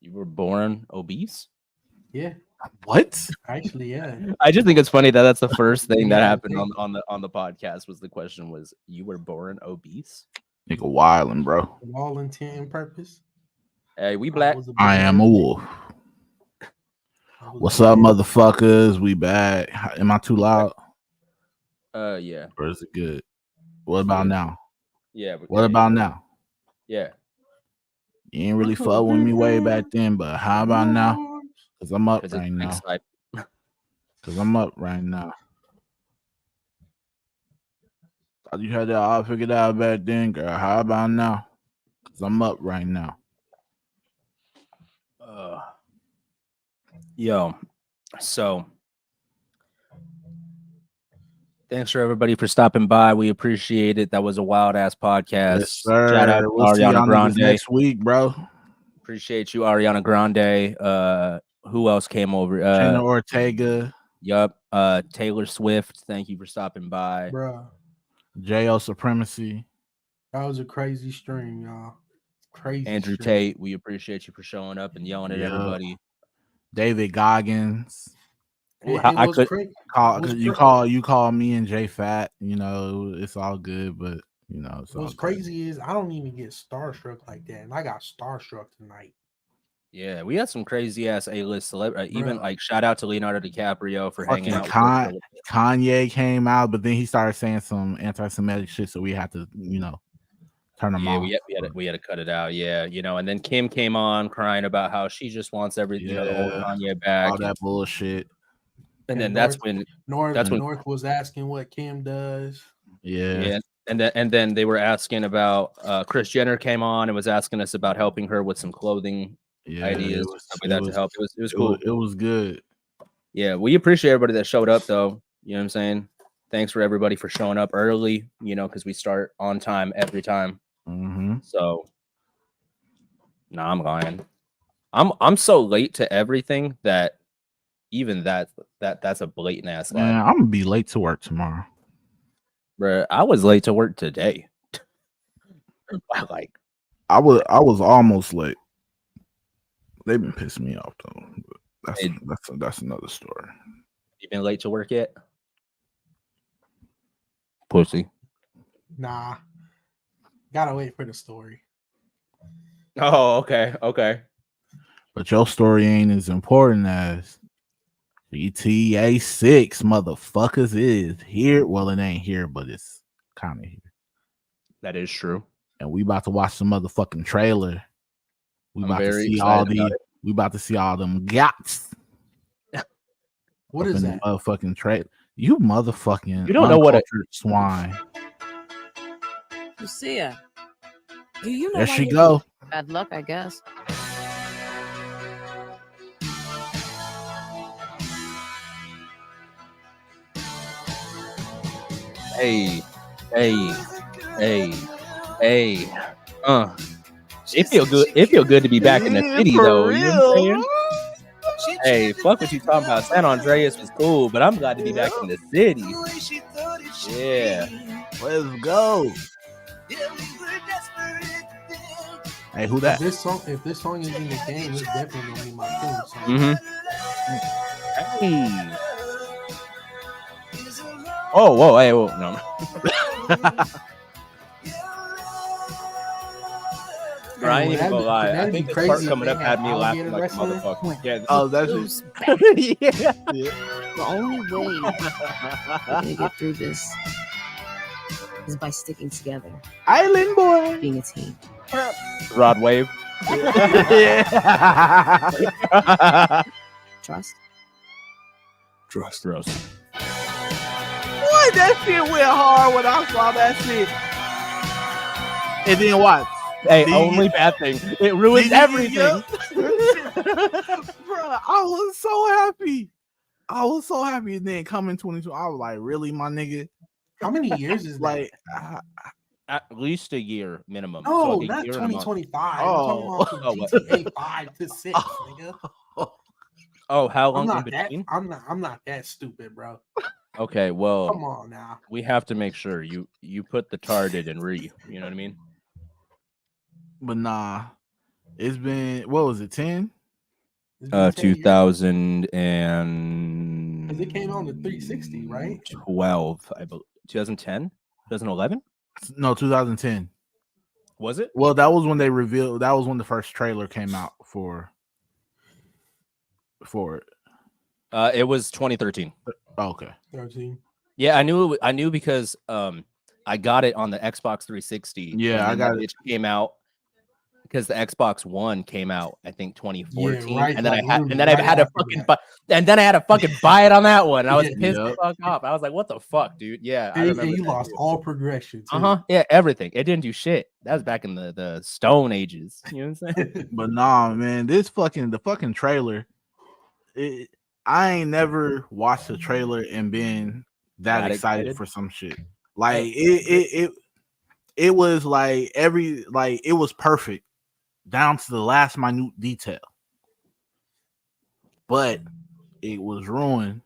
You were born obese? Yeah, What? actually, yeah. I just think it's funny that that's the first thing that Yeah, happened okay. on the podcast was the question was you were born obese? Nigga wildin', bro. For all intent and purpose, Hey, we I black. was a I bit am a obese. wolf. I was What's a up, bit- motherfuckers? We back. Am I too loud? Yeah. Or is it good? What about Good. now? Yeah. What about now? Yeah. You ain't really fuck with me way back then, but how about now? Cause I'm up Because right now. excited. Cause I'm up right now. Thought you had that all figured out back then, girl. How about now? Cause I'm up right now. Yo. So thanks for everybody for stopping by. We appreciate it. That was a wild ass podcast. Yes, sir. Shout out to We'll see Ariana y'all niggas Grande. next week, bro. Appreciate you, Ariana Grande. Who else came over? Jenna Ortega, Yup. Taylor Swift. Thank you for stopping by. Bruh, J.O. Supremacy. that was a crazy stream, y'all. Crazy. Andrew stream. Tate. We appreciate you for showing up and yelling at Yeah. everybody. David Goggins. I was could- crazy. You call me and Jay fat. You know, it's all good, but you know, it's all What's good. crazy is I don't even get starstruck like that, and I got starstruck tonight. Yeah, we had some crazy ass A-list celebrity. Even Bruh. like shout out to Leonardo DiCaprio for hanging Fucking out. With Kanye came out, but then he started saying some anti-Semitic shit, so we had to, you know, turn him yeah, off. we had to cut it out. Yeah, you know, and then Kim came on crying about how she just wants everything, you know, the old Yeah. Kanye back. All that bullshit. And then And that's when North was asking what Kim does. Yeah. And then they were asking about Kris Jenner came on and was asking us about helping her with some clothing ideas, stuff like that to help. It was cool. It was good. Yeah, we appreciate everybody that showed up, though. You know what I'm saying? Thanks for everybody for showing up early. You know, because we start on time every time. Mm-hmm. So, nah, I'm lying. I'm so late to everything that even that's a blatant ass lie. Man, I'm gonna be late to work tomorrow. Bruh, I was late to work today. Like, I was almost late. They've been pissing me off though. But that's another story. you been late to work yet? Pussy. Nah, gotta wait for the story. Oh, okay. But your story ain't as important as GTA6 motherfuckers is here. Well, it ain't here, but it's kind of here. That is true. And we about to watch the motherfucking trailer. We I'm about to very see excited all about these. it. We about to see all them guts. What up is in that? the motherfucking trailer. You motherfucking You don't know what uncultured swine. Lucia, do you know There why she you go. bad luck, I guess. Hey. It feel good. It feel good to be back in the city, For though. You know what I'm real. saying? Hey, fuck what you talking about. San Andreas was cool, but I'm glad to be back in the city. Yeah. Let's go. Hey, who that? If this song is in the game, it's definitely gonna be my theme song. Hey. Oh, whoa, hey, whoa, no. Bro, I ain't even gonna lie. I think this part coming up had me laughing like a motherfucker. Yeah. Oh, that's just yeah. The only way we're gonna get through this is by sticking together, Island Boy. being a team. Rod Wave. Yeah. Trust. Trust. Boy, that shit went hard when I saw that shit. And then what? Hey, only bad thing. It ruins everything. Bro, I was so happy. And then coming 22, I was like, really, my nigga? How many years is Like, At least a year minimum. No, So, like, a not year and a month. 2025. Oh. I'm talking about from GTA 5 to 6, nigga. Oh, how I'm long in not that. between? I'm not that stupid, bro. Okay, well, Come on now. we have to make sure you put the target in re. You know what I mean? but nah, It's been what was it? 10? It's been 10 years. 2000 'Cause it came out on the 360, right? 12, I believe. 2010, 2011. No, 2010. Was it? Well, that was when they revealed. That was when the first trailer came out for it. It was 2013. Oh, okay. 13. Yeah, I knew. I knew because I got it on the Xbox 360. Yeah, I got it. It came out because the Xbox One came out, I think 2014, right, and then like, I had, literally and then I right had to after fucking that. buy, and then I had to fucking buy it on that one. And I was Yeah. pissed the Yep. fuck off. I was like, "What the fuck, dude?" Yeah, I And remember. you that lost too. all progression too. Yeah, everything. It didn't do shit. That was back in the Stone Ages. You know what I'm saying? But nah, man, the fucking trailer. I ain't never watched a trailer and been that excited for some shit. Like it was like it was perfect down to the last minute detail. But it was ruined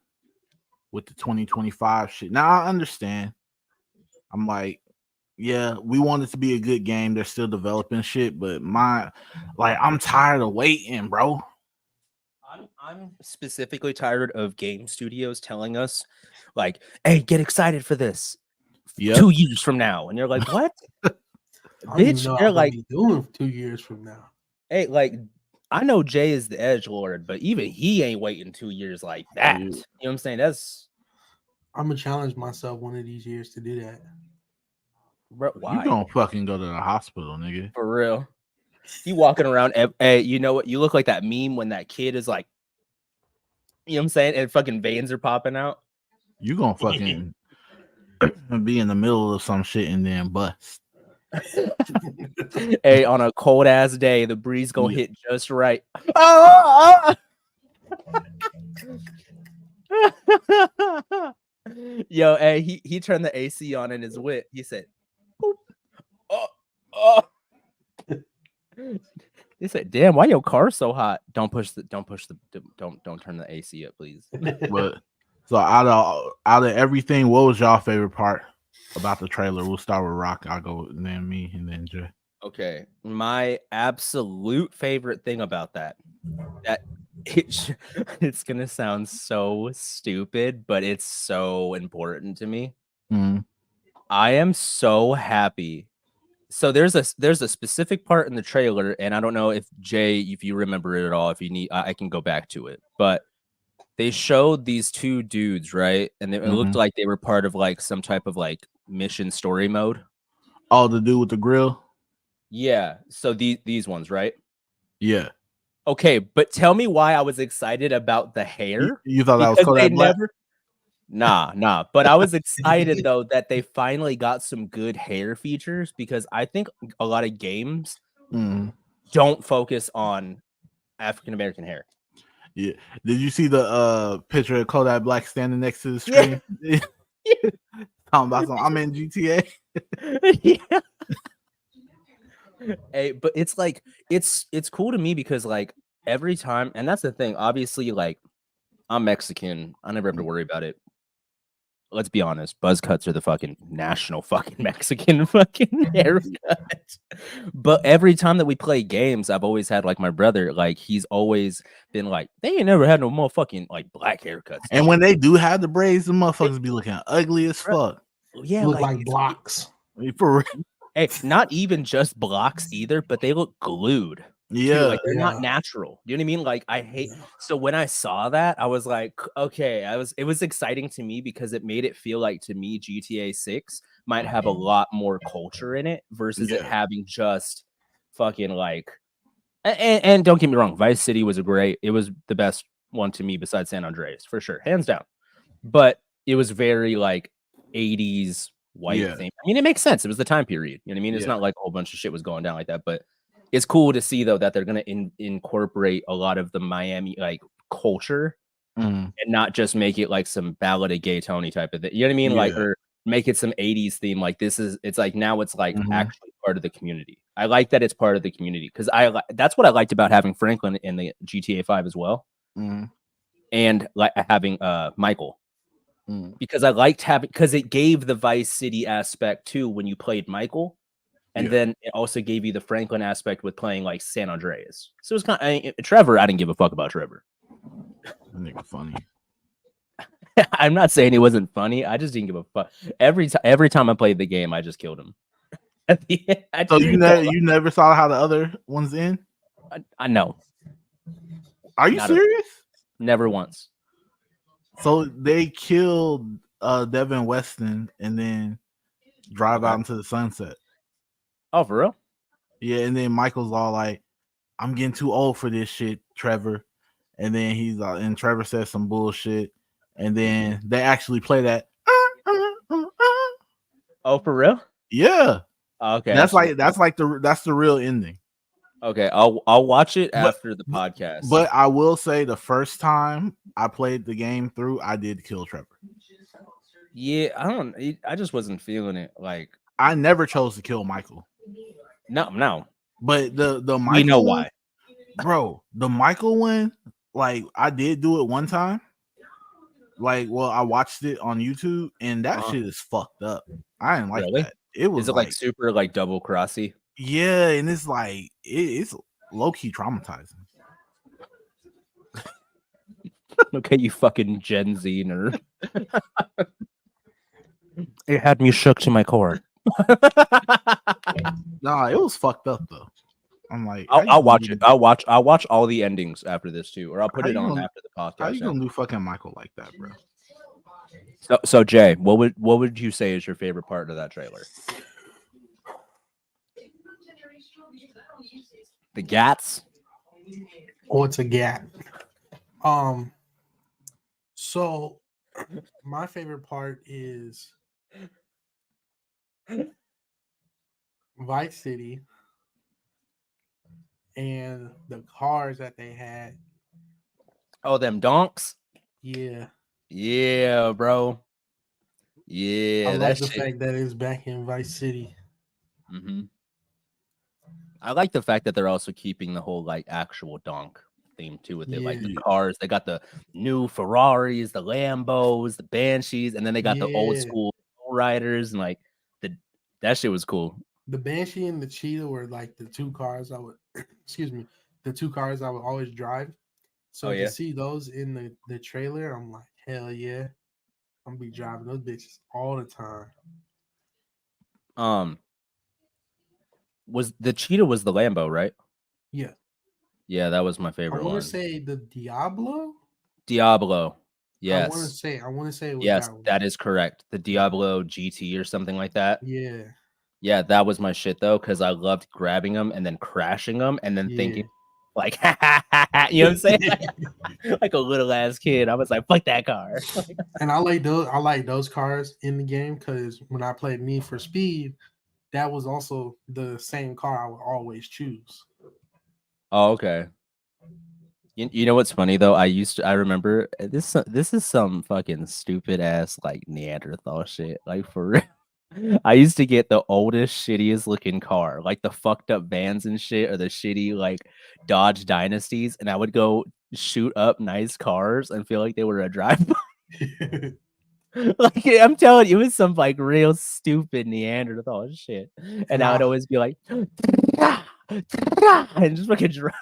with the 2025 shit. Now I understand. I'm like, yeah, we want it to be a good game. They're still developing shit, but I'm tired of waiting, bro. I'm specifically tired of game studios telling us, like, "Hey, get excited for this." Yep. 2 years from now, and you're like, "What?" I don't even Bitch, know they're how like, be doing 2 years from now. "Hey, like, I know Jay is the edge lord, but even he ain't waiting 2 years like that." Yeah. You know what I'm saying? That's I'm gonna challenge myself one of these years to do that. bro, You why? gonna fucking go to the hospital, nigga. For real. You walking around, hey, you know what? You look like that meme when that kid is like, you know what I'm saying? And fucking veins are popping out. You gonna fucking be in the middle of some shit and then bust. Hey, on a cold ass day, the breeze gonna Yeah. hit just right. Oh! Yo, hey, he turned the AC on in his whip. He said, "Boop. Oh, oh." He said, "Damn, why your car so hot? Don't turn the AC up, please." But so out of everything, what was y'all favorite part about the trailer? We'll start with Rock. I'll go and then me and then Jay. Okay, my absolute favorite thing about that it's gonna sound so stupid, but it's so important to me. Mhm. I am so happy. So there's a specific part in the trailer, and I don't know if Jay, if you remember it at all. If you need, I can go back to it. But they showed these two dudes, right? And it looked Mhm. like they were part of like some type of like mission story mode. Oh, the dude with the grill? Yeah. So these ones, right? Yeah. Okay, but tell me why I was excited about the You, hair. you thought that was Because they Kodak Black? never. Nah. But I was excited though that they finally got some good hair features because I think a lot of games Mhm. don't focus on African American hair. Yeah. Did you see the picture of Kodak Black standing next to the screen? Yeah. Talking about some, I'm in GTA. Yeah. Hey, but it's like it's cool to me because like every time, and that's the thing. Obviously, like I'm Mexican. I never have to worry about it. Let's be honest, buzz cuts are the fucking national fucking Mexican fucking haircut. But every time that we play games, I've always had like my brother, like he's always been like, they ain't never had no motherfucking like black haircuts. And when they do have the braids, the motherfuckers be looking ugly as fuck. Yeah, Look like blocks. For real. Hey, not even just blocks either, but they look glued. Too. Yeah. Like they're not Yeah. natural. You know what I mean? Like I hate. Yeah. So when I saw that, I was like, okay, it was exciting to me because it made it feel like to me GTA 6 might have a lot more culture in it versus it Yeah. having just fucking like. And don't get me wrong, Vice City was it was the best one to me besides San Andreas for sure, hands down. But it was very like 80s white thing. I mean, it makes sense. It was the time period. You know what I mean? It's Yeah. not like a whole bunch of shit was going down like that, but it's cool to see though that they're gonna incorporate a lot of the Miami like culture Mhm. and not just make it like some Ballad of Gay Tony type of thing. You know what I mean? Like, Yeah. or make it some 80s theme. Like it's like now it's like Mhm. actually part of the community. I like that it's part of the community because that's what I liked about having Franklin in the GTA 5 as well, Mhm. and like having Michael. Mhm. Because I liked having, because it gave the Vice City aspect too when you played Michael. And Yeah. then it also gave you the Franklin aspect with playing like San Andreas. So it's kind of Trevor. I didn't give a fuck about Trevor. That nigga funny. I'm not saying he wasn't funny. I just didn't give a fuck. Every time I played the game, I just killed him. At the end, So you never saw how the other ones end? I know. Are you serious? Never once. So they killed Devin Weston and then drive out into the sunset. Oh, for real? Yeah, and then Michael's all like, "I'm getting too old for this shit, Trevor." And then he's and Trevor says some bullshit, and then they actually play that. Oh, for real? Yeah. Okay. That's the real ending. Okay, I'll watch it after the podcast. But I will say the first time I played the game through, I did kill Trevor. Yeah, I just wasn't feeling it. Like, I never chose to kill Michael. No. But the Michael, we know why, bro. The Michael one, like I did do it one time. Like, well, I watched it on YouTube, and that shit is fucked up. I didn't like that. It was like super like double crossy. Yeah, and it's like it's low key traumatizing. Okay, you fucking Gen Z nerd. It had me shook to my core. Nah, it was fucked up though. I'm like, I'll watch it. I'll watch all the endings after this too, or I'll put it on after the podcast. How you gonna do fucking Michael like that, bro? So Jay, what would you say is your favorite part of that trailer? The Gats? Oh, it's a gat. So my favorite part is Vice City and the cars that they had. Oh, them donks? Yeah. Yeah, bro. Yeah, I like the fact that it's back in Vice City. Mm-hmm. I like the fact that they're also keeping the whole like actual donk theme too with it. Like the cars, they got the new Ferraris, the Lambos, the Banshees, and then they got the old school riders, and like that shit was cool. The Banshee and the Cheetah were like the two cars I would the two cars I would always drive. So to see those in the trailer, I'm like, hell yeah. I'm gonna be driving those bitches all the time. Was the Cheetah was the Lambo, right? Yeah. Yeah, that was my favorite one. I want to say the Diablo. Yes. I want to say it was yes, that one. That is correct. The Diablo GT or something like that. Yeah. Yeah, that was my shit though, because I loved grabbing them and then crashing them and then thinking like, you know what I'm saying? Like a little ass kid. I was like, fuck that car. And I like those cars in the game because when I played Need for Speed, that was also the same car I would always choose. Oh, okay. You know what's funny though? I remember this is some fucking stupid ass like Neanderthal shit. Like for real. I used to get the oldest, shittiest looking car, like the fucked up vans and shit, or the shitty like Dodge Dynasties, and I would go shoot up nice cars and feel like they were a drive-by. Like I'm telling you, it was some like real stupid Neanderthal shit, and I would always be like, and just fucking drive.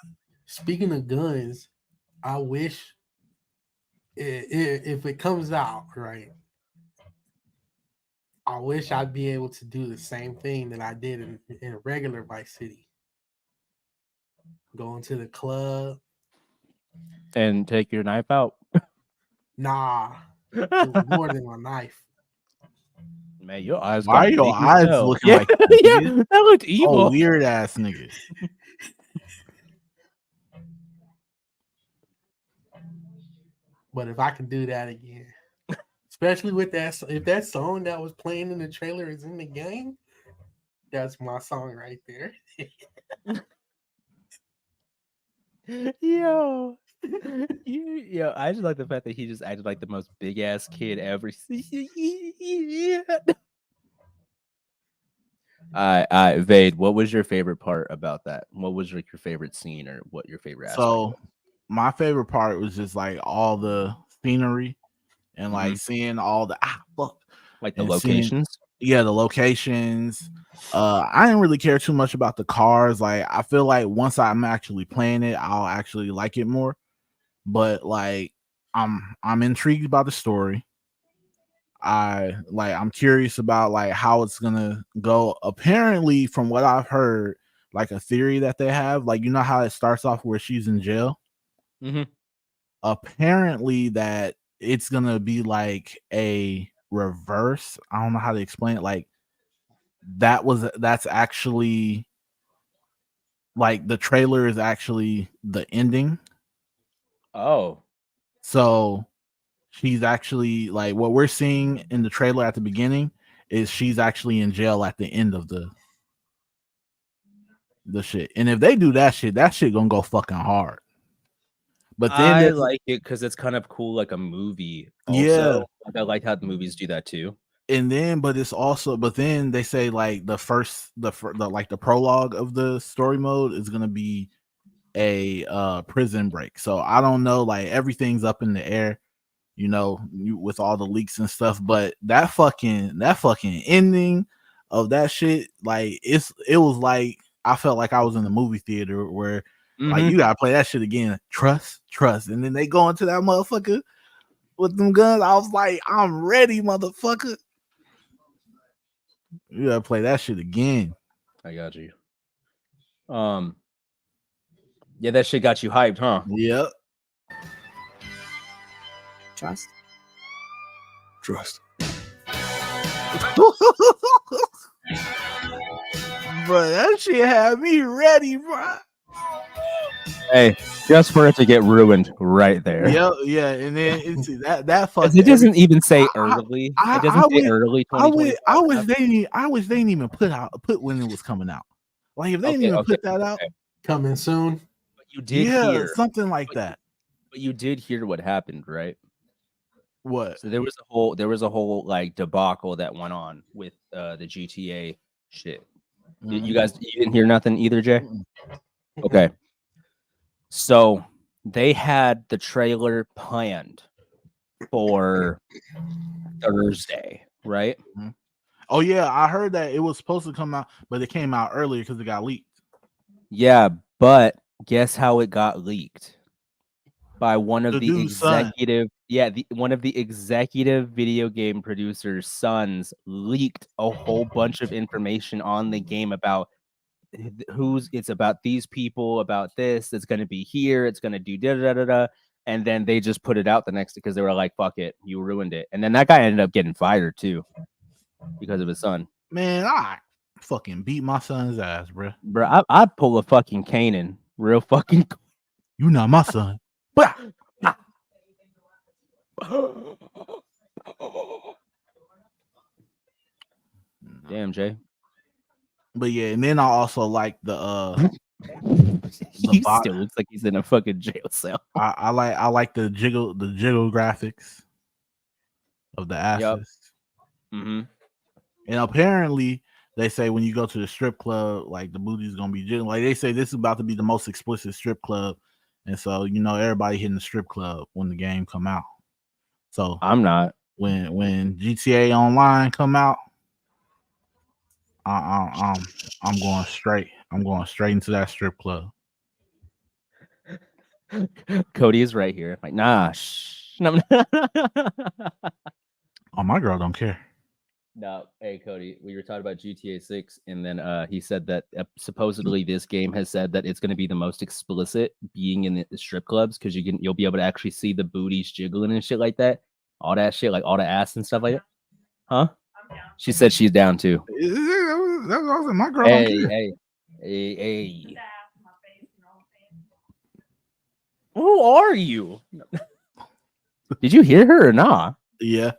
Speaking of guns, I wish if it comes out right. I wish I'd be able to do the same thing that I did in a regular Vice City. Going to the club. And take your knife out. Nah. It was more than a knife. Man, your eyes. Why are your eyes looking like that? Yeah, that looked evil. Oh, weird ass nigga. But if I can do that again. Especially with that, if that song that was playing in the trailer is in the game, that's my song right there. Yo, I just like the fact that he just acted like the most big ass kid ever. Vade, what was your favorite part about that? What was like your favorite scene, or what your favorite aspect? So, my favorite part was just like all the scenery. And like seeing all the like the locations. Yeah, the locations. I didn't really care too much about the cars. Like, I feel like once I'm actually playing it, I'll actually like it more. But like, I'm intrigued about the story. I'm curious about like how it's gonna go. Apparently, from what I've heard, like a theory that they have, like you know how it starts off where she's in jail. Mm-hmm. Apparently, that it's gonna be like a reverse. I don't know how to explain it. Like that's actually like the trailer is actually the ending. Oh, So she's actually like what we're seeing in the trailer at the beginning is she's actually in jail at the end of the shit. And if they do that shit gonna go fucking hard. But then I like it because it's kind of cool, like a movie. Also, yeah, like, I like how the movies do that too. and then but it's also but then they say like the like the prologue of the story mode is gonna be a prison break. So I don't know, like everything's up in the air, you know, with all the leaks and stuff. But that fucking ending of that shit, like it was like I felt like I was in the movie theater where like you gotta play that shit again. Trust, and then they go into that motherfucker with them guns. I was like, I'm ready, motherfucker. You gotta play that shit again. I got you. Yeah, that shit got you hyped, huh? Yep. Trust. Bro, that shit had me ready, bro. Hey, just for it to get ruined right there. Yep, yeah, and then it's that fucking. It doesn't even say early. It doesn't say early. I wish they didn't even put when it was coming out. Like if they didn't even put that out, coming soon. But you did hear something like that. But you did hear what happened, right? What? So there was a whole like debacle that went on with the GTA shit. Mm-hmm. You didn't hear nothing either, Jay? Okay. So they had the trailer planned for Thursday, right? Mm-hmm. Oh yeah, I heard that it was supposed to come out, but it came out earlier because it got leaked. Yeah, but guess how it got leaked? By one of the executive, one of the executive video game producers' sons leaked a whole bunch of information on the game about it's about these people, about this, it's going to be here, it's going to do da da da da, and then they just put it out the next because they were like, "Fuck it, you ruined it," and then that guy ended up getting fired too because of his son. Man, I fucking beat my son's ass, bro. Bro, I'd pull a fucking Kanan, real fucking. You not my son, but. Damn, Jay. But yeah, and then I also like the he still looks like he's in a fucking jail cell. I like the jiggle graphics of the asses. Yep. Mm-hmm. And apparently they say when you go to the strip club, like the booty's gonna be jiggling. Like they say this is about to be the most explicit strip club, and so you know everybody hitting the strip club when the game come out. So I'm not. When GTA Online come out, I'm going straight. I'm going straight into that strip club. Cody is right here. Like, nah. No. Oh, my girl don't care. No, hey Cody, we were talking about GTA6, and then he said that supposedly this game has said that it's going to be the most explicit being in the strip clubs because you'll be able to actually see the booties jiggling and shit like that, all that shit, like all the ass and stuff like that. Huh? She said she's down too. That's awesome. My girl Hey, don't care. Hey. Who are you? Did you hear her or not? Yeah.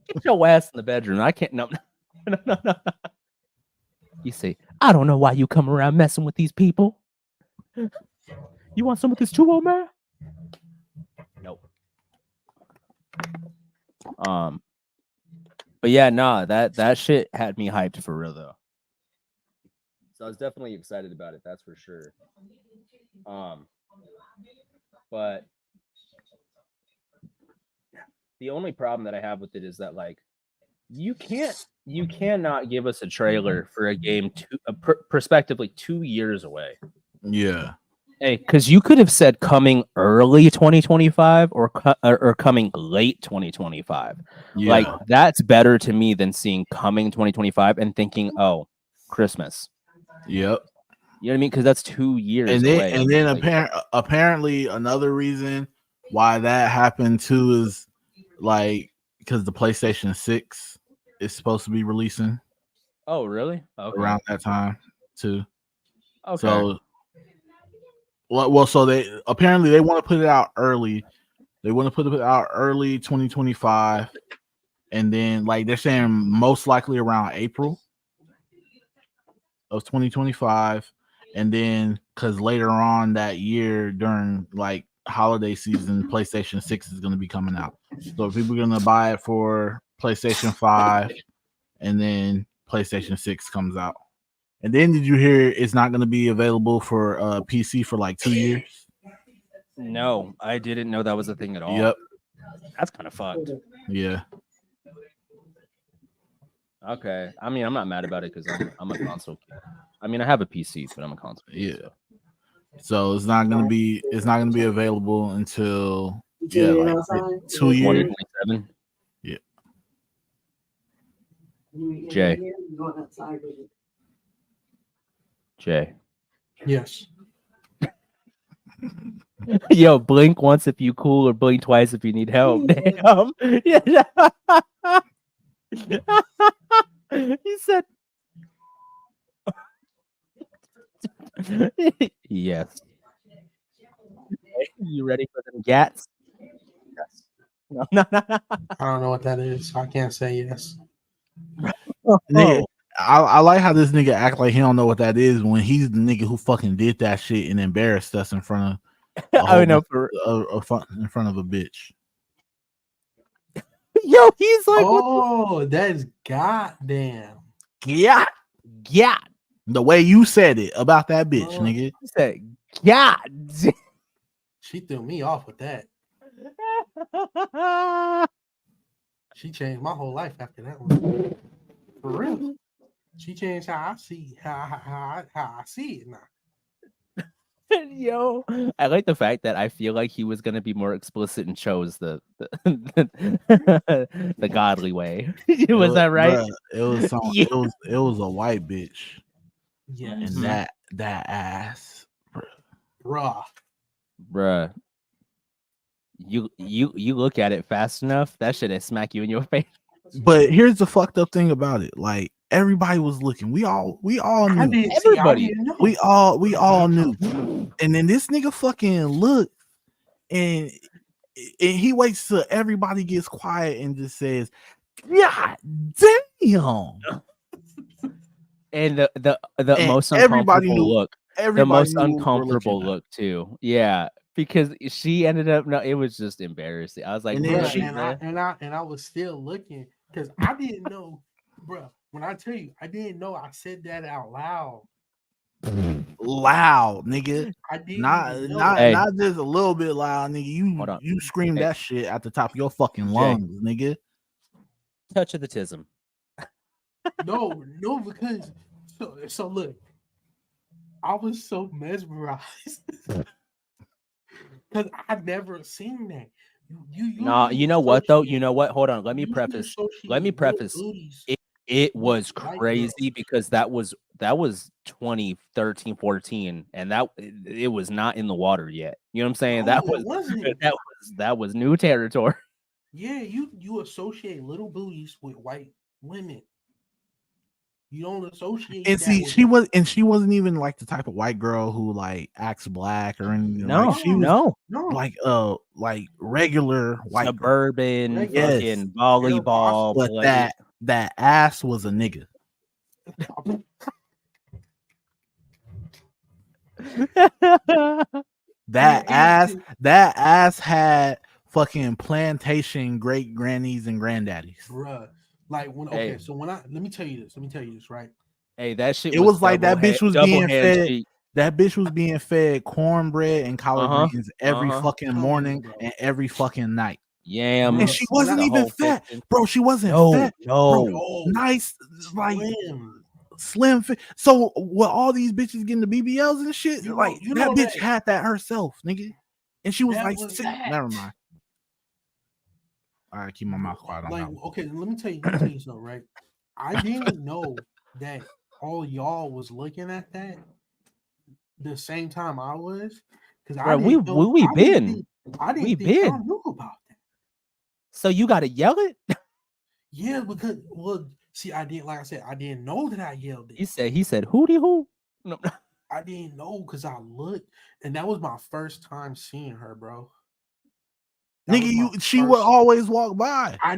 Get your ass in the bedroom. I can't. No. You say, I don't know why you come around messing with these people. You want some of this too, old man? Nope. But yeah, nah, that shit had me hyped for real though. So I was definitely excited about it. That's for sure. But the only problem that I have with it is that like you cannot give us a trailer for a game prospectively 2 years away. Yeah. Hey, because you could have said coming early 2025 or coming late 2025. Yeah. Like that's better to me than seeing coming 2025 and thinking, oh, Christmas. Yep. You know what I mean? Because that's 2 years away. And then like, apparently another reason why that happened too is like because the PlayStation 6 is supposed to be releasing. Oh, really? Okay. Around that time too. Okay. So so they apparently they want to put it out early. They want to put it out early 2025, and then like they're saying most likely around April of 2025, and then because later on that year during like holiday season, PlayStation 6 is going to be coming out. So people are going to buy it for PlayStation 5, and then PlayStation 6 comes out. And then did you hear it's not going to be available for PC for like 2 years? No, I didn't know that was a thing at all. Yep. That's kind of fucked. Yeah. Okay. I mean, I'm not mad about it because I'm a console kid. I mean, I have a PC, but I'm a console kid. Yeah. So it's not gonna be available until like 2 years. 2027. Yeah. Jay. Yes. Yo, blink once if you cool or blink twice if you need help. Damn. Yeah. He said yes. You ready for them gats? Yes. No. I don't know what that is, so I can't say yes. Nigga, I like how this nigga act like he don't know what that is when he's the nigga who fucking did that shit and embarrassed us in front of in front of a bitch. Yo, he's like, oh, that's goddamn. Yeah. The way you said it about that bitch, nigga. He said, yeah. She threw me off with that. She changed my whole life after that one. For real. She changed how I see how I see it now. Yo, I like the fact that I feel like he was gonna be more explicit and chose the godly way. Was that right? Bruh, it was a white bitch. Yeah, and that ass, bruh. You look at it fast enough, that shit is smack you in your face. But here's the fucked up thing about it: like everybody was looking. We all knew. Everybody. We all knew. And then this nigga fucking looked, and he waits till everybody gets quiet and just says, "God damn." And the most uncomfortable look. The most uncomfortable look too. Yeah, because she ended up. No, it was just embarrassing. I was like, and I was still looking because I didn't know, bro. When I tell you, I didn't know I said that out loud. Loud, nigga. I didn't not just a little bit loud, nigga. You screamed that shit at the top of your fucking lungs, nigga. Touch of the tism. No, because so look, I was so mesmerized because I'd never seen that. You know what though? You know what? Hold on. Let me preface. It was crazy because that was 2013, 14, and it was not in the water yet. You know what I'm saying? That was new territory. Yeah, you associate little booties with white women. You don't associate. And see, she wasn't even like the type of white girl who like acts black or anything. No, like, she was no. like regular white suburban fucking volleyball. But that ass was a nigga. that ass had fucking plantation great grannies and granddaddies. Bruh. Like let me tell you this, right? Hey, that shit. It was like that bitch was being fed. That bitch was being fed cornbread and collard greens every fucking morning and every fucking night. Yam. And she wasn't the even whole fat, fiction. bro. She wasn't No, fat. no. No. Nice, like Slim. slim fit. So with all these bitches getting the BBLs and shit, You like know that bitch that. had that herself, nigga. And she was That like, was sick. that. Never mind. All right, keep my mouth quiet on Like, that one. okay, let me tell you something, right? I didn't know that all y'all was looking at that the same time I was, because I Bro, didn't know. we I didn't been. think, I didn't We think y'all been. knew about that. So you gotta yell it? Yeah, because see, I didn't, like I said, I didn't know that I yelled it. He said hootie hoo. No. I didn't know because I looked, and that was my first time seeing her, bro. Nigga, she would always walk by. I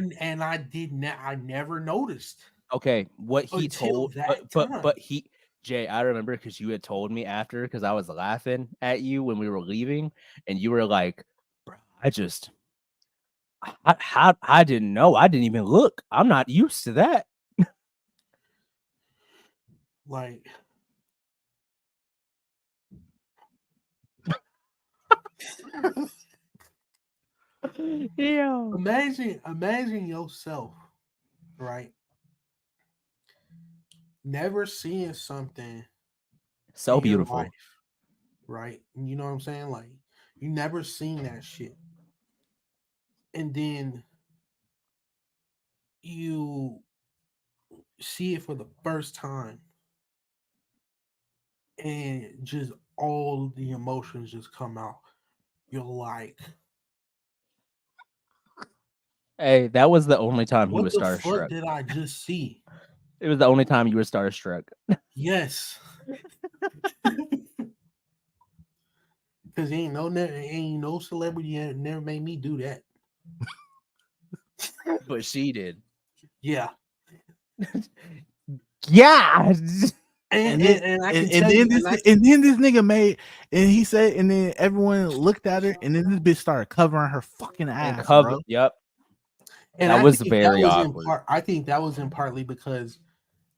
never noticed. Okay, what he Until told, that but he, Jay, I remember because you had told me after, because I was laughing at you when we were leaving, and you were like, "Bro, I didn't know. I didn't even look. I'm not used to that." Like, yeah. Imagine yourself, right? Never seeing something So in your beautiful. life, right? You know what I'm saying? Like, you never seen that shit, and then you see it for the first time, and just all the emotions just come out. You're like, Hey, that was the only time he what was the fuck starstruck. did I just see? It was the only time you were starstruck. Yes. Because ain't no celebrity that never made me do that. But she did. Yeah. Yeah. And then this nigga made, and he said, and then everyone looked at her, and then this bitch started covering her fucking ass, bro. Yep. And that I was think very that was awkward. I think that was in partly because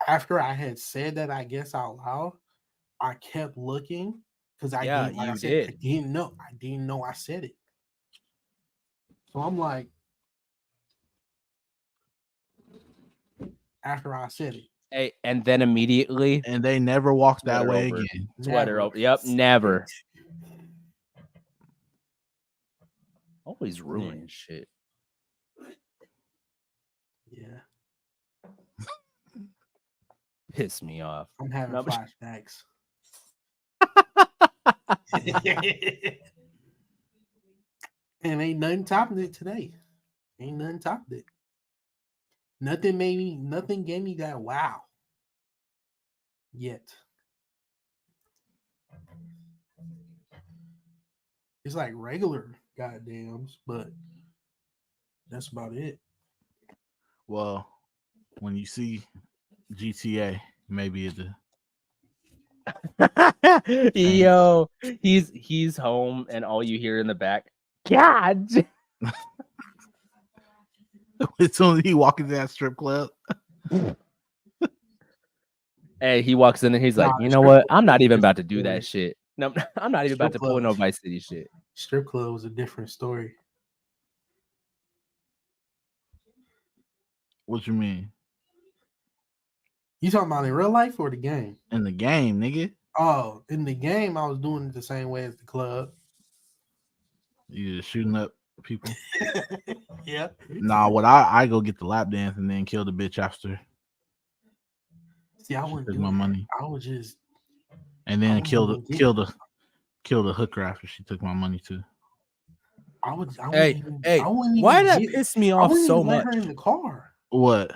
after I had said that, I guess out loud, I kept looking because I didn't, like I said, I didn't know I said it. So I'm like, after I said it. Hey, and then immediately, and they never walked that way over. again. Sweater over. Yep, never. Always ruining shit. Yeah. Piss me off. I'm having flashbacks. And ain't nothing topping it today. Ain't nothing topping it. Nothing gave me that wow yet. It's like regular goddams, but that's about it. Well, when you see GTA, maybe it's Yo, he's home, and all you hear in the back, God. as soon as he walks into that strip club. Hey, he walks in and he's like, you know what? I'm not even about to do that shit. No, I'm not even about to pull no Vice City shit. Strip club was a different story. What you mean? You talking about in real life or the game? In the game, nigga. Oh, in the game, I was doing it the same way as the club. You just shooting up people? Yeah. Nah, what I go get the lap dance and then kill the bitch after. See, I wouldn't do my money. I would just and then kill the hooker after she took my money too. I wouldn't why did that piss me off so much? Let her in the car. What?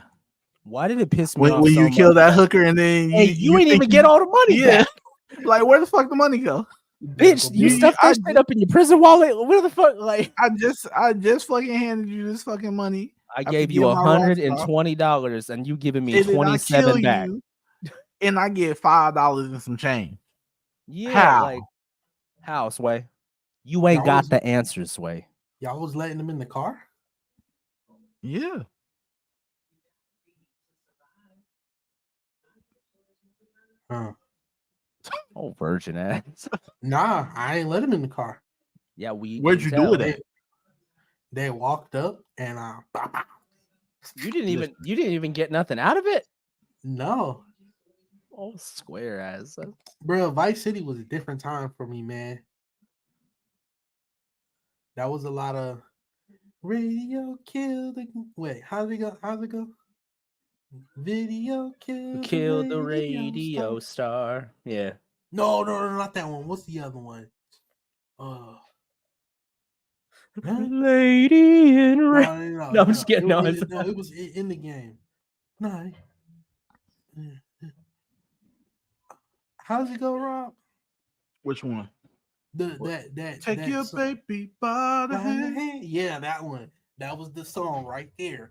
Why did it piss me off when so you much? kill that hooker and then you ain't even get all the money back? Like, where the fuck the money go? Bitch, you stuffed that shit up in your prison wallet. Where the fuck? Like, I just fucking handed you this fucking money. I gave you $120 and you giving me 27 back. And I get $5 and some change. Yeah, like how, Sway? You ain't got the answer, Sway. Y'all was letting them in the car? Yeah. Huh. Oh, virgin ass. Nah, I ain't let him in the car. Yeah, where'd you do it at? They walked up and You didn't even get nothing out of it. no, Oh, square ass. bro. Vice City was a different time for me, man. That was a lot of radio kill the wait. How's it go? How's it go? Video Kill the radio radio star. Yeah. No, not that one. What's the other one? Lady in red. No, No, I'm just kidding. It was in the game. No. How's it go, Rob? Which one? Take your baby by the hand. Yeah, that one. That was the song right there.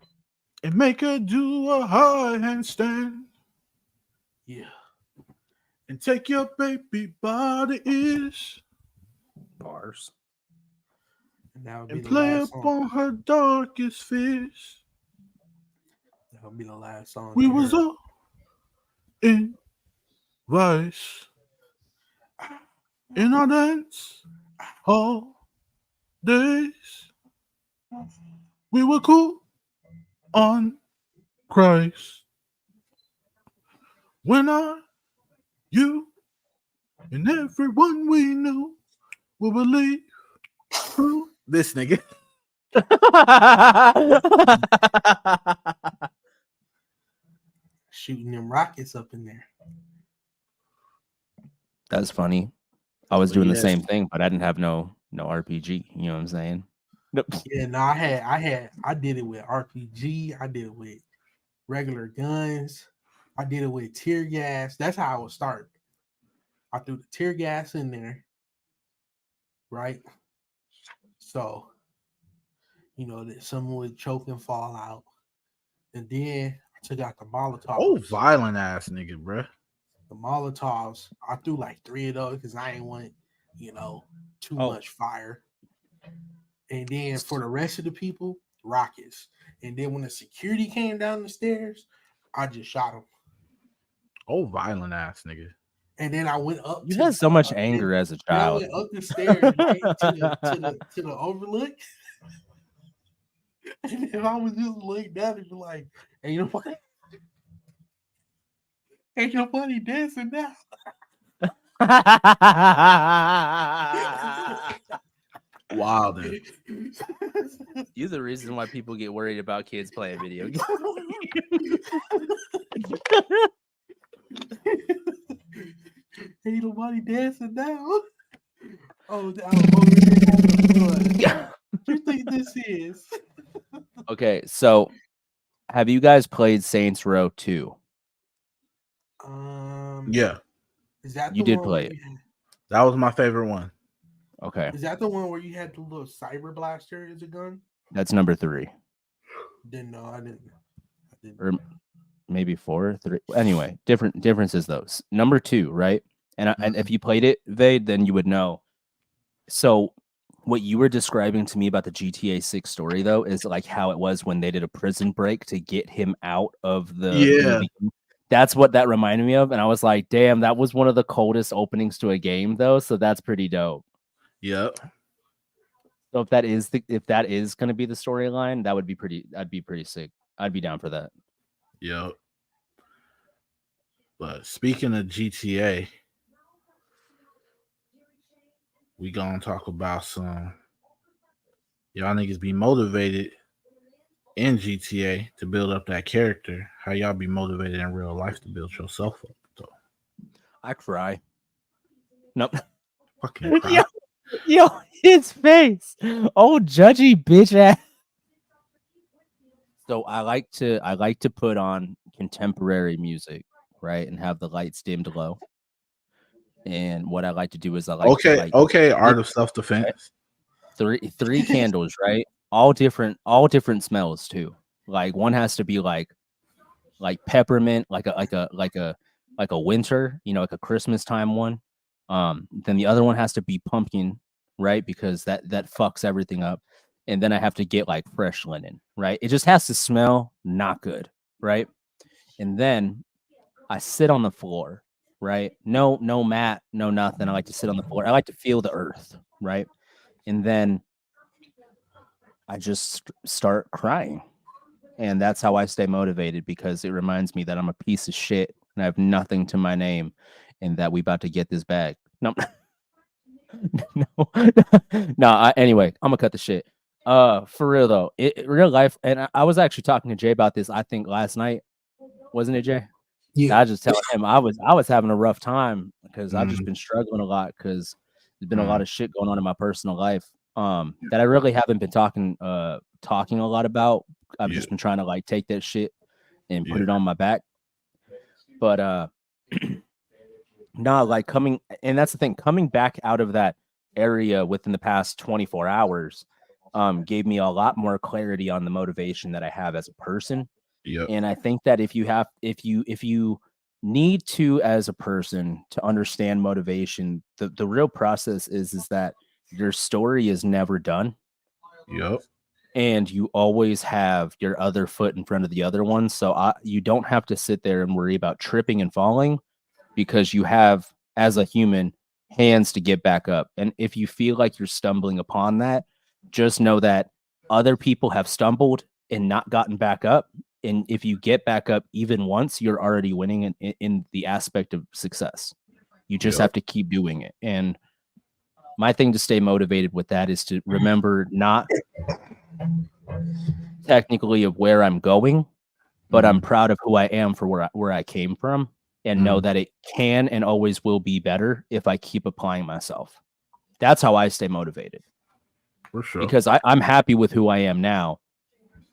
And make her do a high handstand. Yeah. And take your baby by the ears. Bars. And play upon her darkest fears. That'll be the last song. We was all in vice. In our dance hall days. We were cool on Christ. When you, and everyone we knew will believe this nigga. Shooting them rockets up in there. That's funny. I was doing the same thing, but I didn't have no RPG. You know what I'm saying? Nope. Yeah, no, I did it with RPG. I did it with regular guns. I did it with tear gas. That's how I would start. I threw the tear gas in there, right? So, that someone would choke and fall out. And then I took out the Molotovs. Oh, violent ass nigga, bruh. The Molotovs, I threw like 3 of those because I ain't want, too much fire. And then for the rest of the people, rockets. And then when the security came down the stairs, I just shot them. Oh, violent ass nigga. And then I went up. You had so much anger as a child. I went up the stairs right, to the overlook. And then I was just looking down and be like, ain't nobody dancing now. Wow, dude. You're the reason why people get worried about kids playing video games. Ain't nobody dancing now. What you think this is? Okay, so have you guys played Saints Row 2? Yeah. Is that you did play it? That was my favorite one. Okay. Is that the one where you had the little cyber blaster as a gun? That's number 3. Then no, I didn't. Or maybe 4, 3. Anyway, differences those. Number 2, right? And if you played it, Vade, then you would know. So what you were describing to me about the GTA 6 story, though, is like how it was when they did a prison break to get him out of the movie. That's what that reminded me of. And I was like, damn, that was one of the coldest openings to a game, though. So that's pretty dope. Yep. So if that is going to be the storyline, that'd be pretty sick. I'd be down for that. Yep. But speaking of GTA, we gonna talk about some y'all niggas be motivated in GTA to build up that character. How y'all be motivated in real life to build yourself up, though? I cry. Nope. Fucking cry. Yo, his face. Oh, judgy bitch ass. So I like to put on contemporary music, right, and have the lights dimmed low. And what I like to do is art of self-defense. Three candles, right? All different smells too. Like one has to be like peppermint, like a winter, like a Christmas time one. Then the other one has to be pumpkin, right? Because that fucks everything up. And then I have to get like fresh linen, right? It just has to smell not good, right? And then I sit on the floor, right? No mat, no nothing. I like to sit on the floor. I like to feel the earth, right? And then I just start crying. And that's how I stay motivated, because it reminds me that I'm a piece of shit and I have nothing to my name and that we about to get this bag. No, no. Anyway, I'm gonna cut the shit. For real though, real life. And I was actually talking to Jay about this, I think last night, wasn't it, Jay? Yeah. I was just telling him I was having a rough time because I've just been struggling a lot because there's been a lot of shit going on in my personal life that I really haven't been talking a lot about. I've just been trying to like take that shit and put it on my back. But no, like and that's the thing, coming back out of that area within the past 24 hours gave me a lot more clarity on the motivation that I have as a person. And I think that if you need to, as a person, to understand motivation, the real process is that your story is never done. And you always have your other foot in front of the other one. So you don't have to sit there and worry about tripping and falling, because you have, as a human, hands to get back up. And if you feel like you're stumbling upon that, just know that other people have stumbled and not gotten back up. And if you get back up even once, you're already winning in the aspect of success. You just have to keep doing it. And my thing to stay motivated with that is to remember not technically of where I'm going, but I'm proud of who I am for where I came from, and know that it can and always will be better if I keep applying myself. That's how I stay motivated. For sure. Because I'm happy with who I am now,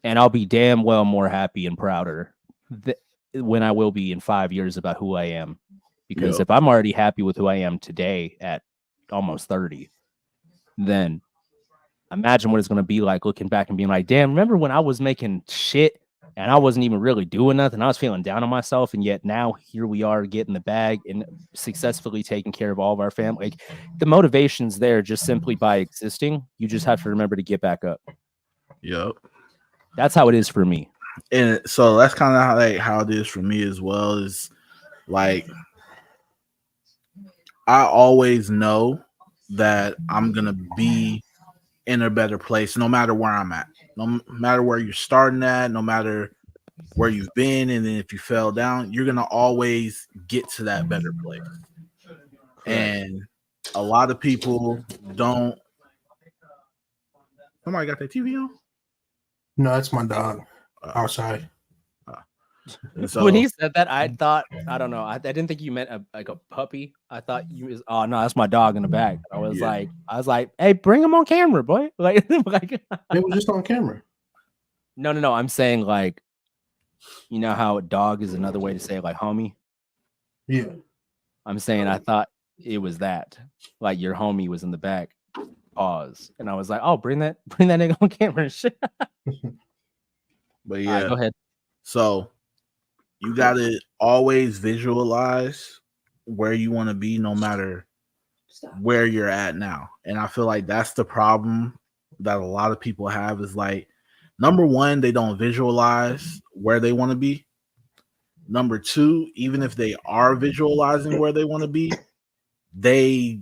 and I'll be damn well more happy and prouder when I will be in 5 years about who I am. Because if I'm already happy with who I am today at almost 30, then imagine what it's going to be like looking back and being like, damn, remember when I was making shit and I wasn't even really doing nothing? I was feeling down on myself, and yet now here we are getting the bag and successfully taking care of all of our family. Like, the motivation's there just simply by existing. You just have to remember to get back up. That's how it is for me. And so that's kind of how it is for me as well. Is like, I always know that I'm gonna be in a better place no matter where I'm at, no matter where you're starting at, no matter where you've been. And then if you fell down, you're gonna always get to that better place. And a lot of people don't. Somebody got that TV on? No, that's my dog outside. So, when he said that, I thought, I don't know, I didn't think you meant like a puppy. I thought you was, oh no, that's my dog in the back. I was like, hey, bring him on camera, boy. Like it was just on camera. No. I'm saying, like, you know how a dog is another way to say like homie. Yeah. I'm saying I thought it was that, like, your homie was in the back. Pause. And I was like, oh, bring that nigga on camera and shit. But yeah, right, go ahead. So you gotta always visualize where you want to be, no matter where you're at now. And I feel like that's the problem that a lot of people have, is like, number one, they don't visualize where they want to be. Number two, even if they are visualizing where they want to be, they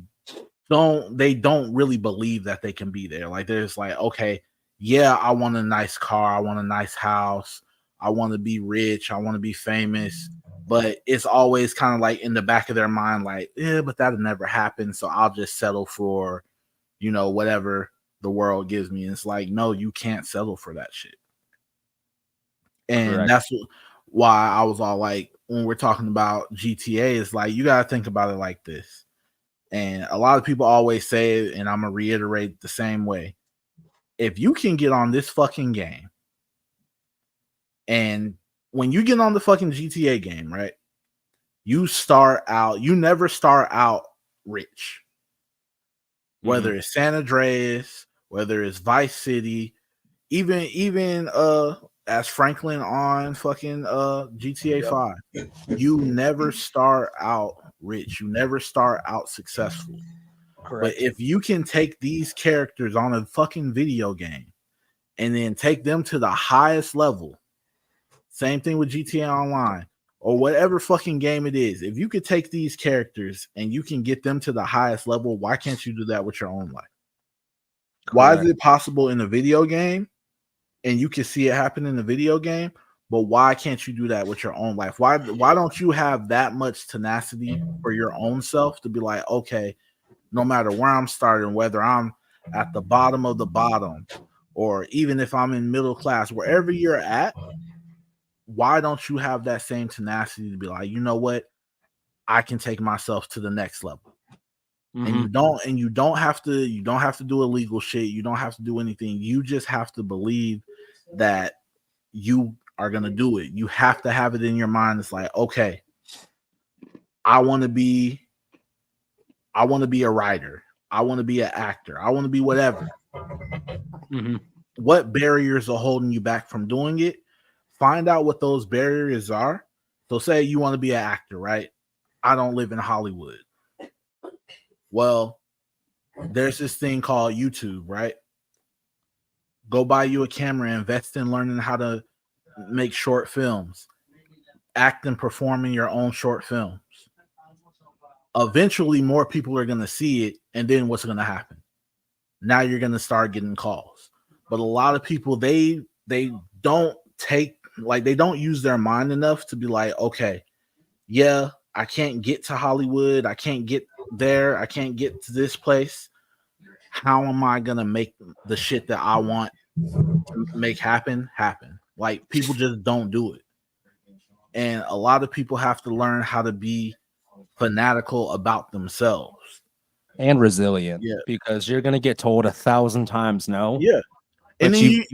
don't really believe that they can be there. Like, they're just like, okay, yeah, I want a nice car, I want a nice house, I want to be rich, I want to be famous. But it's always kind of like in the back of their mind, like, yeah, but that'll never happen, so I'll just settle for, whatever the world gives me. And it's like, no, you can't settle for that shit. And Correct. that's why I was all like, when we're talking about GTA, it's like, you got to think about it like this. And a lot of people always say it, and I'm going to reiterate the same way. If you can get on this fucking game, and when you get on the fucking GTA game, right, you never start out rich. Whether it's San Andreas, whether it's Vice City, even as Franklin on fucking GTA 5, you never start out rich. You never start out successful. Correct. But if you can take these characters on a fucking video game and then take them to the highest level, same thing with GTA Online or whatever fucking game it is, if you could take these characters and you can get them to the highest level, why can't you do that with your own life? Why is it possible in a video game and you can see it happen in the video game, but why can't you do that with your own life? Why don't you have that much tenacity for your own self to be like, okay, no matter where I'm starting, whether I'm at the bottom of the bottom or even if I'm in middle class, wherever you're at, why don't you have that same tenacity to be like, you know what, I can take myself to the next level? And you don't have to do illegal shit. You don't have to do anything. You just have to believe that you are gonna do it. You have to have it in your mind. It's like, okay, I want to be a writer. I want to be an actor. I want to be whatever. What barriers are holding you back from doing it? Find out what those barriers are. So say you want to be an actor, right? I don't live in Hollywood. Well, there's this thing called YouTube, right? Go buy you a camera, invest in learning how to make short films, act and perform in your own short films. Eventually, more people are going to see it, and then what's going to happen? Now you're going to start getting calls. But a lot of people, they don't they don't use their mind enough to be like, okay, yeah, I can't get to Hollywood. I can't get there. I can't get to this place. How am I going to make the shit that I want to make happen? Like, people just don't do it. And a lot of people have to learn how to be fanatical about themselves. And resilient. Yeah. Because you're going to get told 1,000 times no. Yeah. And then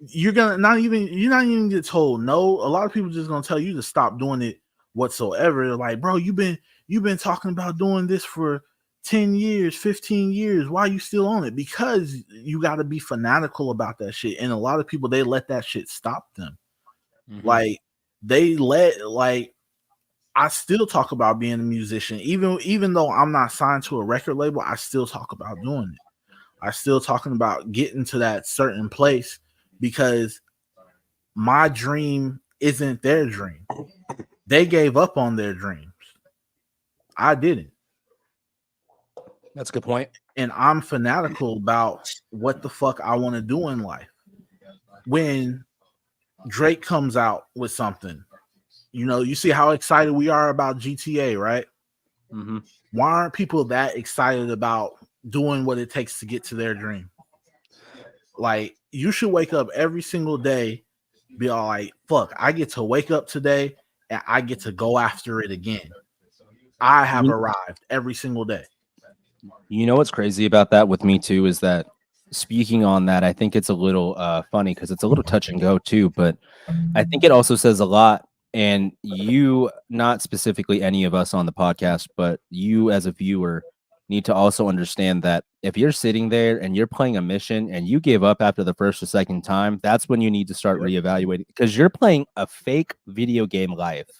you're not even get told no. A lot of people just going to tell you to stop doing it whatsoever. They're like, bro, you've been talking about doing this for 10 years, 15 years. Why are you still on it? Because you got to be fanatical about that shit. And a lot of people, they let that shit stop them. Like, I still talk about being a musician. Even though I'm not signed to a record label, I still talk about doing it. I still talking about getting to that certain place because my dream isn't their dream. They gave up on their dreams. I didn't. That's a good point. And I'm fanatical about what the fuck I want to do in life. When Drake comes out with something, you see how excited we are about GTA, right? Why aren't people that excited about doing what it takes to get to their dream? Like, you should wake up every single day, be all like, fuck, I get to wake up today and I get to go after it again. I have arrived every single day. You know what's crazy about that with me too is that, speaking on that, I think it's a little funny because it's a little touch and go too, but I think it also says a lot. And you, not specifically any of us on the podcast, but you as a viewer need to also understand that if you're sitting there and you're playing a mission and you give up after the first or second time, that's when you need to start reevaluating, because you're playing a fake video game life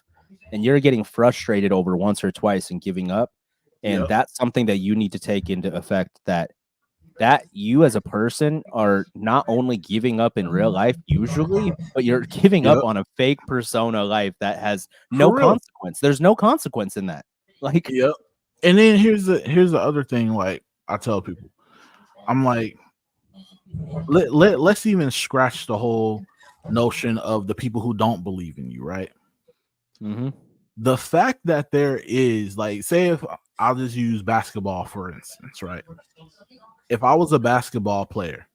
and you're getting frustrated over once or twice and giving up. And that's something that you need to take into effect, that you as a person are not only giving up in real life usually, but you're giving up on a fake persona life that has no consequence. There's no consequence in that. Like, And then here's the other thing. Like, I tell people, I'm like, let's even scratch the whole notion of the people who don't believe in you, right? The fact that there is, like, say if I'll just use basketball for instance, right? If I was a basketball player,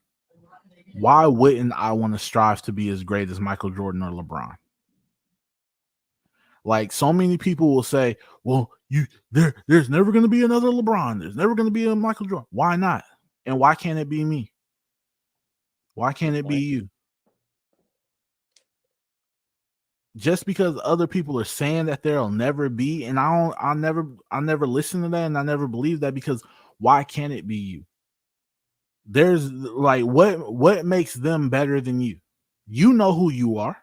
why wouldn't I want to strive to be as great as Michael Jordan or LeBron? Like, so many people will say, well, there's never going to be another LeBron. There's never going to be a Michael Jordan. Why not? And why can't it be me? Why can't it be you? Just because other people are saying that there'll never be, and I never listen to that, and I never believe that, because why can't it be you? There's, like, what makes them better than you? You know who you are.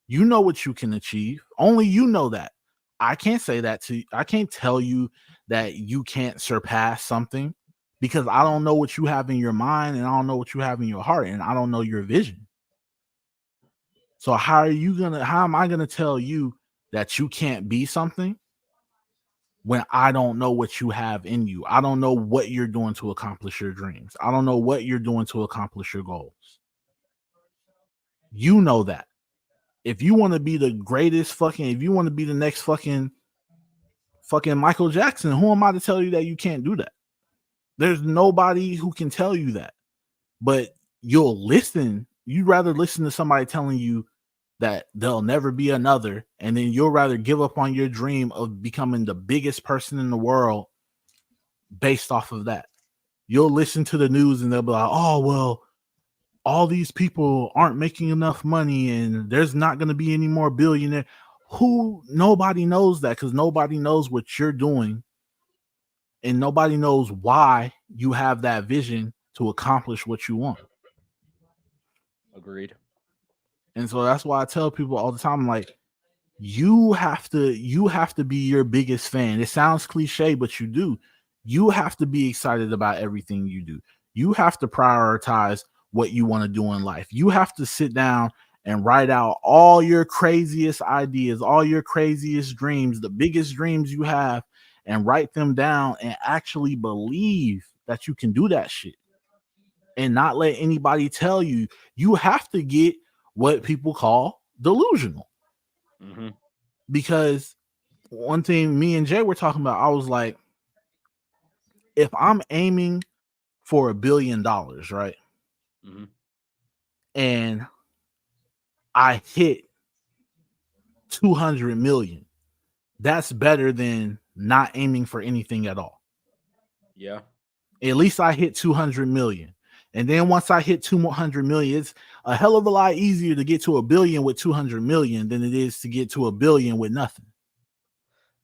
You know what you can achieve. Only you know that. I can't say that to you. I can't tell you that you can't surpass something, because I don't know what you have in your mind, and I don't know what you have in your heart, and I don't know your vision. So how am I gonna tell you that you can't be something when I don't know what you have in you. I don't know what you're doing to accomplish your dreams. I don't know what you're doing to accomplish your goals. You know that. If you want to be the greatest if you want to be the next fucking Michael Jackson, who am I to tell you that you can't do that? There's nobody who can tell you that. But you'll listen. You'd rather listen to somebody telling you that there'll never be another, and then you'll rather give up on your dream of becoming the biggest person in the world based off of that. You'll listen to the news and they'll be like, oh, well, all these people aren't making enough money and there's not going to be any more billionaires. Nobody knows that, because nobody knows what you're doing and nobody knows why you have that vision to accomplish what you want. Agreed. And so that's why I tell people all the time, like, you have to be your biggest fan. It sounds cliche, but you do. You have to be excited about everything you do. You have to prioritize what you want to do in life. You have to sit down and write out all your craziest ideas, all your craziest dreams, the biggest dreams you have, and write them down and actually believe that you can do that shit and not let anybody tell you. You have to get what people call delusional. Mm-hmm. Because one thing me and Jay were talking about, I was like, if I'm aiming for $1 billion, right? Mm-hmm. And I hit 200 million, that's better than not aiming for anything at all. Yeah. At least I hit 200 million. And then once I hit 200 million, it's a hell of a lot easier to get to $1 billion with 200 million than it is to get to $1 billion with nothing.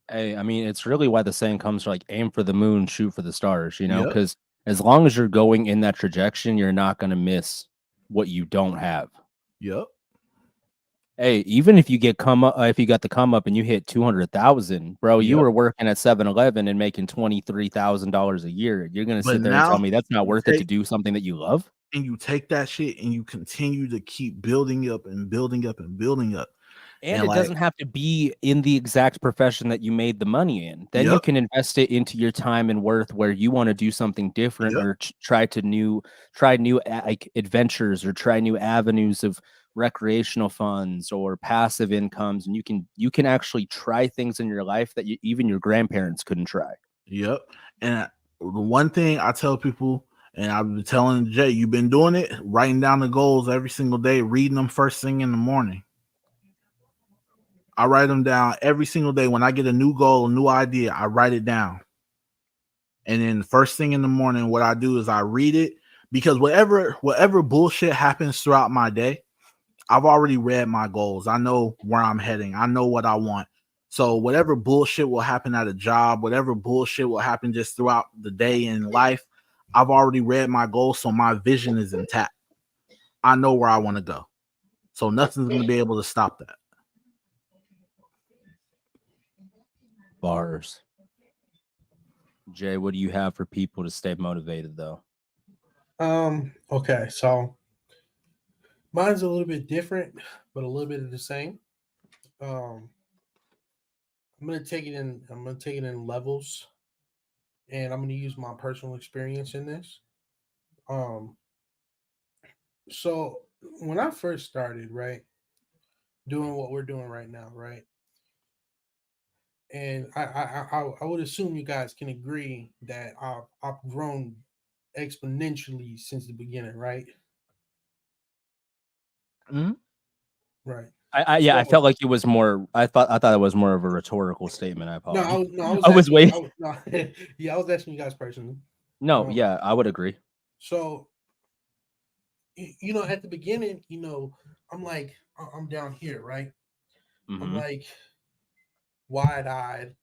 Hey, I mean, it's really why the saying comes from, like, aim for the moon, shoot for the stars, you know, Yep. because as long as you're going in that trajectory, you're not going to miss what you don't have. Yep. Hey, even if you get if you got the come up and you hit 200,000, bro, you Yep. were working at 7-Eleven and making $23,000 a year. You're going to sit there and tell me that's not worth it to do something that you love? And you take that shit and you continue to keep building up and building up and building up. And it doesn't have to be in the exact profession that you made the money in. Then you can invest it into your time and worth where you want to do something different, or try new like adventures, or try new avenues of recreational funds or passive incomes. And you can actually try things in your life that even your grandparents couldn't try. Yep. And the one thing I tell people, and I've been telling Jay, you've been doing it, writing down the goals every single day, reading them first thing in the morning. I write them down every single day. When I get a new goal, a new idea, I write it down. And then first thing in the morning, what I do is I read it, because whatever bullshit happens throughout my day, I've already read my goals. I know where I'm heading. I know what I want. So whatever bullshit will happen at a job, whatever bullshit will happen just throughout the day in life, I've already read my goals, so my vision is intact. I know where I want to go. So nothing's going to be able to stop that. Bars. Jay, what do you have for people to stay motivated, though? Okay, so mine's a little bit different, but a little bit of the same. I'm gonna take it in levels, and I'm gonna use my personal experience in this. So when I first started, right, doing what we're doing right now, right, and I would assume you guys can agree that I've grown exponentially since the beginning, right? Mm-hmm. Right. I felt like it was more. I thought it was more of a rhetorical statement. I apologize. I was waiting. I was asking you guys personally. No, yeah, I would agree. So, at the beginning, I'm like, I'm down here, right? Mm-hmm. I'm like wide-eyed,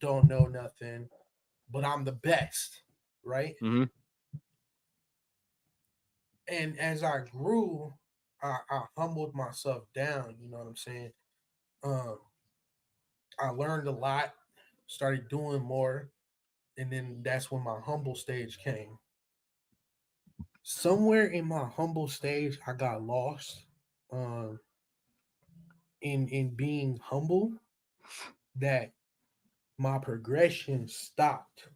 don't know nothing, but I'm the best, right? Mm-hmm. And as I grew, I humbled myself down. You know what I'm saying? I learned a lot, started doing more, and then that's when my humble stage came. Somewhere in my humble stage, I got lost in being humble, that my progression stopped.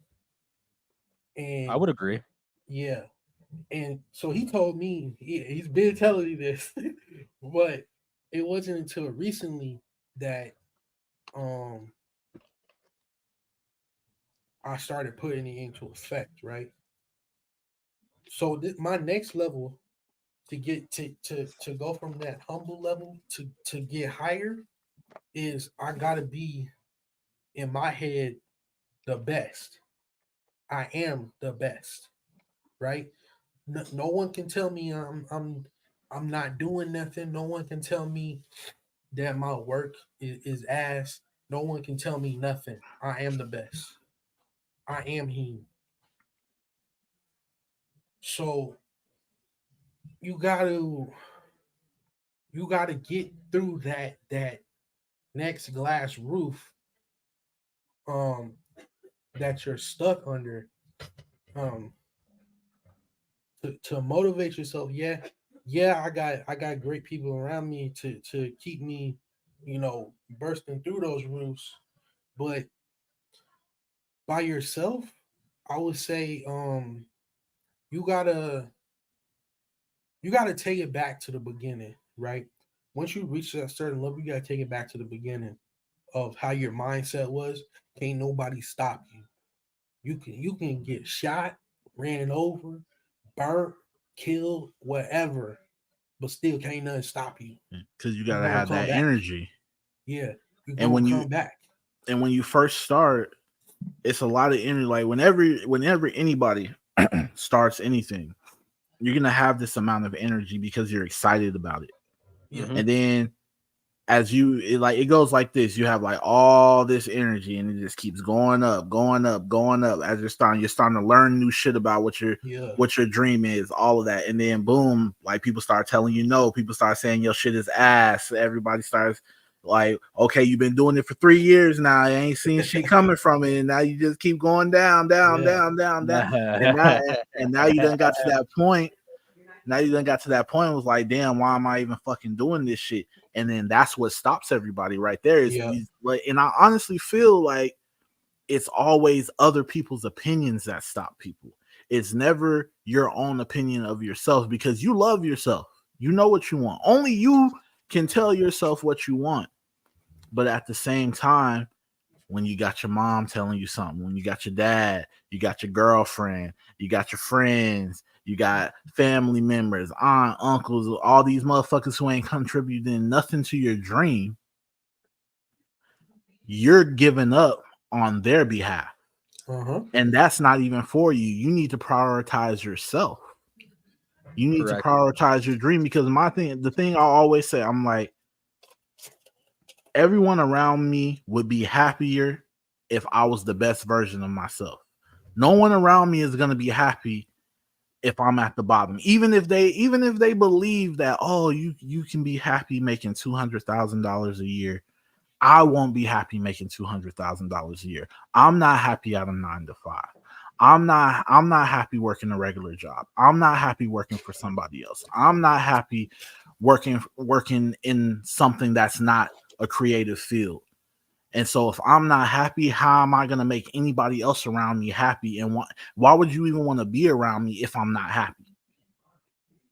And I would agree. yeah. And so he told me, he's been telling me this, but it wasn't until recently that um I started putting it into effect, right? So my next level to get to go from that humble level to get higher is I gotta be in my head the best. I am the best, right? No one can tell me I'm not doing nothing. No one can tell me that my work is ass. No one can tell me nothing. I am the best. I am him. So you gotta you gotta get through that next glass roof um that you're stuck under um to motivate yourself. Yeah, I got great people around me to keep me, bursting through those roofs. But by yourself, I would say you gotta you gotta take it back to the beginning, right? Once you reach that certain level, you gotta take it back to the beginning of how your mindset was. Can't nobody stop you. You can get shot, ran over, burnt, killed, whatever, but still can't nothing stop you. Because you You gotta gonna have come that back. energy. Yeah, you And gonna come back. when you first start, it's a lot of energy. Like whenever anybody starts anything, you're gonna have this amount of energy because you're excited about it. Yeah. And then as it goes like this, you have like all this energy and it just keeps going up, going up, going up. As you're starting to learn new shit about what your dream is, all of that. And then boom, like people start telling you no, people start saying your shit is ass. Everybody starts like, okay, you've been doing it for 3 years now. I ain't seen shit coming from it, and now you just keep going down, down, down, down, down. And now you done got to that point. Now you done got to that point. Was like, damn, why am I even fucking doing this shit? And then that's what stops everybody right there. And I honestly feel like it's always other people's opinions that stop people. It's never your own opinion of yourself because you love yourself. You know what you want. Only you can tell yourself what you want. But at the same time, when you got your mom telling you something, when you got your dad, you got your girlfriend, you got your friends, you got family members, aunt, uncles, all these motherfuckers who ain't contributing nothing to your dream, you're giving up on their behalf. And that's not even for you. You need to prioritize yourself. You need to prioritize your dream because the thing I always say, I'm like, everyone around me would be happier if I was the best version of myself. No one around me is going to be happy if I'm at the bottom. Even if they believe that, oh, you can be happy making $200,000 a year, I won't be happy making $200,000 a year. I'm not happy at a 9 to 5. I'm not happy working a regular job. I'm not happy working for somebody else. I'm not happy working in something that's not a creative field. And so if I'm not happy, how am I going to make anybody else around me happy? And why would you even want to be around me if I'm not happy?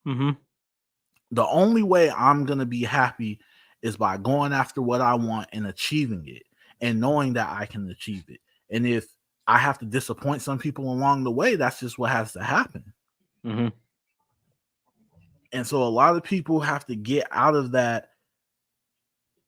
The only way I'm going to be happy is by going after what I want and achieving it and knowing that I can achieve it. And if I have to disappoint some people along the way, that's just what has to happen. And so a lot of people have to get out of that.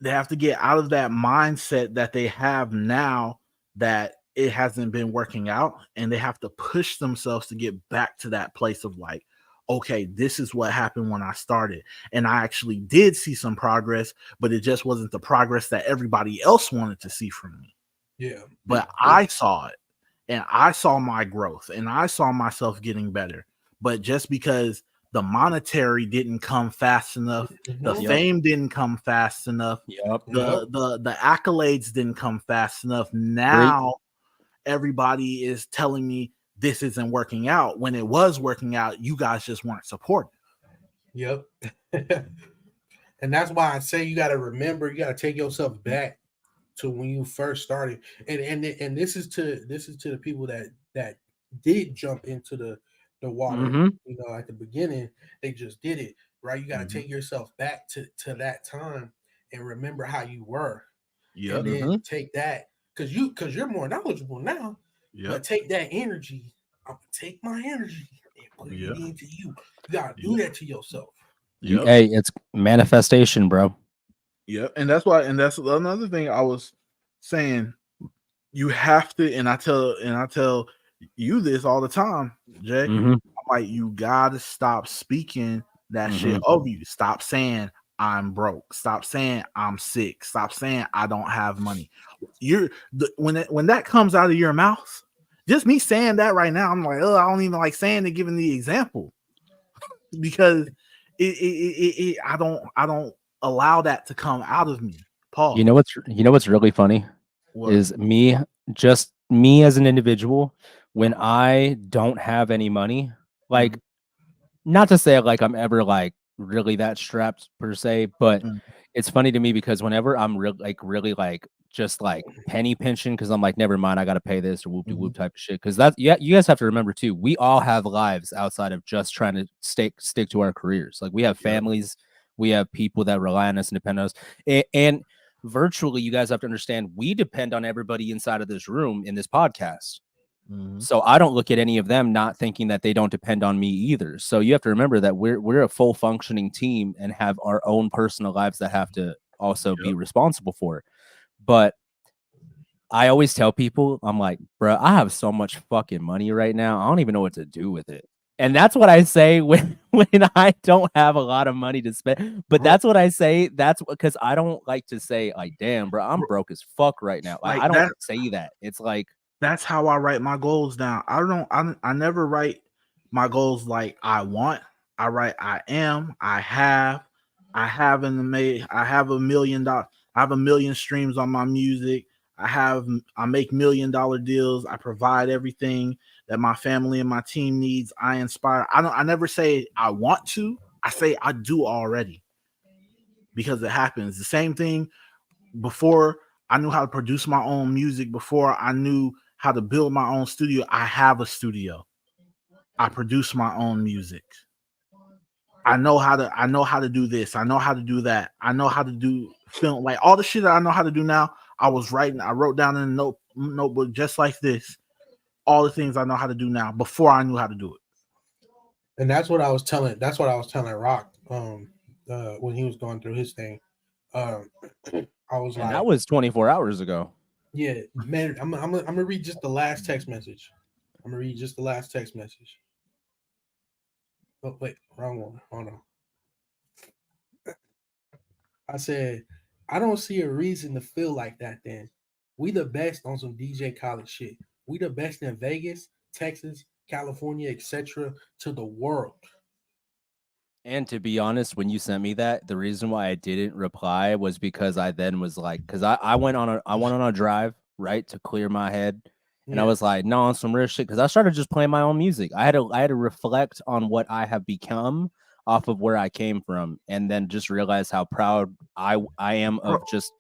They have to get out of that mindset that they have now that it hasn't been working out. And they have to push themselves to get back to that place of like, okay, this is what happened when I started. And I actually did see some progress, but it just wasn't the progress that everybody else wanted to see from me. Yeah. But I saw it and I saw my growth and I saw myself getting better. But just because the monetary didn't come fast enough, the fame didn't come fast enough, the accolades didn't come fast enough. Now everybody is telling me this isn't working out. When it was working out, you guys just weren't supportive. And that's why I say you got to remember, you got to take yourself back to when you first started, and this is to the people that did jump into the water, you know, at the beginning. They just did it right. You got to take yourself back to that time and remember how you were, and then take that because you're more knowledgeable now. But take that energy. I'm gonna take my energy and put it into you. You gotta do that to yourself. Hey, it's manifestation, bro. Yep, and that's why, and that's another thing I was saying. You have to, and I tell you this all the time, Jay. I'm like, you gotta stop speaking that shit over you. Stop saying I'm broke. Stop saying I'm sick. Stop saying I don't have money. When that comes out of your mouth, just me saying that right now, I'm like, oh, I don't even like saying it, giving the example, because I don't allow that to come out of me. Paul, you know what's really funny is me as an individual when I don't have any money, like not to say like I'm ever like really that strapped per se, but it's funny to me because whenever I'm really like just like penny pinching because I'm like, never mind, I gotta pay this or whoop de whoop type of shit. Because that, yeah, you guys have to remember too, we all have lives outside of just trying to stick to our careers. Like we have families, we have people that rely on us and depend on us, and virtually, you guys have to understand, we depend on everybody inside of this room in this podcast. So I don't look at any of them not thinking that they don't depend on me either. So you have to remember that we're a full functioning team and have our own personal lives that have to also be responsible for. But I always tell people, I'm like, bro, I have so much fucking money right now. I don't even know what to do with it. And that's what I say when I don't have a lot of money to spend. But that's what I say. That's because I don't like to say, like, damn, bro, I'm broke as fuck right now. Like, I don't say that. It's like, that's how I write my goals down. I never write my goals like I want. I write I am, I have a $1 million. I have 1 million streams on my music. I make $1 million deals. I provide everything that my family and my team needs. I inspire. I never say I want to. I say I do already, because it happens. The same thing before I knew how to produce my own music, before I knew how to build my own studio. I have a studio. I produce my own music. I know how to do this. I know how to do that. I know how to do film, like all the shit that I know how to do now. I wrote down in a notebook just like this, all the things I know how to do now before I knew how to do it. And that's what I was telling Rock when he was going through his thing. I was like, that was 24 hours ago. Yeah, man, I'm gonna read just the last text message. Oh, wait, wrong one. Hold on. I said, I don't see a reason to feel like that then. We the best on some DJ Khaled shit. We the best in Vegas, Texas, California, etc. to the world. And to be honest, when you sent me that, the reason why I didn't reply was because I then was like, because I went on a drive, right, to clear my head. And I was like, no, on some real shit, because I started just playing my own music. I had to reflect on what I have become off of where I came from, and then just realize how proud I am of just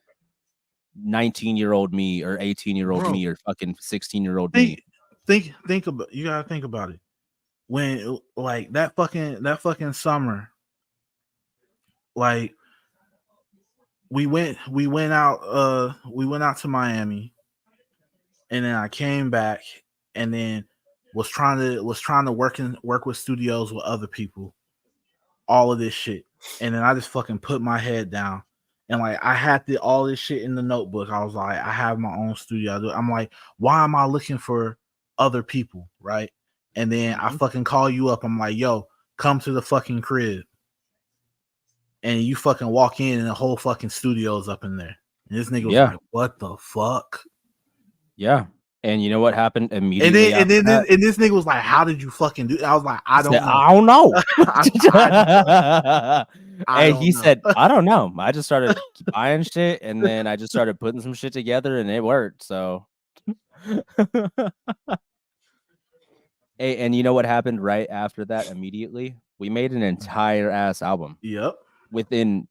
19-year-old me or 18-year-old me or fucking 16-year-old me. Think about, you gotta think about it. When like that fucking summer, like we went out to Miami, and then I came back, and then was trying to work with studios with other people, all of this shit. And then I just fucking put my head down, and like I had all this shit in the notebook. I was like, I have my own studio. I'm like, why am I looking for other people, right? And then I fucking call you up. I'm like, yo, come to the fucking crib. And you fucking walk in, and the whole fucking studio's up in there. And this nigga was like, what the fuck? Yeah. And you know what happened immediately? And then this nigga was like, how did you fucking do it? I was like, I don't know. He said, I don't know. I just started buying shit, and then I just started putting some shit together, and it worked. So hey, and you know what happened right after that? Immediately, we made an entire ass album. Yep. Within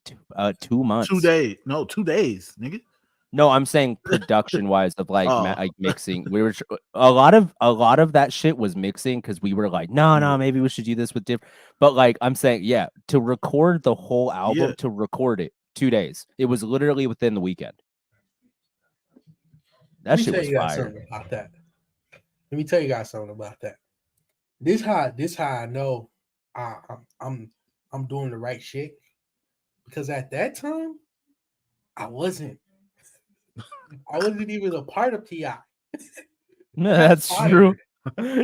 2 months. 2 days. No, 2 days, nigga. No, I'm saying production wise of like Oh. like mixing. We were a lot of that shit was mixing because we were like, no, maybe we should do this with different. But like I'm saying, yeah, to record the whole album, to record it 2 days, it was literally within the weekend. That shit was fire. Something about that. Let me tell you guys something about that. This how I know I'm doing the right shit, because at that time I wasn't even a part of TI. No, that's true.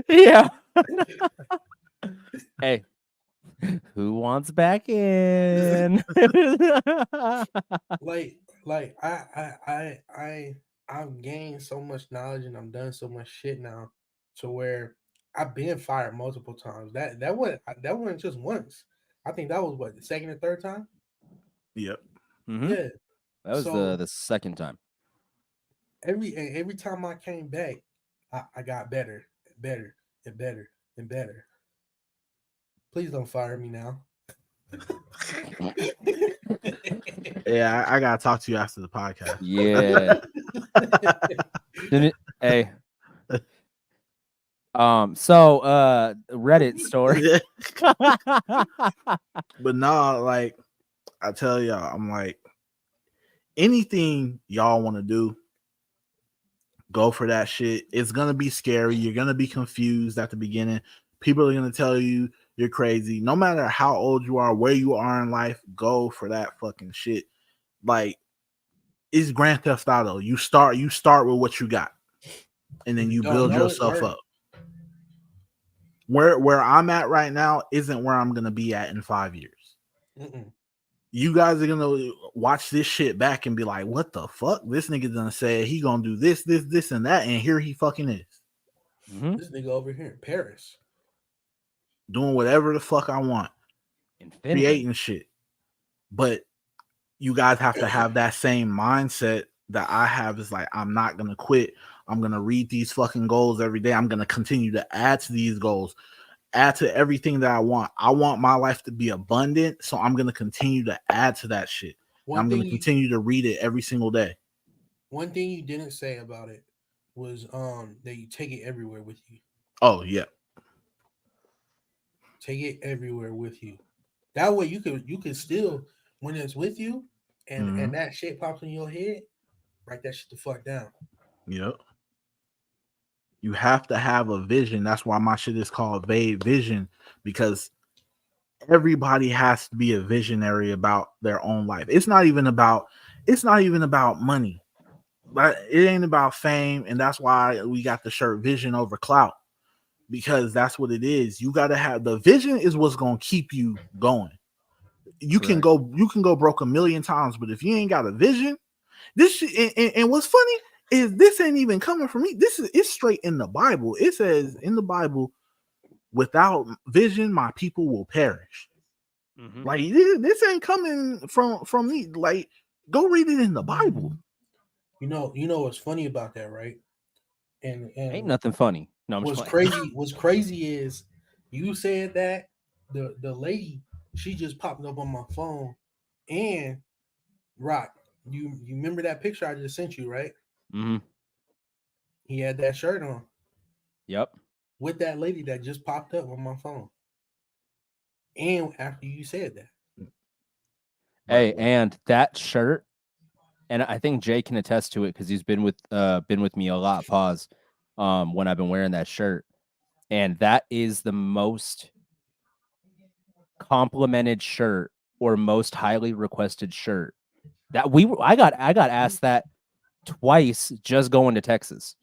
Yeah. Hey, who wants back in? like I've gained so much knowledge and I've done so much shit now to where I've been fired multiple times. That wasn't just once. I think that was what, the second or third time. Yep. Mm-hmm. Yeah, that was so the second time. Every time I came back, I got better and better and better and better. Please don't fire me now. Yeah, I gotta talk to you after the podcast. Yeah. Hey. So Reddit story. But no, like I tell y'all, I'm like, anything y'all want to do, go for that shit. It's gonna be scary. You're gonna be confused at the beginning. People are gonna tell you you're crazy. No matter how old you are, where you are in life, go for that fucking shit. Like, it's Grand Theft Auto. You start with what you got, and then you build yourself up. Where I'm at right now isn't where I'm gonna be at in 5 years. Mm-mm. You guys are gonna watch this shit back and be like, "What the fuck? This nigga gonna say he gonna do this, and that," and here he fucking is. Mm-hmm. This nigga over here in Paris, doing whatever the fuck I want, creating shit. But you guys have to have that same mindset that I have. Is like, I'm not gonna quit. I'm gonna read these fucking goals every day. I'm gonna continue to add to these goals, add to everything that I want. I want my life to be abundant, so I'm gonna continue to add to that shit. I'm gonna continue to read it every single day. One thing you didn't say about it was that you take it everywhere with you. Oh yeah. Take it everywhere with you. That way you can still, when it's with you and that shit pops in your head, write that shit the fuck down. Yep. You have to have a vision. That's why my shit is called VADE Vision, because everybody has to be a visionary about their own life. It's not even about money. But it ain't about fame, and that's why we got the shirt Vision Over Clout, because that's what it is. You got to have the vision is what's going to keep you going. You can go broke a million times, but if you ain't got a vision, this and what's funny is this ain't even coming from me. It's straight in the Bible. It says in the Bible, without vision, my people will perish. Mm-hmm. Like this ain't coming from me. Like, go read it in the Bible. You know what's funny about that, right? And ain't nothing funny. No, I'm what's crazy is you said that the lady, she just popped up on my phone, and Rock, you remember that picture I just sent you, right? Mm-hmm. He had that shirt on. Yep. With that lady that just popped up on my phone. And after you said that. Hey, and that shirt, and I think Jay can attest to it because he's been with me a lot. Pause. When I've been wearing that shirt, and that is the most complimented shirt or most highly requested shirt that I got asked that twice just going to Texas,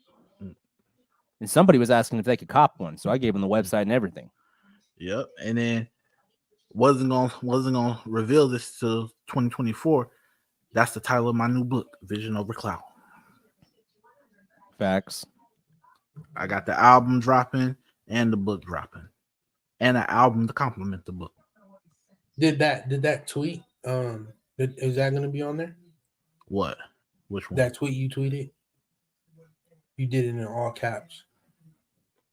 and somebody was asking if they could cop one, so I gave them the website and everything. Yep, and then wasn't gonna reveal this till 2024. That's the title of my new book, Vision Over Clout. Facts. I got the album dropping and the book dropping, and an album to complement the book. Did that tweet? Is that gonna be on there? What? Which one? That tweet you tweeted? You did it in all caps.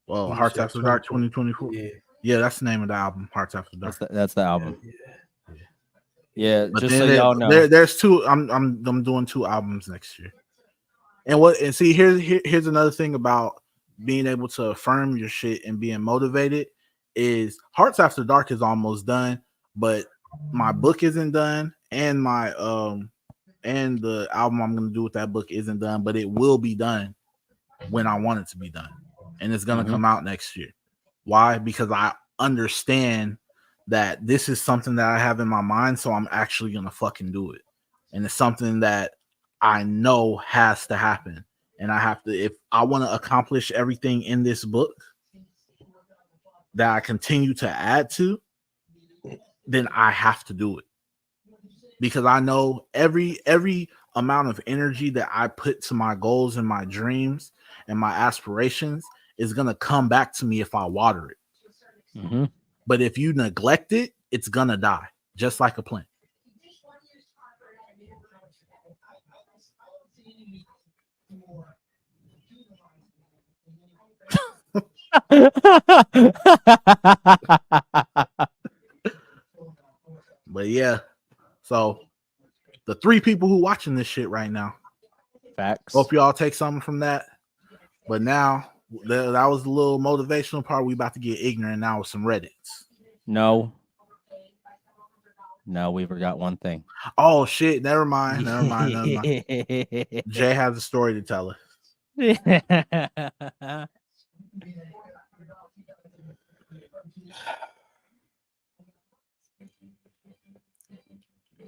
Well, Hearts After Dark 2024. Yeah, that's the name of the album, Hearts After Dark. That's the album. Yeah, but just so y'all know, there's two. I'm doing 2 albums next year. And see, here's another thing about being able to affirm your shit and being motivated is Hearts After Dark is almost done, but my book isn't done, and my and the album I'm gonna do with that book isn't done, but it will be done when I want it to be done, and it's gonna come out next year. Why? Because I understand that this is something that I have in my mind, so I'm actually gonna fucking do it, and it's something that I know has to happen, and I have to, if I want to accomplish everything in this book that I continue to add to, then I have to do it, because I know every amount of energy that I put to my goals and my dreams and my aspirations is gonna come back to me if I water it. But if you neglect it, it's gonna die, just like a plant. But yeah, so the 3 people who watching this shit right now, facts. Hope y'all take something from that. But now that was the little motivational part. We about to get ignorant now with some Reddits. No, we forgot one thing. Oh shit! Never mind. Jay has a story to tell us.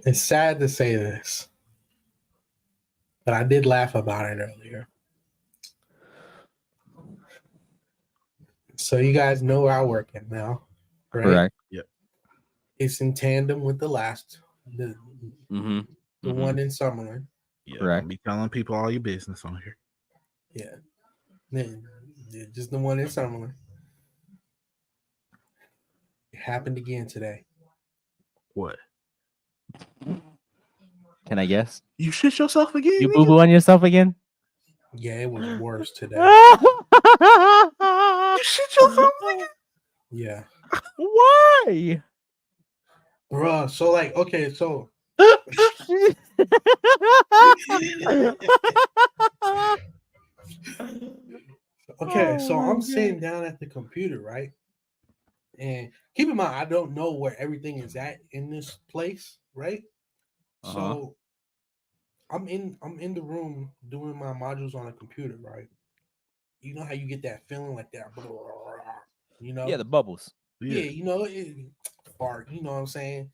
It's sad to say this, but I did laugh about it earlier. So you guys know where I work at now, right? Correct. Yep. It's in tandem with the last, the one in Summerlin. Yeah. Correct. Don't be telling people all your business on here. Yeah, just the one in Summerlin. It happened again today. What? Can I guess? You shit yourself again? You boo boo on yourself again? Yeah, it was worse today. You shit yourself again? Yeah. Why? Bruh, so like, okay, so okay, so I'm sitting down at the computer, right? And keep in mind, I don't know where everything is at in this place, right? So I'm in the room doing my modules on a computer, right? You know how you get that feeling like that, you know? Yeah, the bubbles. Yeah, you know, fart, you know what I'm saying?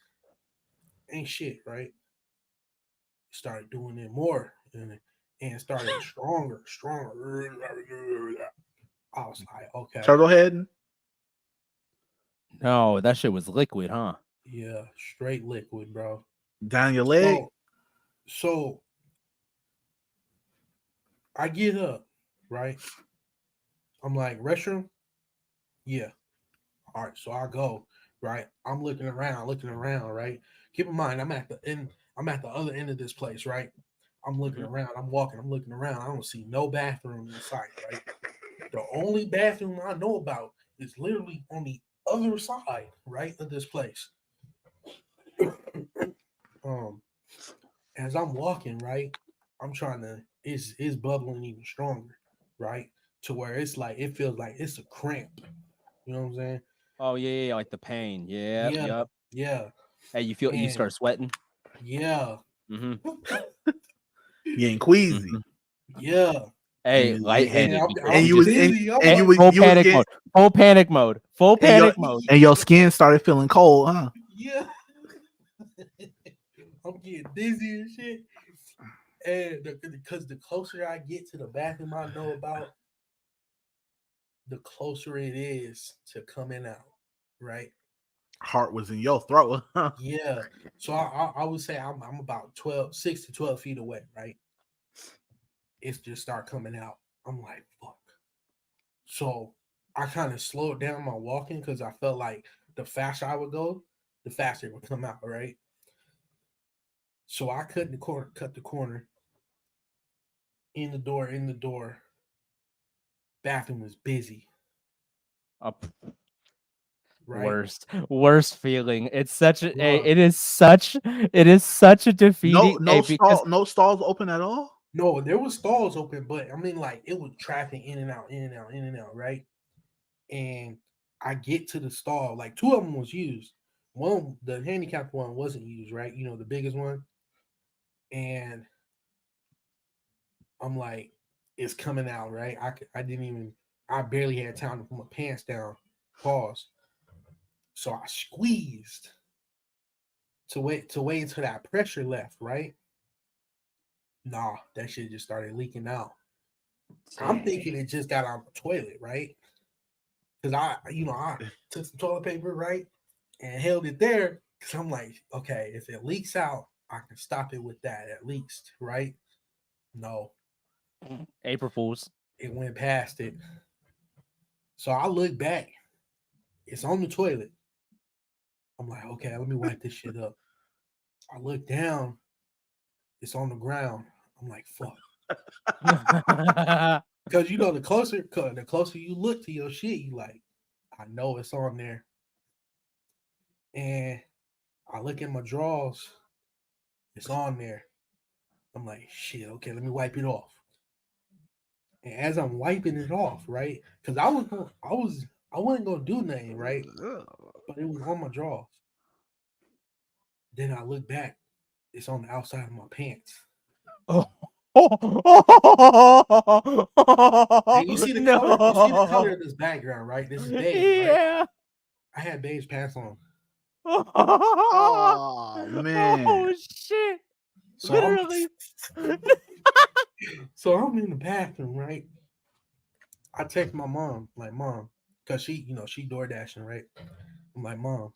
Ain't shit, right? Started doing it more and started stronger. I was like, okay. Turtle head? No, that shit was liquid, huh? Yeah, straight liquid, bro. Down your leg? So I get up, right? I'm like, restroom? Yeah. All right, so I go, right? I'm looking around, right? Keep in mind, I'm at the other end of this place, right? I'm looking around, I'm looking around. I don't see no bathroom in sight, right? The only bathroom I know about is literally on the other side, right, of this place. As I'm walking, right, I'm trying to, it's bubbling even stronger, right? To where it's like, it feels like it's a cramp. You know what I'm saying? Oh yeah, like the pain. Yeah. Hey, you start sweating? Yeah. Getting queasy. Yeah. Hey, lightheaded. Full panic mode. And your skin started feeling cold, huh? Yeah. I'm getting dizzy and shit. And because the closer I get to the bathroom I know about, the closer it is to coming out, right? Heart was in your throat. Huh? Yeah. So I would say I'm about 6 to 12 feet away, right? It's just start coming out. I'm like, fuck. So I kind of slowed down my walking because I felt like the faster I would go, the faster it would come out, right? So I cut the corner. In the door. Bathroom was busy. Right? Worst feeling. It's such a it is such a defeating. No stalls open at all. No, there was stalls open, but I mean, like it was traffic in and out, in and out, in and out, right? And I get to the stall, like two of them was used. One, the handicapped one, wasn't used, right? You know, the biggest one. And I'm like, it's coming out, right? I didn't even, I barely had time to put my pants down. Pause. So I squeezed to wait until that pressure left, right? Nah, that shit just started leaking out. I'm thinking it just got on the toilet, right? Because I took some toilet paper, right, and held it there. Because I'm like, okay, if it leaks out, I can stop it with that at least, right? No, April Fools. it went past it. So I look back. It's on the toilet. I'm like, okay, let me wipe this shit up. I look down. It's on the ground. I'm like, fuck. Because the closer you look to your shit, you like, I know it's on there. And I look at my drawers. It's on there. I'm like, shit, okay, let me wipe it off. And as I'm wiping it off, right? Because I wasn't gonna do nothing, right? But it was on my drawers. Then I look back, it's on the outside of my pants. Oh. And you see the color, you see the color of this background, right? This is beige, right? Yeah. I had beige pants on. Oh man. Oh shit. So Literally. So I'm in the bathroom, right? I text my mom, like, Mom, because she door dashing, right? I'm like, Mom,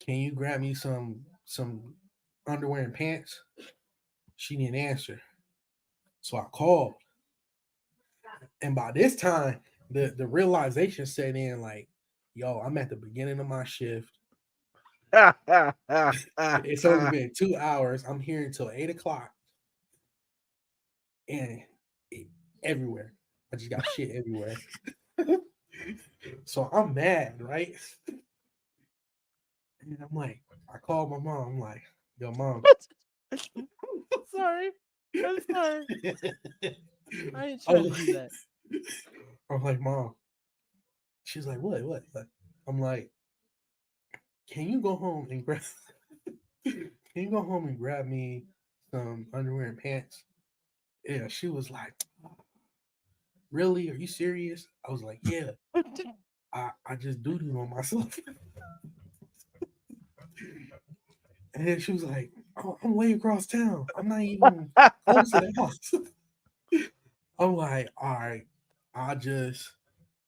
can you grab me some underwear and pants? She didn't answer. So I called. And by this time, the realization set in, like, yo, I'm at the beginning of my shift. It's only been 2 hours. I'm here until 8 o'clock. And everywhere. I just got shit everywhere. So I'm mad, right? And I'm like, I called my mom. I'm like, yo, Mom. Sorry. I'm sorry. I ain't trying to do that. I'm like, Mom. She's like, what? I'm like, can you go home and grab me some underwear and pants? Yeah, she was like, really? Are you serious? I was like, yeah. I just doo-doo on myself. And then she was like, oh, I'm way across town. I'm not even close to the house. I'm like, all right. I just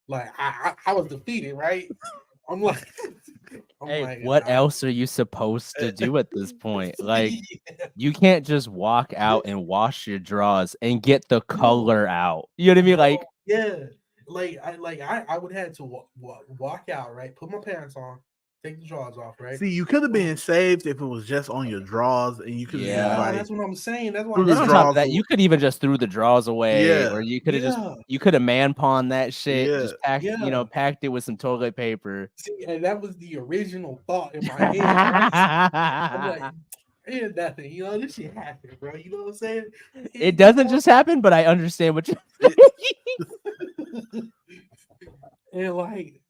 like I was defeated, right? I'm like, hey, what else are you supposed to do at this point? Like, you can't just walk out and wash your drawers and get the color out. You know what I mean? Like, yeah, I would have to walk out, right? Put my pants on, take the drawers off, right? See, you could have been saved if it was just on your drawers, and you could have Yeah, like, that's what I'm saying. That's why. threw and the on top of drawers that, you could even just threw the drawers away, Yeah. or you could have Yeah. you could have man pawned that shit, Yeah. just packed, Yeah. packed it with some toilet paper. See, and that was the original thought in my head. Right? I'm like, ain't nothing, this shit happened, bro. You know what I'm saying? It doesn't just happen, but I understand what you're And like,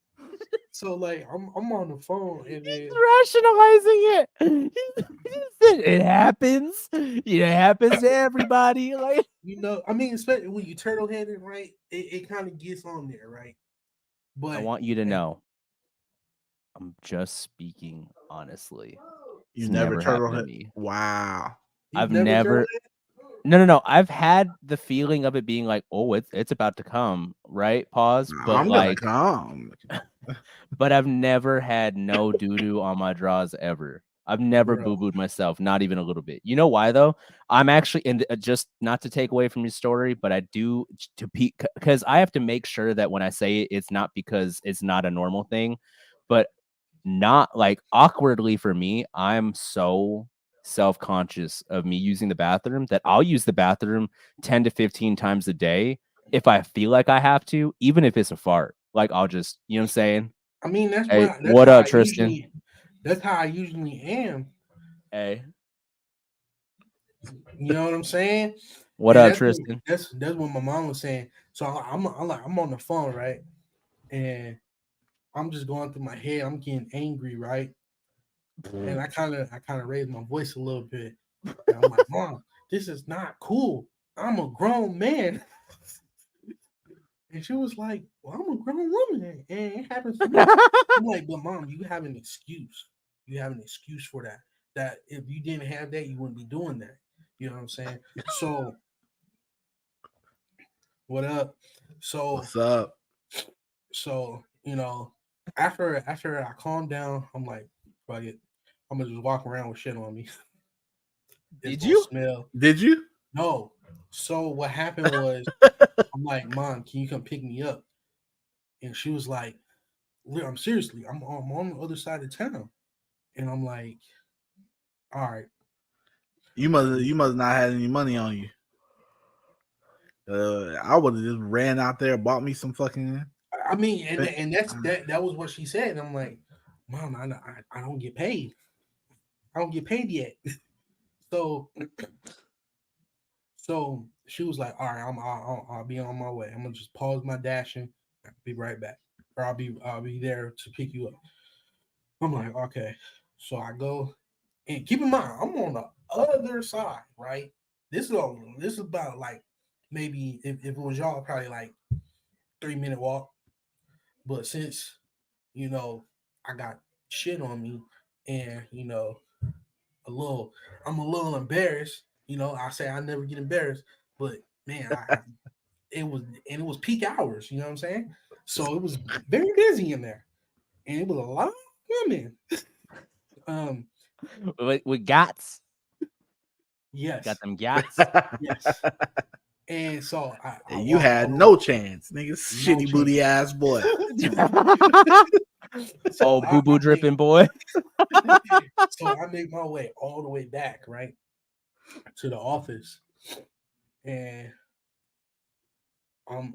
so like I'm on the phone and then rationalizing it. It happens. It happens to everybody. Like, I mean, especially when you turtle headed, right? It kind of gets on there, right? But I want you to know, I'm just speaking honestly. You It's never turtle happened head. to me. Wow. I've never. No. I've had the feeling of it being like, oh, it's about to come, right? Pause. But I'm like, gonna come. but I've never had no doo-doo on my drawers ever. I've never boo-booed myself, not even a little bit. You know why though? I'm actually just not to take away from your story, but I do because I have to make sure that when I say it, it's not because it's not a normal thing, but not like awkwardly for me. I'm so self-conscious of me using the bathroom that I'll use the bathroom 10 to 15 times a day if I feel like I have to, even if it's a fart. Like, I'll just, you know what I'm saying? I mean, that's what up, Tristan? That's how I usually am. Hey. You know what I'm saying? What And up, Tristan? that's what my mom was saying. So I'm on the phone, right? And I'm just going through my head. I'm getting angry, right? And I kind of raised my voice a little bit. And I'm like, Mom, this is not cool. I'm a grown man. And she was like, well, I'm a grown woman, and it happens to me. I'm like, but Mom, you have an excuse. You have an excuse for that. That if you didn't have that, you wouldn't be doing that. You know what I'm saying? So, what up? So, What's up? so after I calmed down, I'm like, fuck it. I'm gonna just walk around with shit on me. Did you? Smell? Did you? No. So what happened was, I'm like, Mom, can you come pick me up? And she was like, I'm seriously, I'm on the other side of town. And I'm like, all right. You must not have any money on you. I would have just ran out there, bought me some fucking. I mean, and that was what she said. And I'm like, Mom, I don't get paid. I don't get paid yet. So she was like, all right, I'll be on my way. I'm gonna just pause my dashing. I'll be right back, or I'll be there to pick you up. I'm like, okay. So I go, and keep in mind, I'm on the other side, right? This is about like maybe if it was y'all, probably like 3-minute walk. But since I got shit on me, and I'm a little embarrassed. I say I never get embarrassed, but man, it was peak hours. You know what I'm saying? So it was very busy in there, and it was a lot of women. With gots. Yes. Got them gots. Yes. And so I you had no chance, nigga. Shitty booty ass boy. So boo boo dripping boy. So I make my way all the way back, right, to the office, and I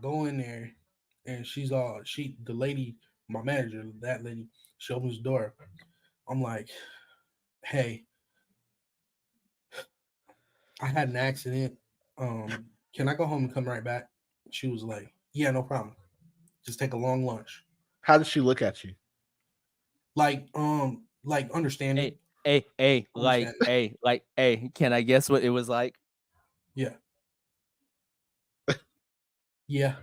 go in there, and the lady, my manager, that lady, she opens the door. I'm like, hey, I had an accident. Can I go home and come right back? She was like, yeah, no problem. Just take a long lunch. How did she look at you? Like understanding. Hey, can I guess what it was like? Yeah. Yeah.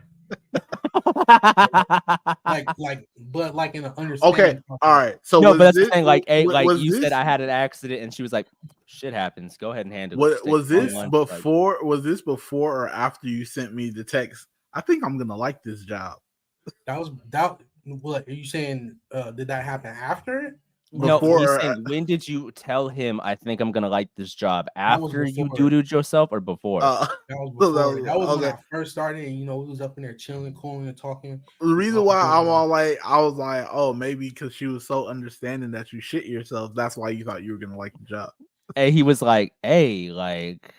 But in an understanding. Okay, all right. So no, but that's the thing. Like, you said I had an accident, and she was like, "Shit happens. Go ahead and handle it." Was this before? Was this before or after you sent me the text? I think I'm gonna like this job. That. What are you saying? Did that happen after it? No, he's saying, when did you tell him I think I'm gonna like this job? After you doo-dooed yourself or before? That was before. That was when I first started, and we was up in there chilling, cooling, and talking. The reason why I was like, oh, maybe because she was so understanding that you shit yourself, that's why you thought you were gonna like the job. Hey, he was like, hey, like,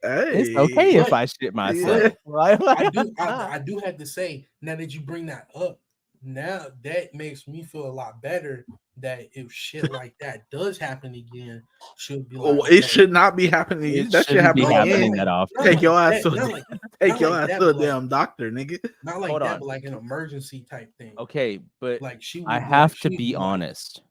it's okay if I shit myself. I do have to say, now that you bring that up, now that makes me feel a lot better. That if shit like that does happen again, she'll be like, it should not be happening. It that should happen happening that often. Take your ass to a damn doctor, nigga. Not like that, but like an emergency type thing. Okay, but like I have to be honest.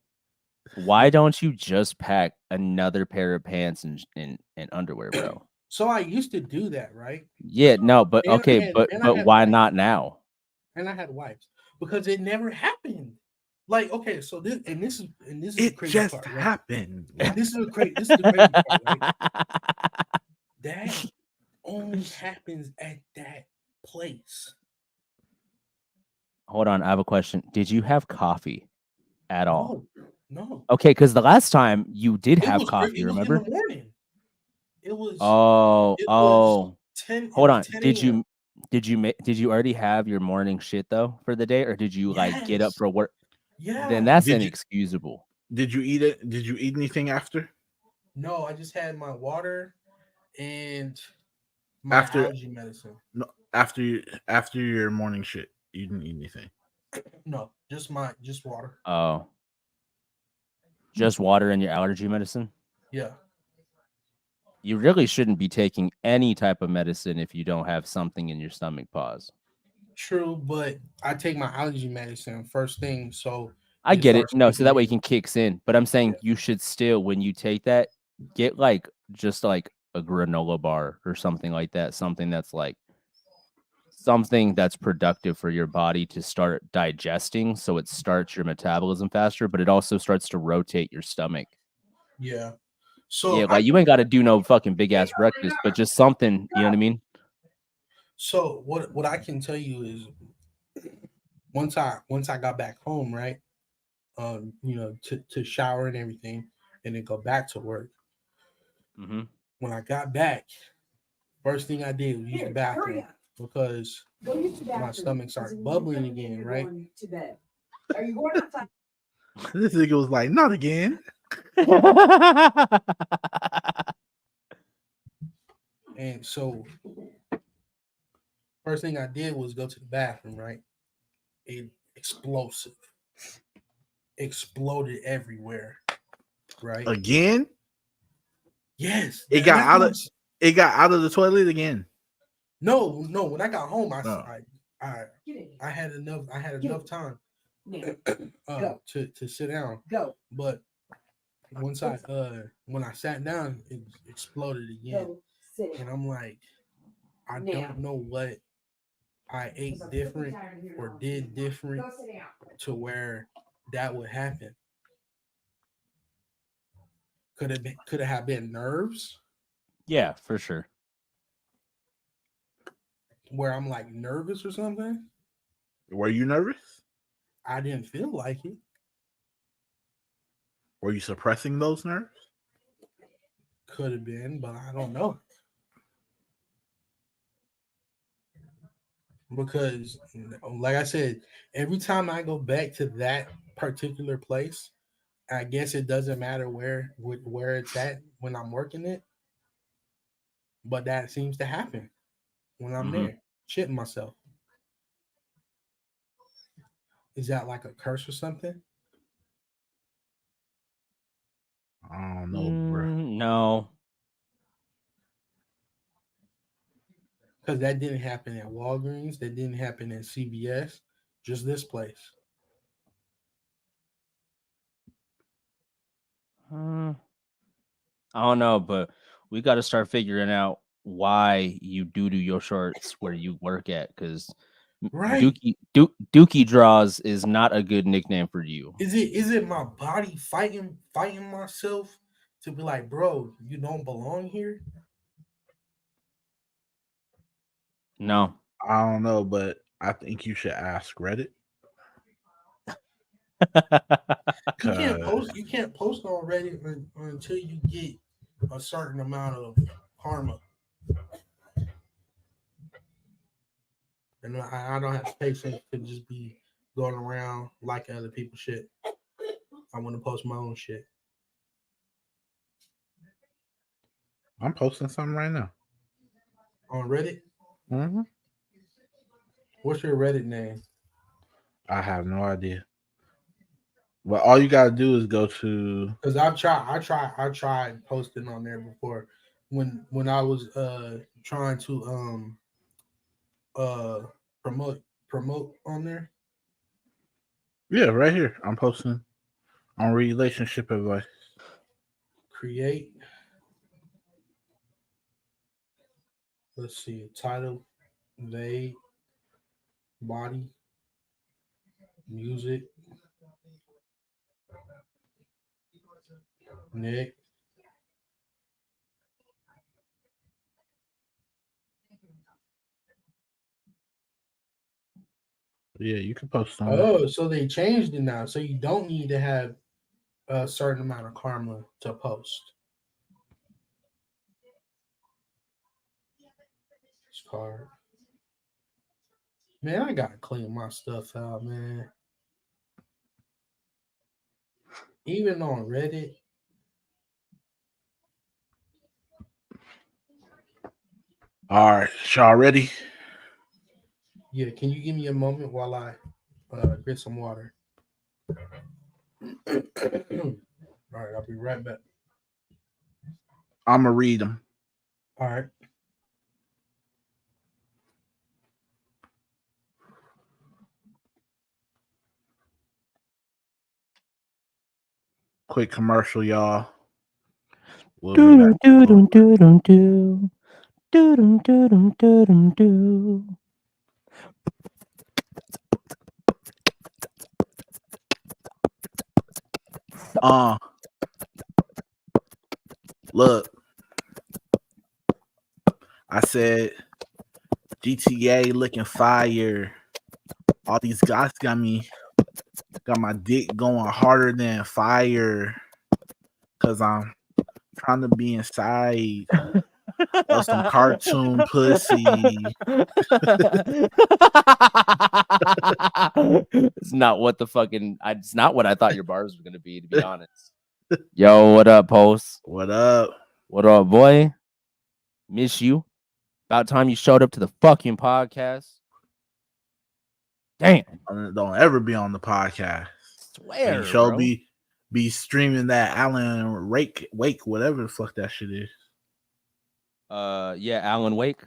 Why don't you just pack another pair of pants and underwear, bro? So I used to do that, right? Yeah, no, but okay, but why not now? And I had wipes because it never happened. Like, okay, so this is it crazy just part, right? happened. And this is the crazy part, right? That only happens at that place. Hold on, I have a question. Did you have coffee at all? No. Okay, because the last time you did have coffee, remember? In the morning. It was. Was 10. Hold on. Did you already have your morning shit though for the day, or did you like get up for work? Yeah. Then that's inexcusable. Did you eat it? Did you eat anything after? No, I just had my water and my allergy medicine. No, after your morning shit, you didn't eat anything. No, just water. Oh. Just water and your allergy medicine? Yeah. You really shouldn't be taking any type of medicine if you don't have something in your stomach. Pause. True, but I take my allergy medicine first thing, so I get it. starts No, so kicking that way it in. can kicks in. But I'm saying Yeah. you should still, when you take that, get like just like a granola bar or something like that. Something that's like something that's productive for your body to start digesting, so it starts your metabolism faster, but it also starts to rotate your stomach. Yeah. So Yeah, like you ain't got to do no fucking big ass breakfast, but just something. You know what I mean? so what I can tell you is once I got back home, right? To shower and everything, and then go back to work. Mm-hmm. When I got back, first thing I did was use the bathroom because my stomach started bubbling again, right? Are you going outside? This nigga was like, not again. And so first thing I did was go to the bathroom, right? It exploded everywhere, right? Again? Yes, It and got that's out what of it got out of the toilet again. no. When I got home, Oh. I had enough time Go. to sit down. Go. But once when I sat down, it exploded again. Go. Sit. And I'm like, I Now. don't know what I ate different or did different Go sit down. to where that would happen. Could it have been nerves Yeah, for sure. where I'm like nervous or something? Were you nervous? I didn't feel like it. Were you suppressing those nerves? Could have been, but I don't know. Because like I said, every time I go back to that particular place, I guess it doesn't matter where it's at when I'm working it, but that seems to happen when I'm Mm-hmm. there, shitting myself. Is that like a curse or something? I don't know, bro. No. Because that didn't happen at Walgreens, that didn't happen at CVS, just this place. I don't know, but we got to start figuring out why you do your shorts where you work at, because Right? Dookie Draws is not a good nickname for you. Is it my body fighting myself to be like, bro, you don't belong here? No. I don't know, but I think you should ask Reddit. You can't post on Reddit until you get a certain amount of karma. And I don't have patience to just be going around liking other people's shit. I want to post my own shit. I'm posting something right now. On Reddit? Mm-hmm. What's your Reddit name? I have no idea. But all you gotta do is go to. Because I tried posting on there before when I was trying to uh promote on there. Yeah, right here. I'm posting on relationship advice. Create. Let's see. Title. VADE. Body. Music. Neck. Yeah, you can post on it. Oh, so they changed it now. So you don't need to have a certain amount of karma to post. This card. Man, I gotta clean my stuff out, man. Even on Reddit. All right, y'all ready? Yeah, can you give me a moment while I get some water? All right, I'll be right back. I'm gonna read them. All right. Quick commercial, y'all. We'll be Do back. do do do do do do do do do do do. Look, I said GTA looking fire. All these guys got my dick going harder than fire. Cause I'm trying to be inside of some cartoon pussy. It's not what the fucking. It's not what I thought your bars were gonna be. To be honest. Yo, what up, Post? What up? What up, boy? Miss you. About time you showed up to the fucking podcast. Damn. Don't ever be on the podcast. Swear, Show bro. be streaming that Alan Wake, whatever the fuck that shit is. Yeah, Alan Wake.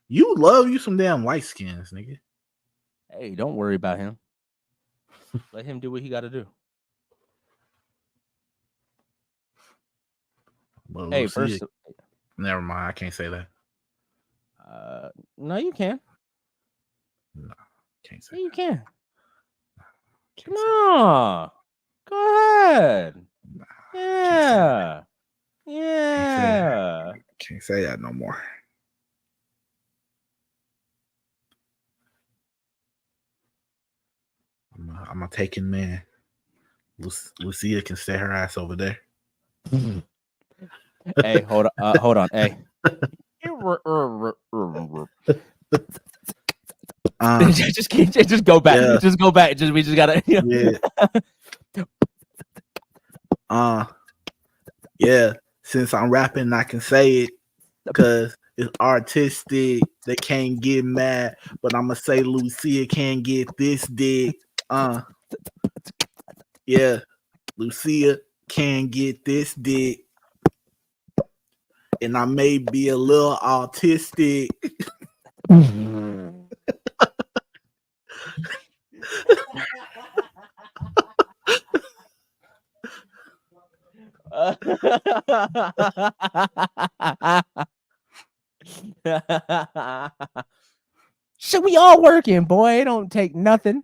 You love you some damn light skins, nigga. Hey, don't worry about him. Let him do what he got to do. Well, hey, first, never mind. I can't say that. No, you can. No, can't say. Yeah, you can. Come on, go ahead. Nah, Yeah, can't say that no more. I'm a taken man. Lucia can stay her ass over there. Hey, hold on. Hey. Just go back. Yeah. Just go back. We just gotta. Yeah. Yeah. Since I'm rapping, I can say it because it's artistic. They can't get mad, but I'ma say Lucia can't get this dick. Yeah, Lucia can get this dick, and I may be a little autistic. Should we all working, boy? It don't take nothing.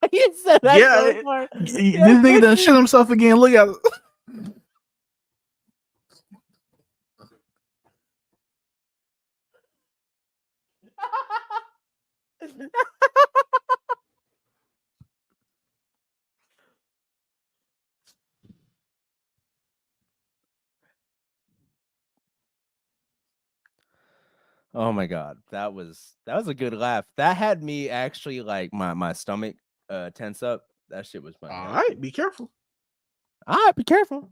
He said that. Yeah, this nigga done shit himself again. Look at it. Oh my god, that was a good laugh. That had me actually like my stomach tense up. That shit was funny. All right, be careful. All right, be careful.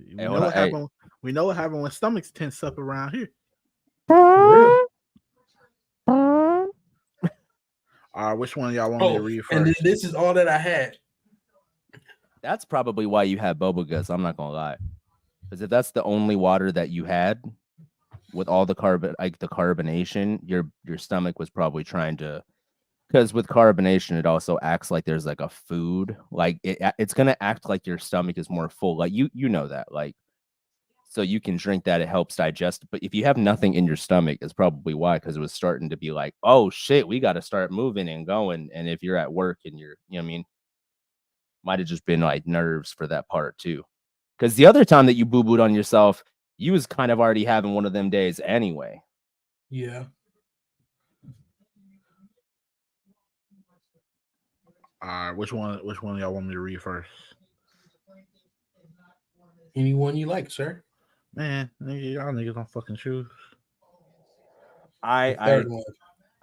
We know what happened. We know what happened when stomachs tense up around here. All right, which one of y'all want me to read first? And this is all that I had. That's probably why you had boba guts. I'm not gonna lie, because if that's the only water that you had with all the carbonation, your stomach was probably trying to. Because with carbonation, it also acts like there's like a food, like it's gonna act like your stomach is more full. Like you know that, like, so you can drink that, it helps digest. But if you have nothing in your stomach, it's probably why, because it was starting to be like, oh shit, we got to start moving and going. And if you're at work and you're, you know what I mean, might have just been like nerves for that part too. Because the other time that you boo-booed on yourself, you was kind of already having one of them days anyway. Yeah. Which one of y'all want me to read first? Anyone you like, sir. Man, y'all niggas don't fucking choose. I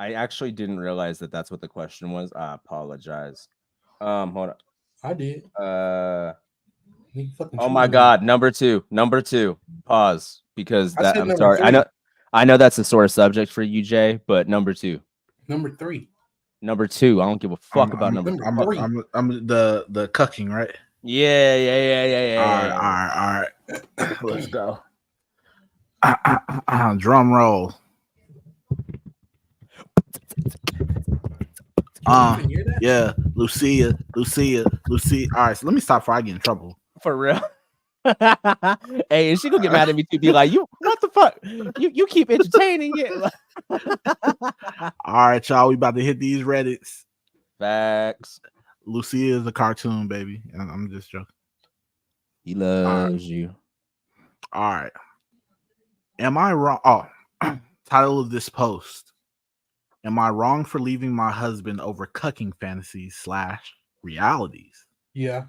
actually didn't realize that that's what the question was. I apologize. Hold on. I did. Oh my god, number two. Pause, because that I'm sorry. 3. I know that's a sore subject for you, Jay, but number 2. Number 3. Number 2. I don't give a fuck about number 3. I'm the cucking, right? Yeah. All right. Let's go. Drum roll. Yeah, Lucia. All right, so let me stop before I get in trouble. For real. Hey, and she gonna get mad at me too. Be like, you what the fuck? You keep entertaining it. All right, y'all. We about to hit these Reddits. Facts. Lucia is a cartoon, baby. I'm just joking. He loves you. All right. Am I wrong? Oh, title of this post. Am I wrong for leaving my husband over cucking fantasies / realities? Yeah.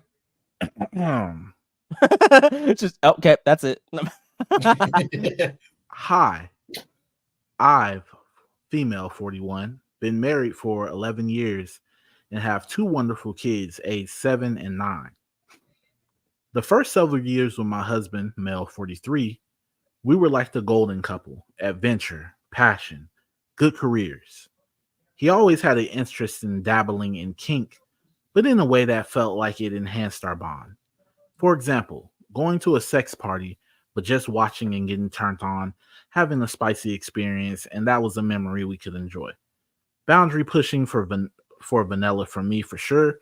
Just okay, that's it. Hi. I've female 41, been married for 11 years and have 2 wonderful kids aged 7 and 9. The first several years with my husband, male 43, we were like the golden couple, adventure, passion, good careers. He always had an interest in dabbling in kink, but in a way that felt like it enhanced our bond. For example, going to a sex party, but just watching and getting turned on, having a spicy experience, and that was a memory we could enjoy. Boundary pushing for vanilla from me for sure,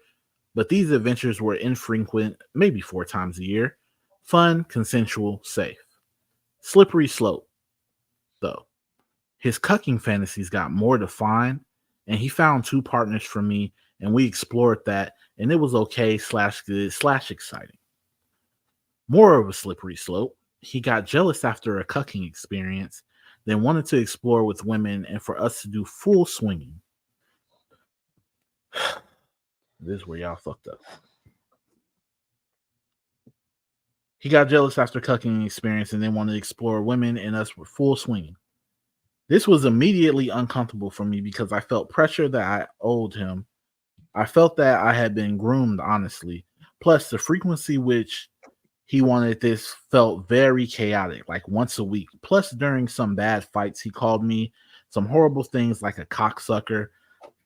but these adventures were infrequent, maybe 4 times a year. Fun, consensual, safe. Slippery slope, though. His cucking fantasies got more defined, and he found 2 partners for me, and we explored that, and it was okay / good / exciting. More of a slippery slope. He got jealous after a cucking experience, then wanted to explore with women and for us to do full swinging. This is where y'all fucked up. He got jealous after cucking experience and then wanted to explore women and us with full swinging. This was immediately uncomfortable for me because I felt pressure that I owed him. I felt that I had been groomed, honestly. Plus, the frequency which he wanted this felt very chaotic, like once a week. Plus, during some bad fights, he called me some horrible things like a cocksucker.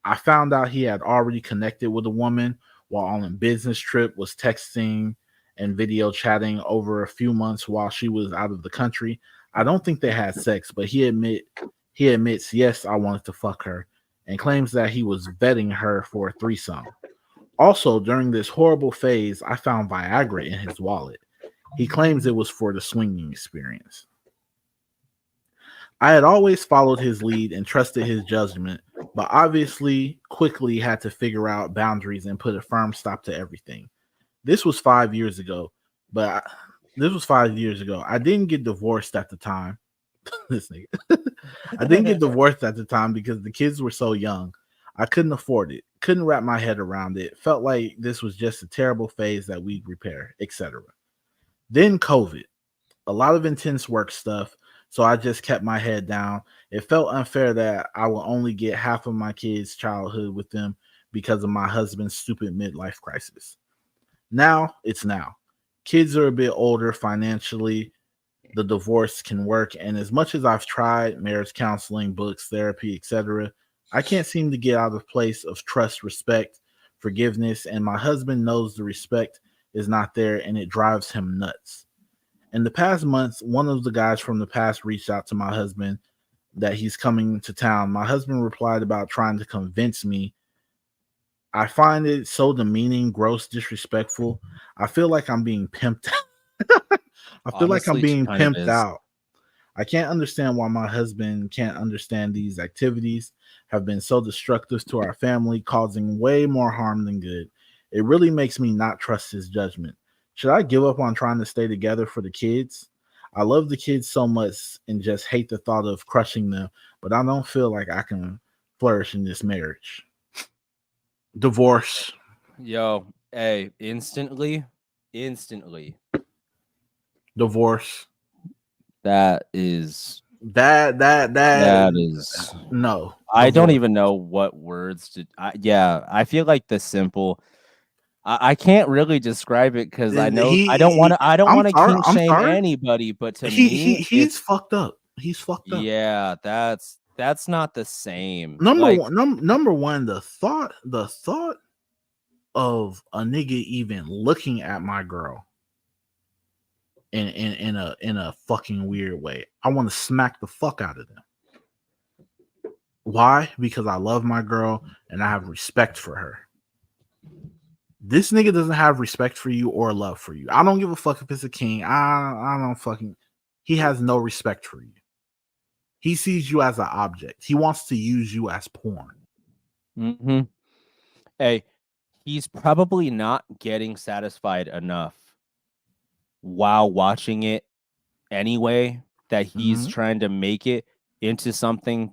I found out he had already connected with a woman while on a business trip, was texting and video chatting over a few months while she was out of the country. I don't think they had sex, but he admits, yes, I wanted to fuck her, and claims that he was vetting her for a threesome. Also, during this horrible phase, I found Viagra in his wallet. He claims it was for the swinging experience. I had always followed his lead and trusted his judgment, but obviously quickly had to figure out boundaries and put a firm stop to everything. This was 5 years ago, I didn't get divorced at the time. This nigga. I didn't get divorced at the time because the kids were so young. I couldn't afford it. Couldn't wrap my head around it. Felt like this was just a terrible phase that we'd repair, etc. Then COVID. A lot of intense work stuff, so I just kept my head down. It felt unfair that I will only get half of my kids' childhood with them because of my husband's stupid midlife crisis. Now, it's now. Kids are a bit older financially. The divorce can work, and as much as I've tried marriage counseling, books, therapy, etc., I can't seem to get out of place of trust, respect, forgiveness, and my husband knows the respect is not there, and it drives him nuts. In the past months, one of the guys from the past reached out to my husband that he's coming to town. My husband replied about trying to convince me. I find it so demeaning, gross, disrespectful. I feel like I'm being pimped out. Out. I can't understand why my husband can't understand these activities have been so destructive to our family, causing way more harm than good. It really makes me not trust his judgment. Should I give up on trying to stay together for the kids? I love the kids so much and just hate the thought of crushing them, but I don't feel like I can flourish in this marriage. Divorce. Yo, hey, instantly. Divorce. That is no. Divorce. I don't even know what words to. I feel like the simple. I can't really describe it because I know I don't want to kink shame anybody, but to me, he's fucked up. He's fucked up. Yeah, that's that's not the same. Number one, the thought of a nigga even looking at my girl in a fucking weird way, I want to smack the fuck out of them. Why? Because I love my girl and I have respect for her. This nigga doesn't have respect for you or love for you. I don't give a fuck if it's a king. I don't fucking. He has no respect for you. He sees you as an object. He wants to use you as porn. Mm-hmm. Hey, he's probably not getting satisfied enough while watching it anyway, that he's trying to make it into something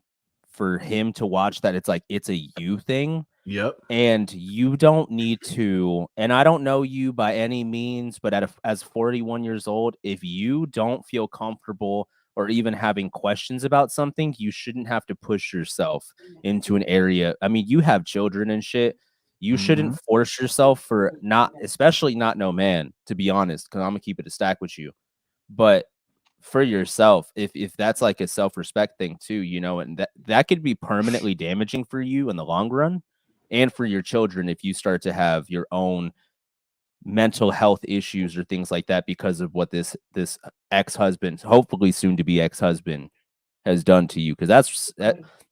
for him to watch, that it's like it's a you thing. Yep. And you don't need to, and I don't know you by any means, but as 41 years old, if you don't feel comfortable or even having questions about something, you shouldn't have to push yourself into an area. I mean, you have children and shit. You shouldn't force yourself for not, especially not no man, to be honest, because I'm gonna keep it a stack with you. But for yourself, if that's like a self-respect thing too, you know, and that could be permanently damaging for you in the long run. And for your children, if you start to have your own mental health issues or things like that because of what this ex-husband, hopefully soon to be ex-husband, has done to you, because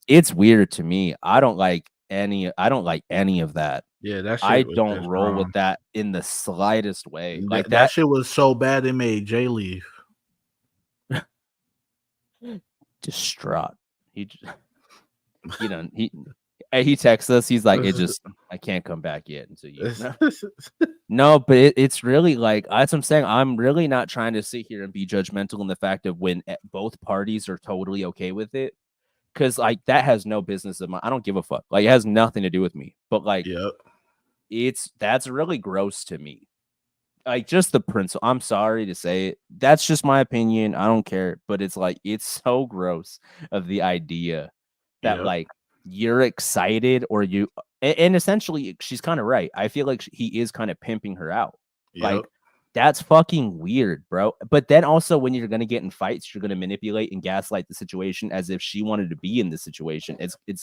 it's weird to me. I don't like any of that. Yeah, that shit I was don't just roll wrong. with that in the slightest way. Like that shit was so bad it made Jay leave. Distraught. He texts us. He's like, I can't come back yet until you. No, but it's really like, that's what I'm saying. I'm really not trying to sit here and be judgmental in the fact of when both parties are totally okay with it, because like that has no business of mine. I don't give a fuck. Like it has nothing to do with me. But like, that's really gross to me. Like just the principle. I'm sorry to say it. That's just my opinion. I don't care. But it's like, it's so gross of the idea that like you're excited or you, and essentially she's kind of right. I feel like he is kind of pimping her out. Like that's fucking weird, bro. But then also when you're going to get in fights, you're going to manipulate and gaslight the situation as if she wanted to be in the situation. It's and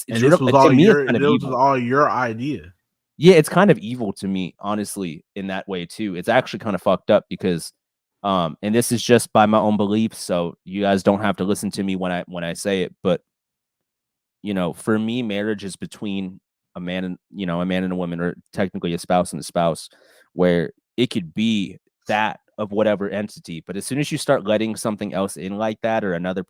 this was all your idea. Yeah, it's kind of evil to me, honestly, in that way too. It's actually kind of fucked up because and this is just by my own beliefs, so you guys don't have to listen to me when I say it, but you know, for me, marriage is between a man and a woman, or technically a spouse and a spouse, where it could be that of whatever entity. But as soon as you start letting something else in like that, or another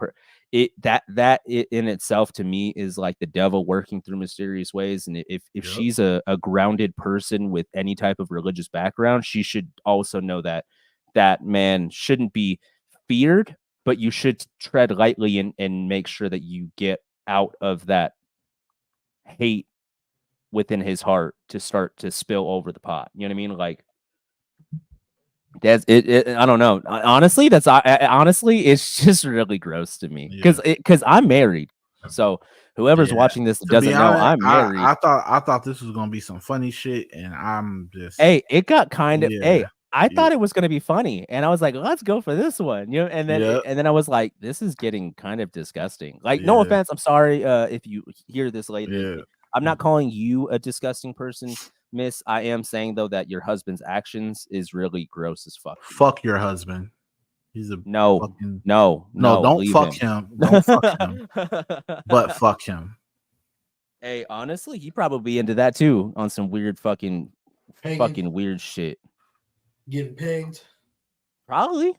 that in itself to me is like the devil working through mysterious ways. And if she's a grounded person with any type of religious background, she should also know that that man shouldn't be feared, but you should tread lightly and make sure that you get out of that hate within his heart to start to spill over the pot. You know what I mean? Like that's it. I don't know. Honestly, honestly, it's just really gross to me because I'm married. So whoever's watching this doesn't know I'm married. I thought this was gonna be some funny shit, and I'm just it got kind of I thought it was gonna be funny, and I was like, let's go for this one, you know. And then I was like, this is getting kind of disgusting. Like, no offense, I'm sorry if you hear this later. I'm not calling you a disgusting person, miss. I am saying though that your husband's actions is really gross as fuck. Fuck your husband. He's a no. Don't fuck him. Don't fuck him. But fuck him. Hey, honestly, he probably into that too on some weird fucking weird shit. Getting pegged. Probably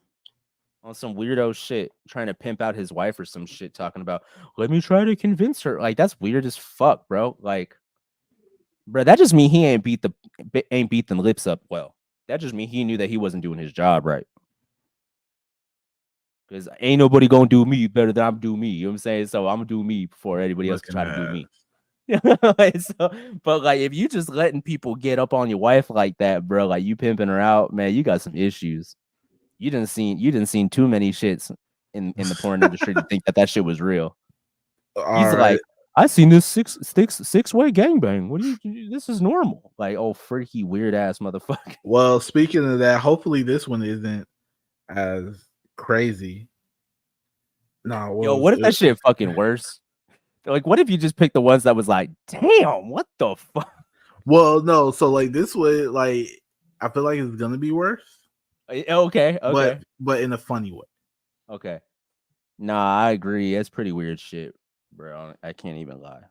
on some weirdo shit, trying to pimp out his wife or some shit, talking about, let me try to convince her. Like, that's weird as fuck, bro. Like, bro, that just mean he ain't beat them lips up well. That just mean he knew that he wasn't doing his job right. Because ain't nobody gonna do me better than I'm doing me. You know what I'm saying? So I'm gonna do me before anybody else can try to do me. But like, if you just letting people get up on your wife like that, bro, like you pimping her out, man, you got some issues. You didn't seen too many shits in the porn industry to think that shit was real. He's like, I seen this six-way gangbang. What do you? This is normal. Like, oh, freaky weird ass motherfucker. Well, speaking of that, hopefully this one isn't as crazy. No, yo, what if that shit fucking worse? Like, what if you just picked the ones that was like, damn, what the fuck? Well, no, so like this way, like I feel like it's gonna be worse. Okay. But in a funny way. Okay. Nah, I agree. It's pretty weird shit, bro. I can't even lie.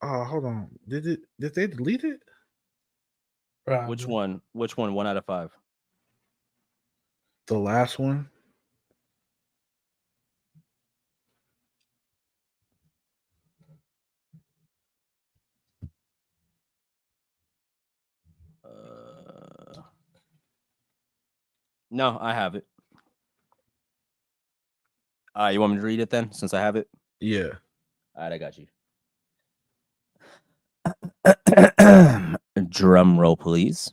Hold on. Did they delete it? Probably. Which one? 1 out of 5? The last one. No, I have it. You want me to read it then, since I have it? Yeah. All right, I got you. Drum roll, please.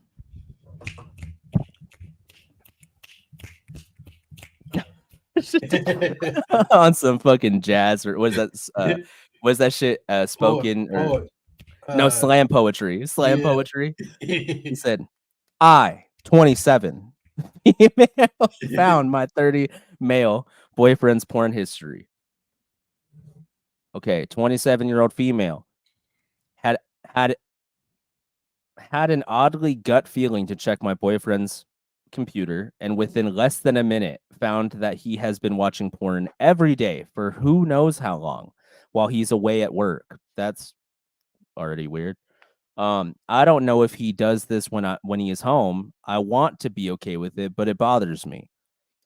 On some fucking jazz, or was that shit spoken or no, slam poetry? Slam poetry. He said, I, 27, female, found my 30 male boyfriend's porn history. Okay, 27-year-old female had an oddly gut feeling to check my boyfriend's computer, and within less than a minute found that he has been watching porn every day for who knows how long while he's away at work. That's already weird. I don't know if he does this when he is home. I want to be okay with it, but it bothers me.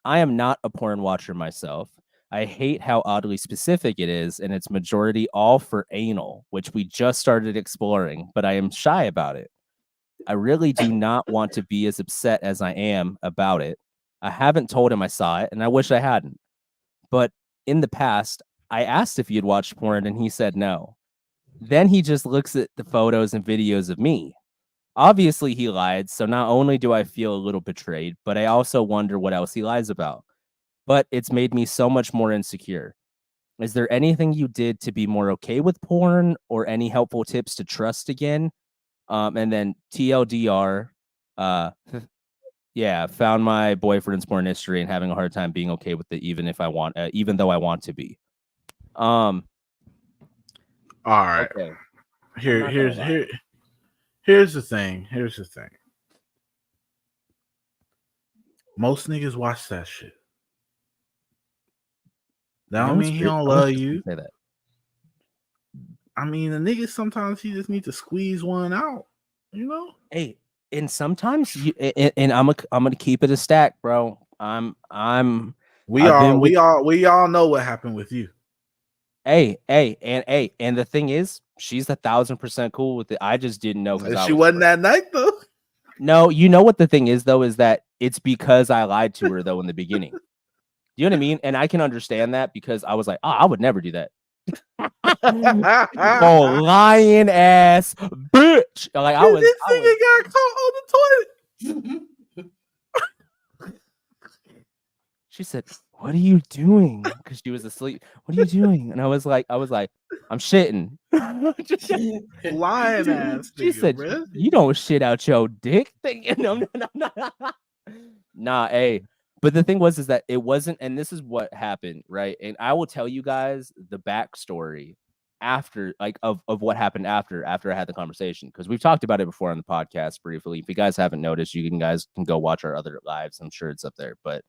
I am not a porn watcher myself. I hate how oddly specific it is, and it's majority all for anal, which we just started exploring, but I am shy about it. I really do not want to be as upset as I am about it. I haven't told him I saw it, and I wish I hadn't. But in the past, I asked if he had watched porn, and he said no. Then he just looks at the photos and videos of me. Obviously, he lied, so not only do I feel a little betrayed, but I also wonder what else he lies about. But it's made me so much more insecure. Is there anything you did to be more okay with porn, or any helpful tips to trust again? And then TLDR, yeah, found my boyfriend's porn history and having a hard time being okay with it, even though I want to be. All right. Okay. Here's the thing. Most niggas watch that shit. That don't mean he don't love you. Say that. I mean, the niggas sometimes he just need to squeeze one out, you know. Hey, and sometimes and I'm gonna keep it a stack, bro. We all know what happened with you. And the thing is, she's 1,000% cool with it. I just didn't know because she wasn't that night though. No, you know what the thing is though, is that it's because I lied to her though in the beginning. You know what I mean? And I can understand that because I was like, I would never do that. Oh, lying ass bitch! Like I was. This nigga got caught on the toilet. She said, "What are you doing?" Because she was asleep. What are you doing? And I was like, I'm shitting. Lying ass. She said, bro. You don't shit out your dick. No. Nah, hey. But the thing is that it wasn't, and this is what happened, right? And I will tell you guys the backstory after, like, of what happened after I had the conversation, because we've talked about it before on the podcast briefly. If you guys haven't noticed, guys can go watch our other lives. I'm sure it's up there. But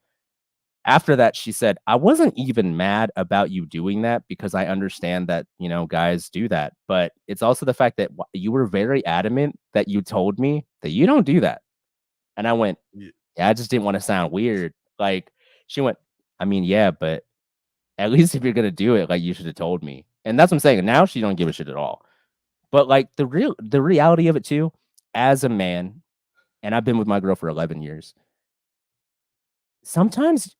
after that, she said, I wasn't even mad about you doing that because I understand that, guys do that. But it's also the fact that you were very adamant that you told me that you don't do that. And I went, yeah, I just didn't want to sound weird. Like, she went, I mean, yeah, but at least if you're going to do it, like, you should have told me. And that's what I'm saying. Now she don't give a shit at all. But like the reality of it too, as a man, and I've been with my girl for 11 years. Sometimes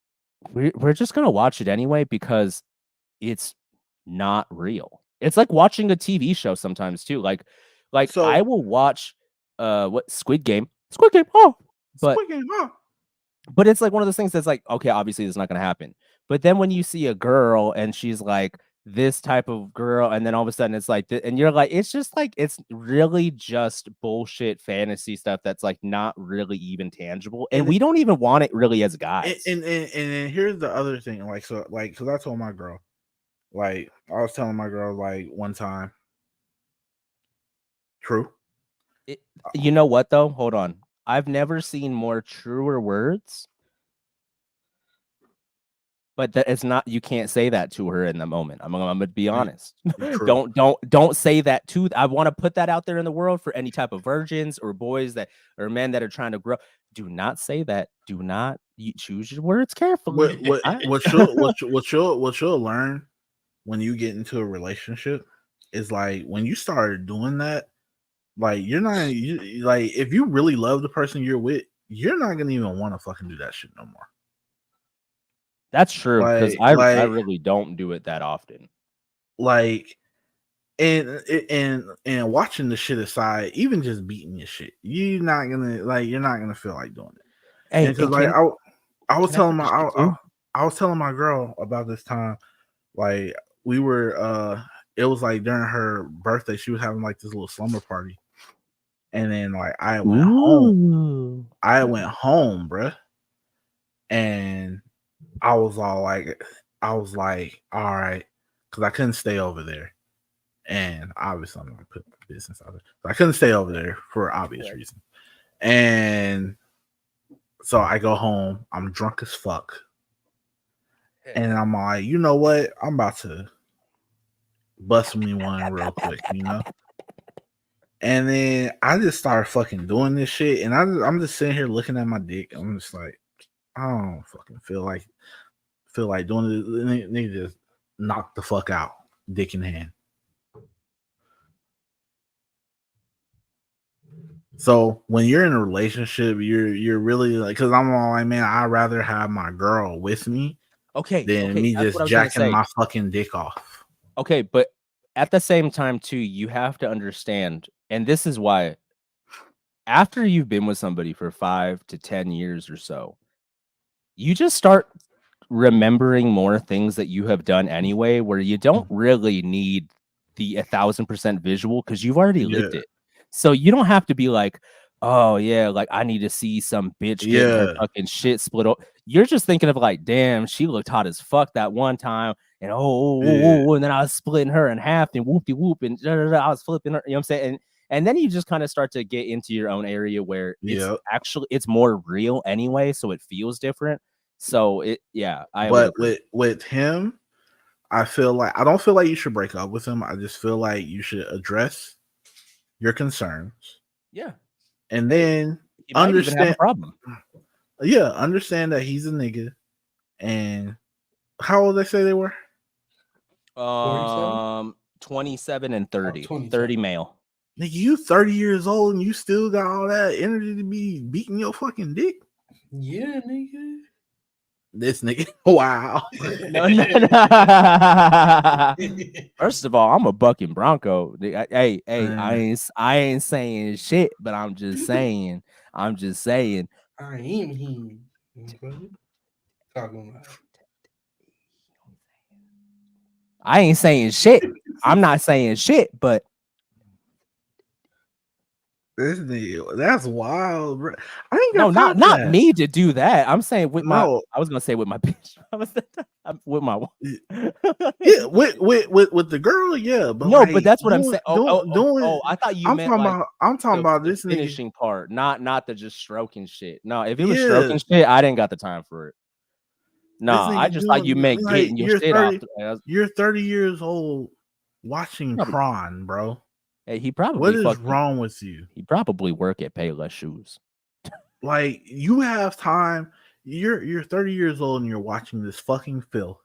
we're just going to watch it anyway because it's not real. It's like watching a TV show sometimes too. Like so, I will watch Squid Game. Oh, but it's like one of those things that's like, okay, obviously this is not going to happen. But then when you see a girl and she's like, this type of girl, and then all of a sudden it's like, and you're like, it's just like, it's really just bullshit fantasy stuff that's like not really even tangible, and we don't even want it really as guys. And here's the other thing, like, so like, because I told my girl, like, I was telling my girl like one time. True. You know what though? Hold on. I've never seen more truer words. But that it's not. You can't say that to her in the moment. I'm gonna be honest. don't say that to. I want to put that out there in the world for any type of virgins or boys that or men that are trying to grow. Do not say that. Do not. You choose your words carefully. What you'll learn when you get into a relationship is like when you start doing that, like you're not like if you really love the person you're with, you're not gonna even want to fucking do that shit no more. That's true because I really don't do it that often. Like, and watching the shit aside, even just beating your shit, you're not gonna feel like doing it. Hey, because like I was telling my girl about this time, like we were it was like during her birthday, she was having like this little slumber party, and then like I went home, bruh, and I was like, all right, because I couldn't stay over there. And obviously, I'm going to put business out there. So I couldn't stay over there for obvious reasons. And so I go home. I'm drunk as fuck. And I'm like, you know what? I'm about to bust me one real quick, you know? And then I just started fucking doing this shit. And I'm just sitting here looking at my dick. I'm just like, I don't fucking feel like doing it. Nigga just knock the fuck out, dick in hand. So when you're in a relationship, you're really like, because I'm all like, man, I'd rather have my girl with me, than me just jacking my fucking dick off. Okay, but at the same time too, you have to understand, and this is why, after you've been with somebody for 5 to 10 years or so, you just start remembering more things that you have done anyway, where you don't really need the 1,000% visual because you've already lived it. So you don't have to be like, oh yeah, like I need to see some bitch getting her fucking shit split up. You're just thinking of like, damn, she looked hot as fuck that one time, and and then I was splitting her in half and whoopty whoop and I was flipping her. You know what I'm saying? And then you just kind of start to get into your own area where it's more real anyway, so it feels different. So but with him, I feel like I don't feel like you should break up with him. I just feel like you should address your concerns. Yeah. And then understand problem. Yeah, understand that he's a nigga. And how old they say they were? 27 and 30. 30 male. Nigga, you 30 years old and you still got all that energy to be beating your fucking dick? Yeah, nigga. This nigga, wow. No. First of all, I'm a bucking Bronco. Hey, I ain't saying shit, but I'm just saying. I am him. Talking about. I ain't saying shit. I'm not saying shit, but this nigga, that's wild, bro. I ain't got not me to do that. I'm saying with my. I was gonna say with my bitch. With my. Yeah, with the girl, yeah, but no, like, but that's what I'm saying. I thought you meant I'm talking about this finishing part, not the just stroking shit. No, if it was stroking shit, I didn't got the time for it. No, I just thought you meant getting your shit off. You're 30 years old watching prawn, bro. Hey, he probably. What is wrong with you? He probably work at Payless Shoes. Like, you have time. You're 30 years old and you're watching this fucking filth.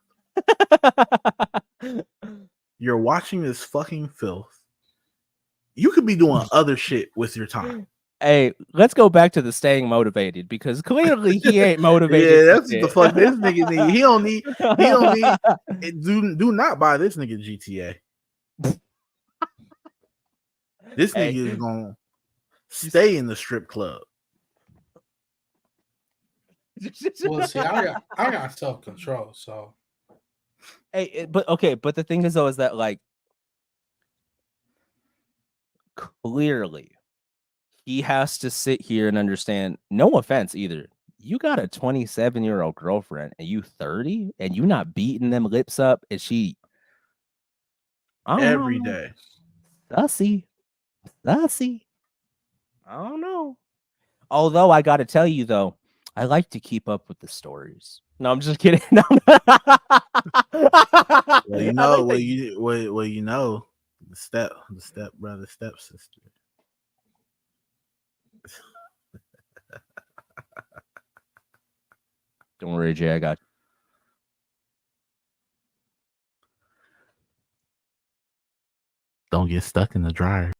You're watching this fucking filth. You could be doing other shit with your time. Hey, let's go back to the staying motivated because clearly he ain't motivated. Yeah, that's the fuck this nigga need. He don't need. Do not buy this nigga GTA. This nigga is gonna stay in the strip club. Well, see, I got self-control, so Hey, but okay, but the thing is though is that like clearly he has to sit here and understand. No offense either. You got a 27-year-old girlfriend and you 30 and you not beating them lips up and she Every day. Sussy. I don't know. Although I got to tell you though, I like to keep up with the stories. No, I'm just kidding. No. Well, you know, you know, the step brother, step sister. Don't worry, Jay. I got you. Don't get stuck in the dryer.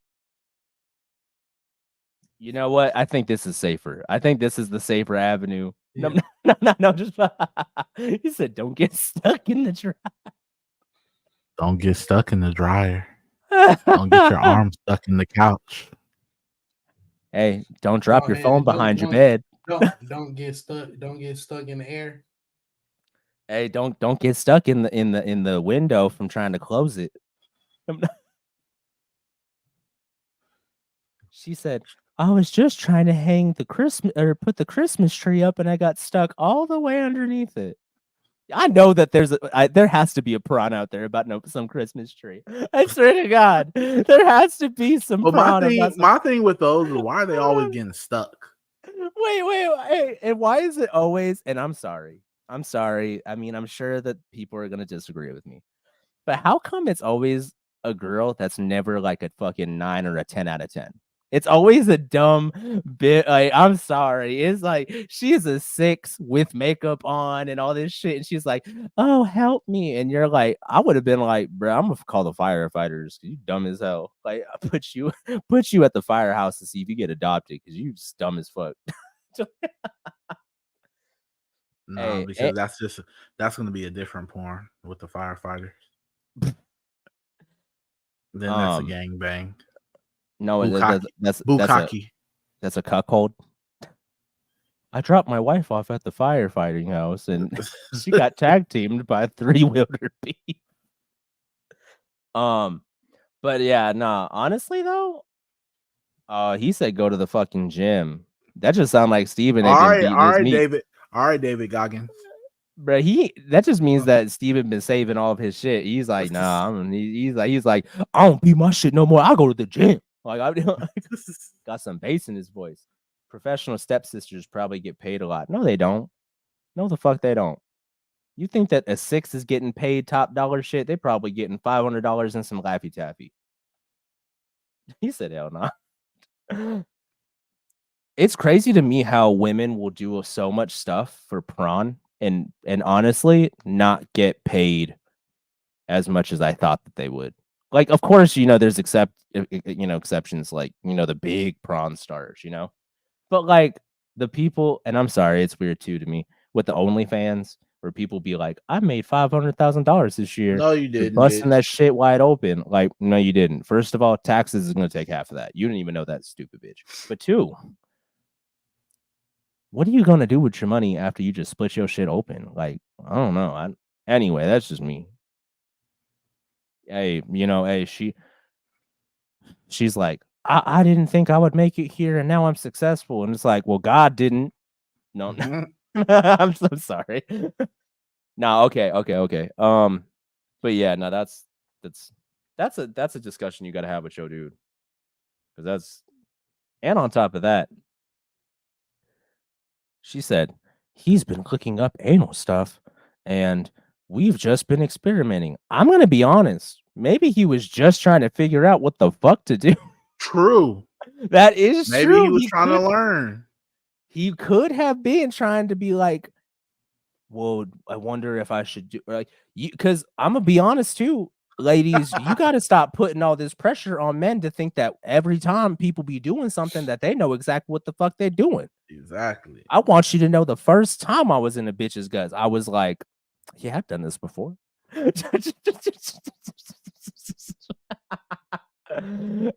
You know what? I think this is safer. I think this is the safer avenue. Yeah. No. Just he said, "Don't get stuck in the dryer." Don't get stuck in the dryer. Don't get your arm stuck in the couch. Hey, don't drop your phone behind your bed. Don't get stuck. Don't get stuck in the air. Hey, don't get stuck in the window from trying to close it. She said, I was just trying to hang the Christmas or put the Christmas tree up and I got stuck all the way underneath it. I know that there has to be a prawn out there about some Christmas tree. I swear to God, there has to be some prawn. My thing with those is why are they always getting stuck? Wait. And why is it always, and I'm sorry. I mean, I'm sure that people are going to disagree with me, but how come it's always a girl that's never like a fucking 9 or a 10 out of 10? It's always a dumb bit. Like, I'm sorry. It's like she's a 6 with makeup on and all this shit. And she's like, oh, help me. And you're like, I would have been like, bro, I'm gonna call the firefighters. You dumb as hell. Like, I put you at the firehouse to see if you get adopted because you just dumb as fuck. No, because that's gonna be a different porn with the firefighters. Then that's a gangbang. No, that's a cuckold. I dropped my wife off at the firefighting house and she got tag teamed by 3-wheeler beef. But yeah, nah, honestly though, he said go to the fucking gym. That just sounds like Steven ain't been beating his meat. All right, David Goggins. Bro, that just means that Steven been saving all of his shit. He's like, nah, he's like, I don't beat my shit no more. I go to the gym. Like, I got some bass in his voice. Professional stepsisters probably get paid a lot. No, they don't. No, the fuck they don't. You think that a 6 is getting paid top dollar shit? They probably getting $500 and some Laffy Taffy. He said, hell nah. It's crazy to me how women will do so much stuff for prawn and honestly not get paid as much as I thought that they would. Like, of course, there's exceptions like, the big prawn stars, but like the people, and I'm sorry, it's weird too to me with the OnlyFans where people be like, I made $500,000 this year. No, you didn't. Busting that shit wide open. Like, no, you didn't. First of all, taxes is going to take half of that. You didn't even know that, stupid bitch. But 2, what are you going to do with your money after you just split your shit open? Like, I don't know. Anyway, that's just me. Hey, she's like, I didn't think I would make it here and now I'm successful. And it's like, well, God didn't. No. I'm so sorry. No, okay. But yeah, no, that's a discussion you got to have with your dude. Because and on top of that, she said, he's been clicking up anal stuff and we've just been experimenting. I'm going to be honest. Maybe he was just trying to figure out what the fuck to do. True. That is true. Maybe he was trying to learn. He could have been trying to be like, well, I wonder if I should do like you, because I'm gonna be honest too, ladies, you got to stop putting all this pressure on men to think that every time people be doing something that they know exactly what the fuck they're doing. Exactly. I want you to know the first time I was in a bitch's guts, I was like, yeah, I've done this before.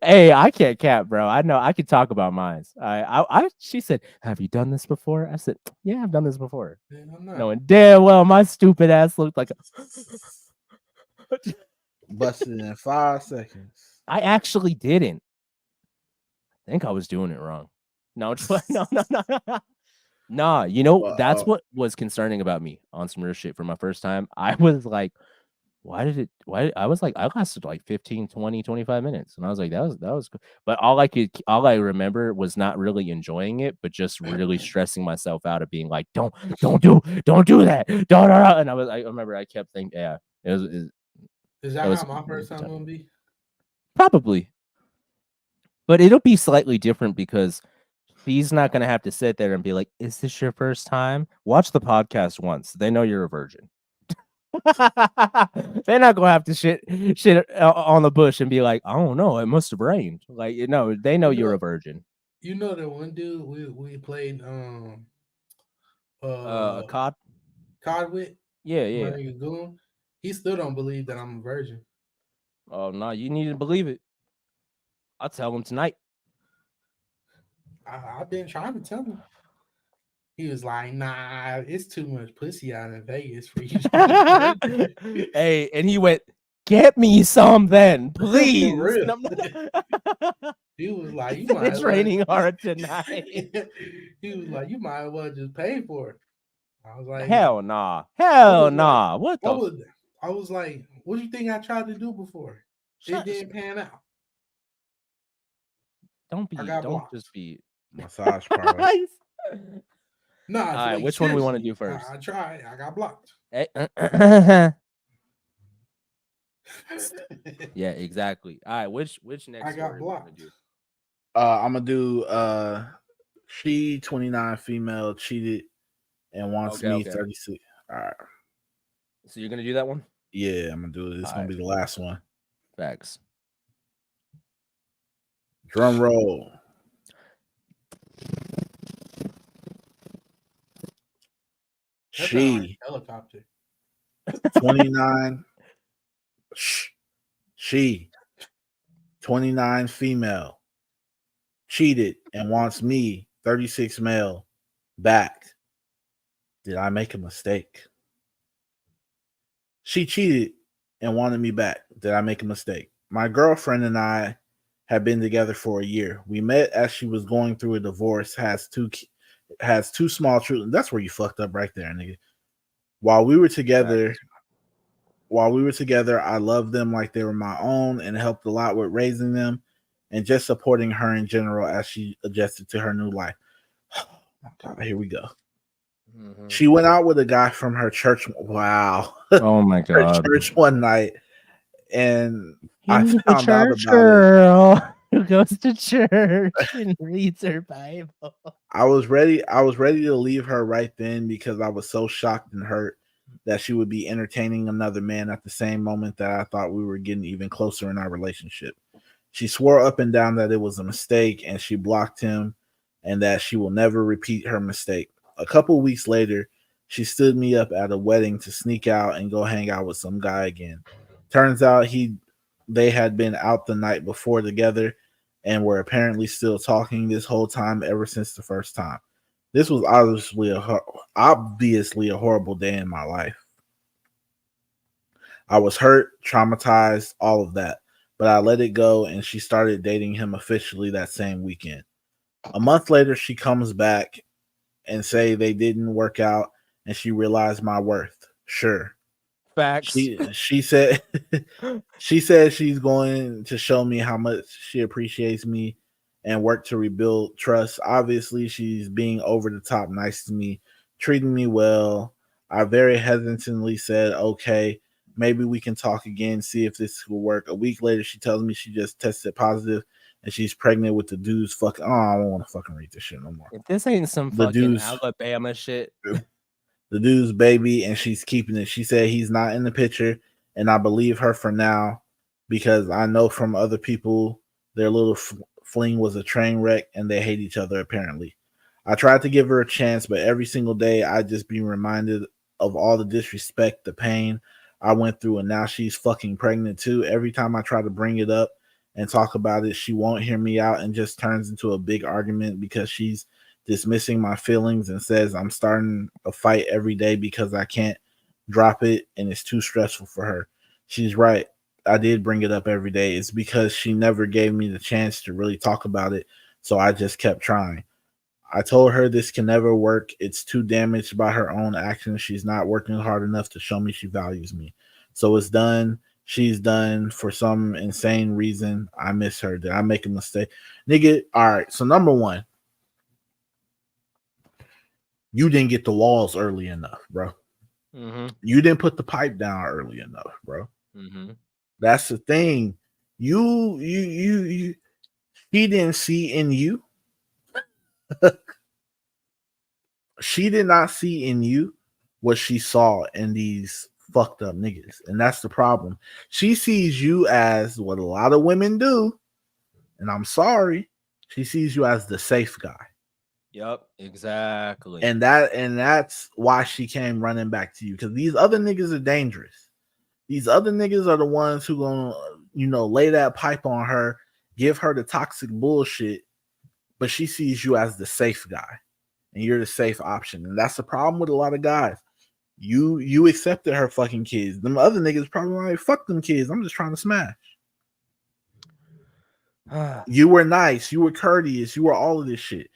Hey, I can't cap, bro. I know I could talk about mine. She said, have you done this before? I said, yeah, I've done this before. Yeah, I'm not. Knowing damn well my stupid ass looked like Busted in 5 seconds. I actually didn't. I think I was doing it wrong. No, no. Nah, you know, that's what was concerning about me on some real shit for my first time. I was like, why I was like, I lasted like 15, 20, 25 minutes. And I was like, that was good. But all I remember was not really enjoying it, but just really stressing myself out of being like, don't do that. Don't. And I remember I kept thinking, yeah, is that how my first time gonna be? Probably. But it'll be slightly different because he's not going to have to sit there and be like, is this your first time? Watch the podcast once. They know you're a virgin. They're not going to have to shit on the bush and be like, I don't know. It must have rained. Like, they know you're a virgin. You know that one dude we played COD with? Yeah. My nigga Goon. He still don't believe that I'm a virgin. Oh, no, you need to believe it. I'll tell him tonight. I've been trying to tell him. He was like, nah, it's too much pussy out in Vegas for you. Hey, and he went, get me some then, please. He was like, you might it's raining hard tonight. He was like, you might as well just pay for it. I was like, hell nah. Hell nah. Like, I was like, what do you think I tried to do before? It didn't pan out. Don't just be massage parlor. No, all right, which one we want to do first? I tried. I got blocked. Yeah, exactly. All right, which next? I got blocked. I'm gonna do she 29 female cheated and wants me 36. All right. So you're gonna do that one? Yeah, I'm gonna do it. It's gonna be the last one. Facts. Drum roll. She helicopter 29 she 29 female cheated and wants me 36 male back. Did I make a mistake? She cheated and wanted me back. Did I make a mistake? My girlfriend and I have been together for a year. We met as she was going through a divorce, has two small children. That's where you fucked up right there, nigga. While we were together, I loved them like they were my own and helped a lot with raising them and just supporting her in general as she adjusted to her new life. Oh my God, here we go. Mm-hmm. She went out with a guy from her church. Wow. Oh my God. Her church one night, and I found out about girl it. Who goes to church and reads her Bible. I was ready to leave her right then because I was so shocked and hurt that she would be entertaining another man at the same moment that I thought we were getting even closer in our relationship. She swore up and down that it was a mistake and she blocked him and that she will never repeat her mistake. A couple weeks later, she stood me up at a wedding to sneak out and go hang out with some guy again. Turns out they had been out the night before together and were apparently still talking this whole time ever since the first time. This was obviously a horrible day in my life. I was hurt, traumatized, all of that, but I let it go and she started dating him officially that same weekend. A month later, she comes back and say they didn't work out and she realized my worth. Sure. Facts. She said she's going to show me how much she appreciates me and work to rebuild trust. Obviously, she's being over the top nice to me, treating me well. I very hesitantly said, okay, maybe we can talk again, see if this will work. A week later, she tells me she just tested positive and she's pregnant with the dude's fucking. Oh, I don't want to fucking read this shit no more. If this ain't some fucking Alabama shit. The dude's baby, and she's keeping it. She said he's not in the picture, and I believe her for now because I know from other people their little fling was a train wreck and they hate each other apparently. I tried to give her a chance, but every single day I just be reminded of all the disrespect, the pain I went through, and now she's fucking pregnant too. Every time I try to bring it up and talk about it, she won't hear me out and just turns into a big argument because she's dismissing my feelings and says I'm starting a fight every day because I can't drop it and it's too stressful for her. She's right. I did bring it up every day. It's because she never gave me the chance to really talk about it. So I just kept trying. I told her this can never work. It's too damaged by her own actions. She's not working hard enough to show me she values me. So it's done. She's done for some insane reason. I miss her. Did I make a mistake? Nigga, all right. So number one, you didn't get the walls early enough, bro. Mm-hmm. You didn't put the pipe down early enough, bro. Mm-hmm. That's the thing. You he didn't see in you. She did not see in you what she saw in these fucked up niggas. And that's the problem. She sees you as what a lot of women do. And I'm sorry. She sees you as the safe guy. Yep, exactly. And that's why she came running back to you. Because these other niggas are dangerous. These other niggas are the ones who gonna, lay that pipe on her, give her the toxic bullshit, but she sees you as the safe guy. And you're the safe option. And that's the problem with a lot of guys. You accepted her fucking kids. Them other niggas probably like, fuck them kids. I'm just trying to smash. You were nice. You were courteous. You were all of this shit.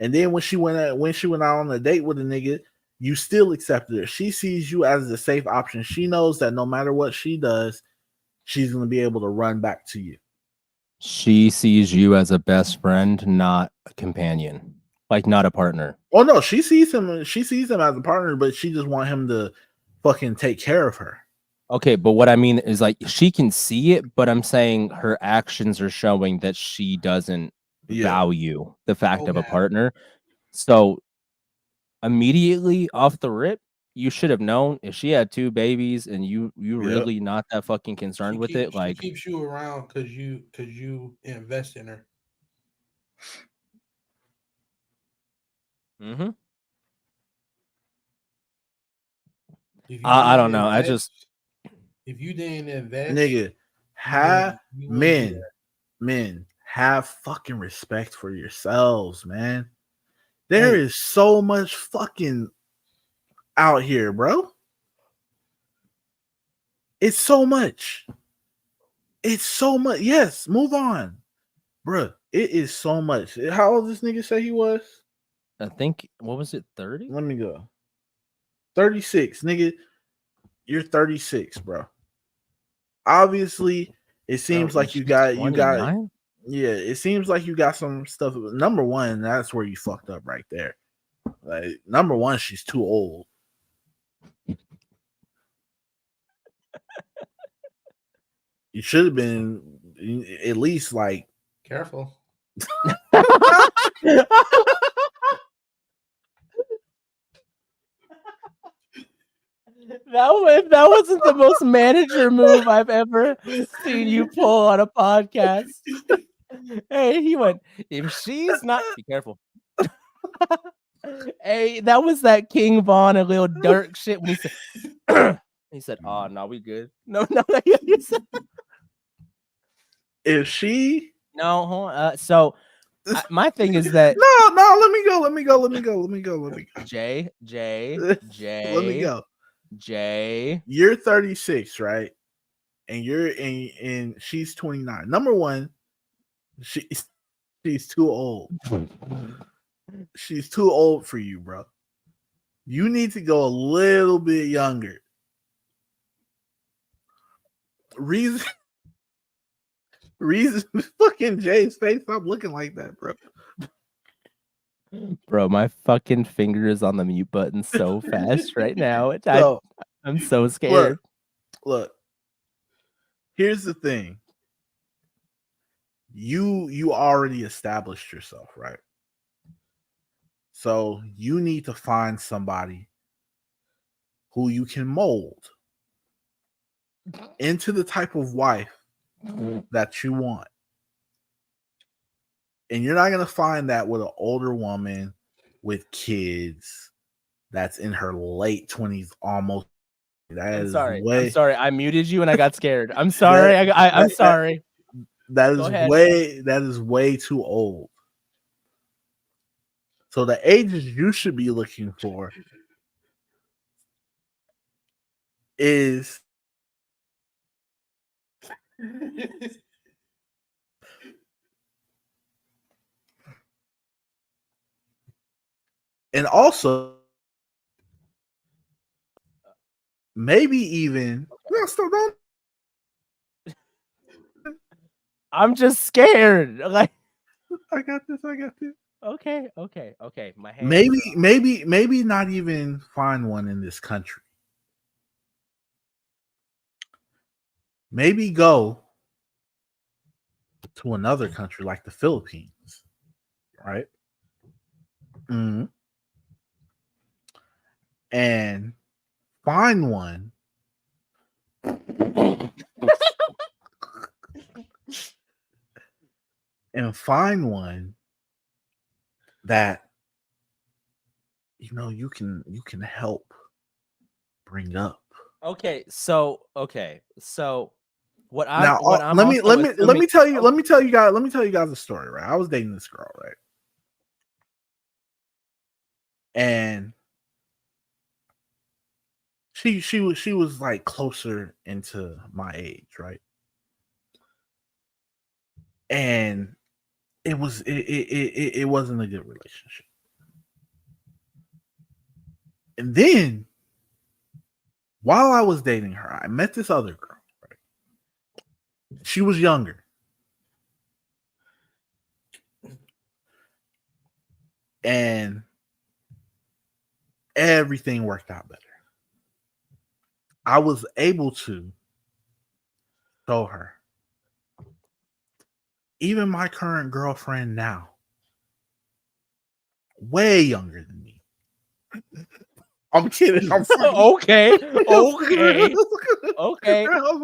And then when she went out on a date with a nigga, you still accepted her. She sees you as the safe option. She knows that no matter what she does, she's going to be able to run back to you. She sees you as a best friend, not a companion. Like, not a partner. Oh no, she sees him. She sees him as a partner, but she just want him to fucking take care of her. Okay, but what I mean is, like, she can see it, but I'm saying her actions are showing that she doesn't value the fact of a partner. So immediately off the rip, you should have known if she had 2 babies and you really not that fucking concerned with it. Like, she keeps you around because you invest in her. mm-hmm. I don't know. If you didn't invest, nigga, men have fucking respect for yourselves, man. There is so much fucking out here, bro. It's so much. It's so much. Yes, move on, bro. It is so much. How old this nigga say he was? I think, what was it, 30? Let me go. 36, nigga. You're 36, bro. Obviously, it seems like you got. Yeah, it seems like you got some stuff. Number one, that's where you fucked up right there. Like, number one, she's too old. You should have been at least like careful. That wasn't the most manager move I've ever seen you pull on a podcast. Hey, he went, if she's not, be careful. Hey, that was that King Von and Lil Durk shit when he said, "Oh, no, we good." No. If she so my thing is that no, let me go. Jay. Let me go. Jay. You're 36, right? And she's 29. Number one, she's too old. She's too old for you, bro. You need to go a little bit younger. Reason fucking Jay's face. Stop looking like that, bro. Bro, my fucking finger is on the mute button so fast right now. I'm so scared. Look. Here's the thing. You already established yourself, right? So you need to find somebody who you can mold into the type of wife that you want. And you're not going to find that with an older woman with kids that's in her late 20s almost. I'm sorry. I muted you and I got scared. I'm sorry. I'm sorry. That is way too old. So the ages you should be looking for is And also, maybe even no, still don't. I'm just scared. Like, I got this. okay. My hands Maybe not even find one in this country. Maybe go to another country like the Philippines, right? Mm-hmm. And find one that you can help bring up. Okay, so what Now, I'm let me tell you guys a story, right? I was dating this girl, right? And she was like closer into my age, right? And it wasn't a good relationship. And then while I was dating her, I met this other girl, right? She was younger. And everything worked out better. I was able to show her. Even my current girlfriend now, way younger than me. I'm kidding. I'm okay.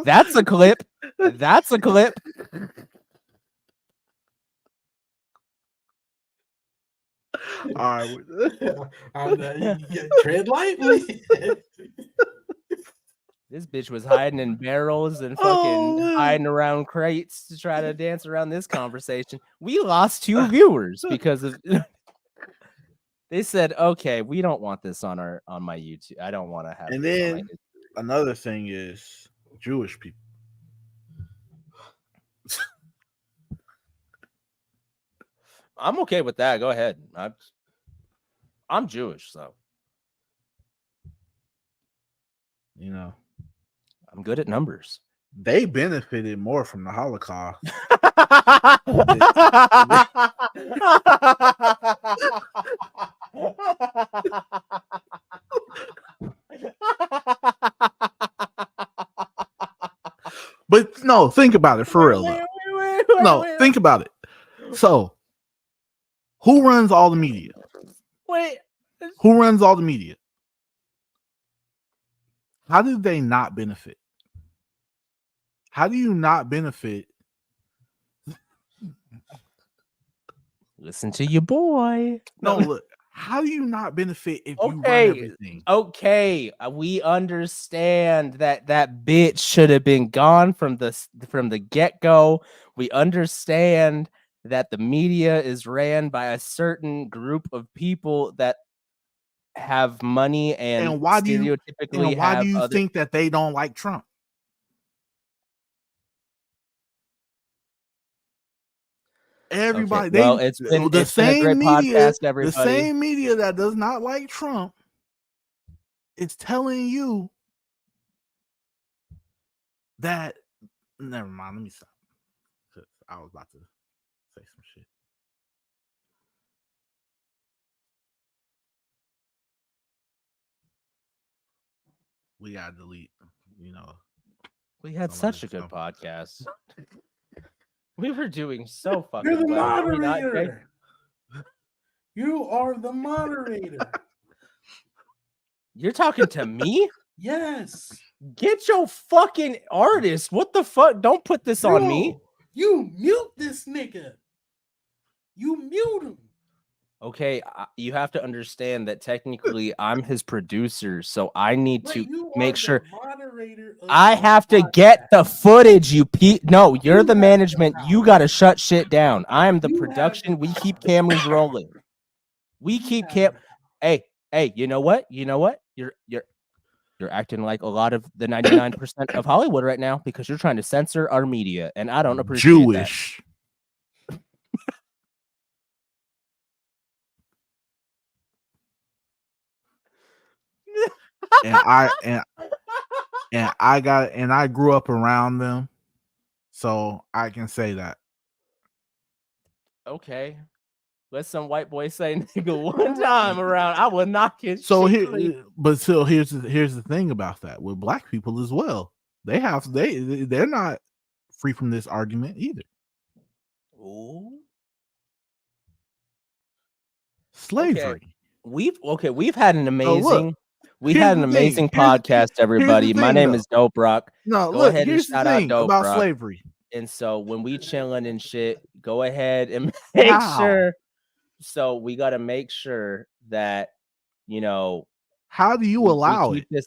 That's a clip. All right. Tread lightly. This bitch was hiding in barrels and fucking hiding around crates to try to dance around this conversation. We lost 2 viewers because of they said, okay, we don't want this on my YouTube. I don't want to have. And then another thing is Jewish people. I'm okay with that. Go ahead. I'm Jewish, so I'm good at numbers. They benefited more from the Holocaust. But no, think about it for real. Wait. Think about it. So, who runs all the media? Who runs all the media? How did they not benefit? How do you not benefit? Listen to your boy. No, look. How do you not benefit if you run everything? Okay, we understand that bitch should have been gone from the get-go. We understand that the media is ran by a certain group of people that have money and why do you stereotypically think that they don't like Trump? Everybody, okay. Well, it's been a great podcast, everybody. The same media that does not like Trump is telling you that. Never mind. Let me stop. I was about to say some shit. We gotta delete. We had such a good podcast. We were doing so fucking You're the well. moderator. You are the moderator. You're talking to me? Yes. Get your fucking artist. What the fuck? Don't put this on me. You mute this nigga. You mute him. Okay, you have to understand that technically I'm his producer, so I need to make sure I have to get the footage. No, you're the management. You got to shut shit down. I am the production. We keep cameras rolling. We keep Hey, you know what? You're You're acting like a lot of the 99% of Hollywood right now because you're trying to censor our media, and I don't appreciate Jewish. that. and I grew up around them, so I can say that. Okay. Let some white boy say nigga one time around, I will knock his So cheek. but still, here's the thing about that with black people as well. They're not free from this argument either. Ooh. Slavery. Okay. We've had an amazing podcast, everybody. My name is Dope Rock. No, go look, ahead here's and shout the thing out Dope about Rock. slavery. And so when we chilling and shit, go ahead and make sure. So we got to make sure that, you know, how do you allow it? This...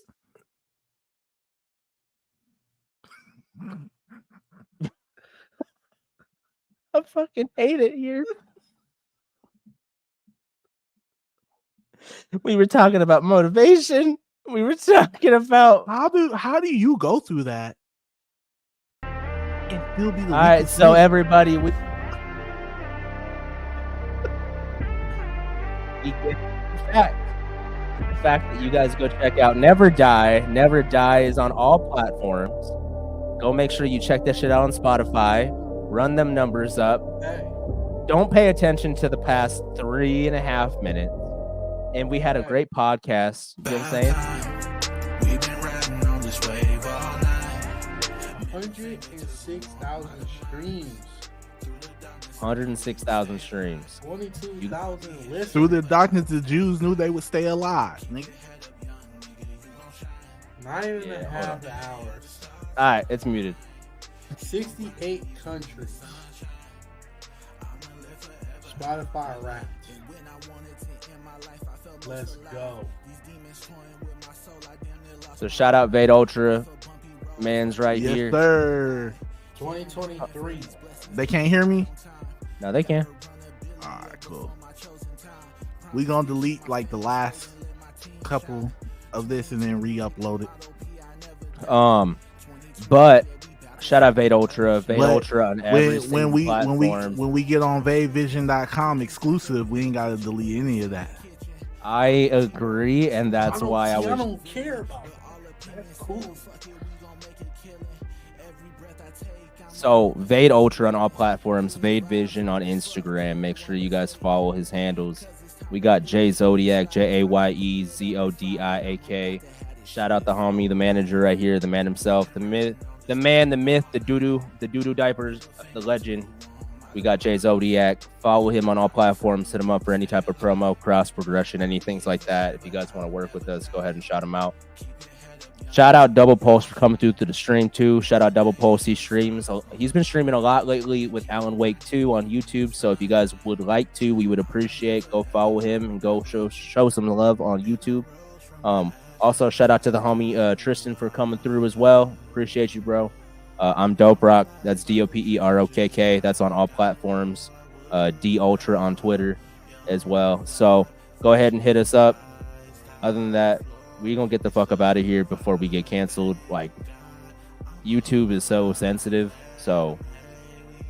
I fucking hate it here. We were talking about motivation. We were talking about how do you go through that and still be the all right. So everybody, the fact that you guys go check out Never Die. Never Die is on all platforms. Go make sure you check that shit out on Spotify. Run them numbers up. Don't pay attention to the past 3.5 minutes. And we had a great podcast. You know what I'm saying? We've been riding on this wave all night. 106,000 streams. 106,000 streams. 22,000 listeners. Through the darkness, the Jews knew they would stay alive. Nigga. 9.5 hours. All right, it's muted. 68 countries. Spotify Wrapped. Let's go. So shout out VADE Ultra. Man's right yes, here. Sir. 2023. They can't hear me? No, they can. All right, cool. We gonna delete like the last couple of this and then re-upload it. But shout out VADE Ultra. VADE Ultra on every single platform. When we get on VadeVision.com exclusive, we ain't gotta delete any of that. I agree, and that's why I don't care about that. That's cool. So VADE Ultra on all platforms, VADE Vision on Instagram. Make sure you guys follow his handles. We got Jay Zodiac, JAYEZODIAK. Shout out the homie, the manager right here, the man himself, the myth, the doo-doo diapers, the legend. We got Jay Zodiac. Follow him on all platforms. Hit him up for any type of promo, cross progression, anything like that. If you guys want to work with us, go ahead and shout him out. Shout out Double Pulse for coming through to the stream too. Shout out Double Pulse. He streams. He's been streaming a lot lately with Alan Wake 2 on YouTube. So if you guys would like to, we would appreciate. Go follow him and go show some love on YouTube. Also, shout out to the homie Tristan for coming through as well. Appreciate you, bro. I'm Dope Rock. That's DOPEROKK. That's on all platforms. D Ultra on Twitter as well. So go ahead and hit us up. Other than that, we gonna get the fuck up out of here before we get canceled. Like, YouTube is so sensitive, so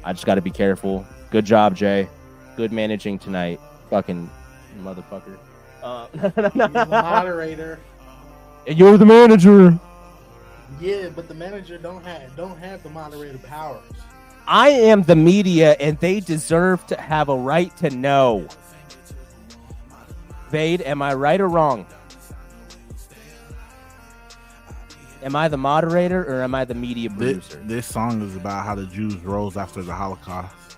I just got to be careful. Good job, Jay. Good managing tonight, fucking motherfucker. You're the moderator. You're the manager. Yeah, but the manager don't have the moderator powers. I am the media, and they deserve to have a right to know. Vade, am I right or wrong? Am I the moderator or am I the media producer? This song is about how the Jews rose after the Holocaust.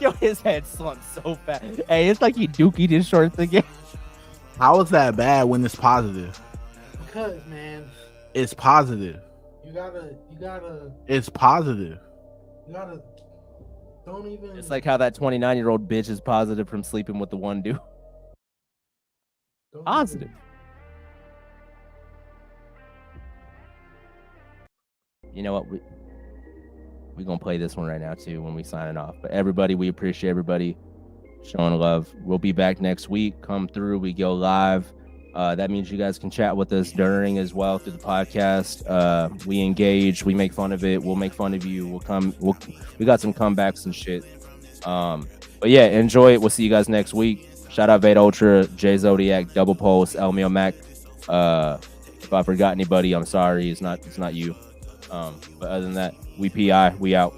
Yo, his head slunk so fast. Hey, it's like he dookied his shorts again. How is that bad when it's positive? Because, man, it's positive. You gotta. It's positive. You gotta. Don't even. It's like how that 29-year-old bitch is positive from sleeping with the one dude. Positive. You know what? We're gonna play this one right now too when we signing off. But everybody, we appreciate everybody showing love. We'll be back next week. Come through. We go live That means you guys can chat with us during as well through the podcast. We engage, we make fun of it, we'll make fun of you. We got some comebacks and shit. But yeah, enjoy it. We'll see you guys next week. Shout out VADE Ultra, J Zodiac, Double Pulse, Elmio Mac. If I forgot anybody, I'm sorry. It's not you. But other than that, we PI, we out.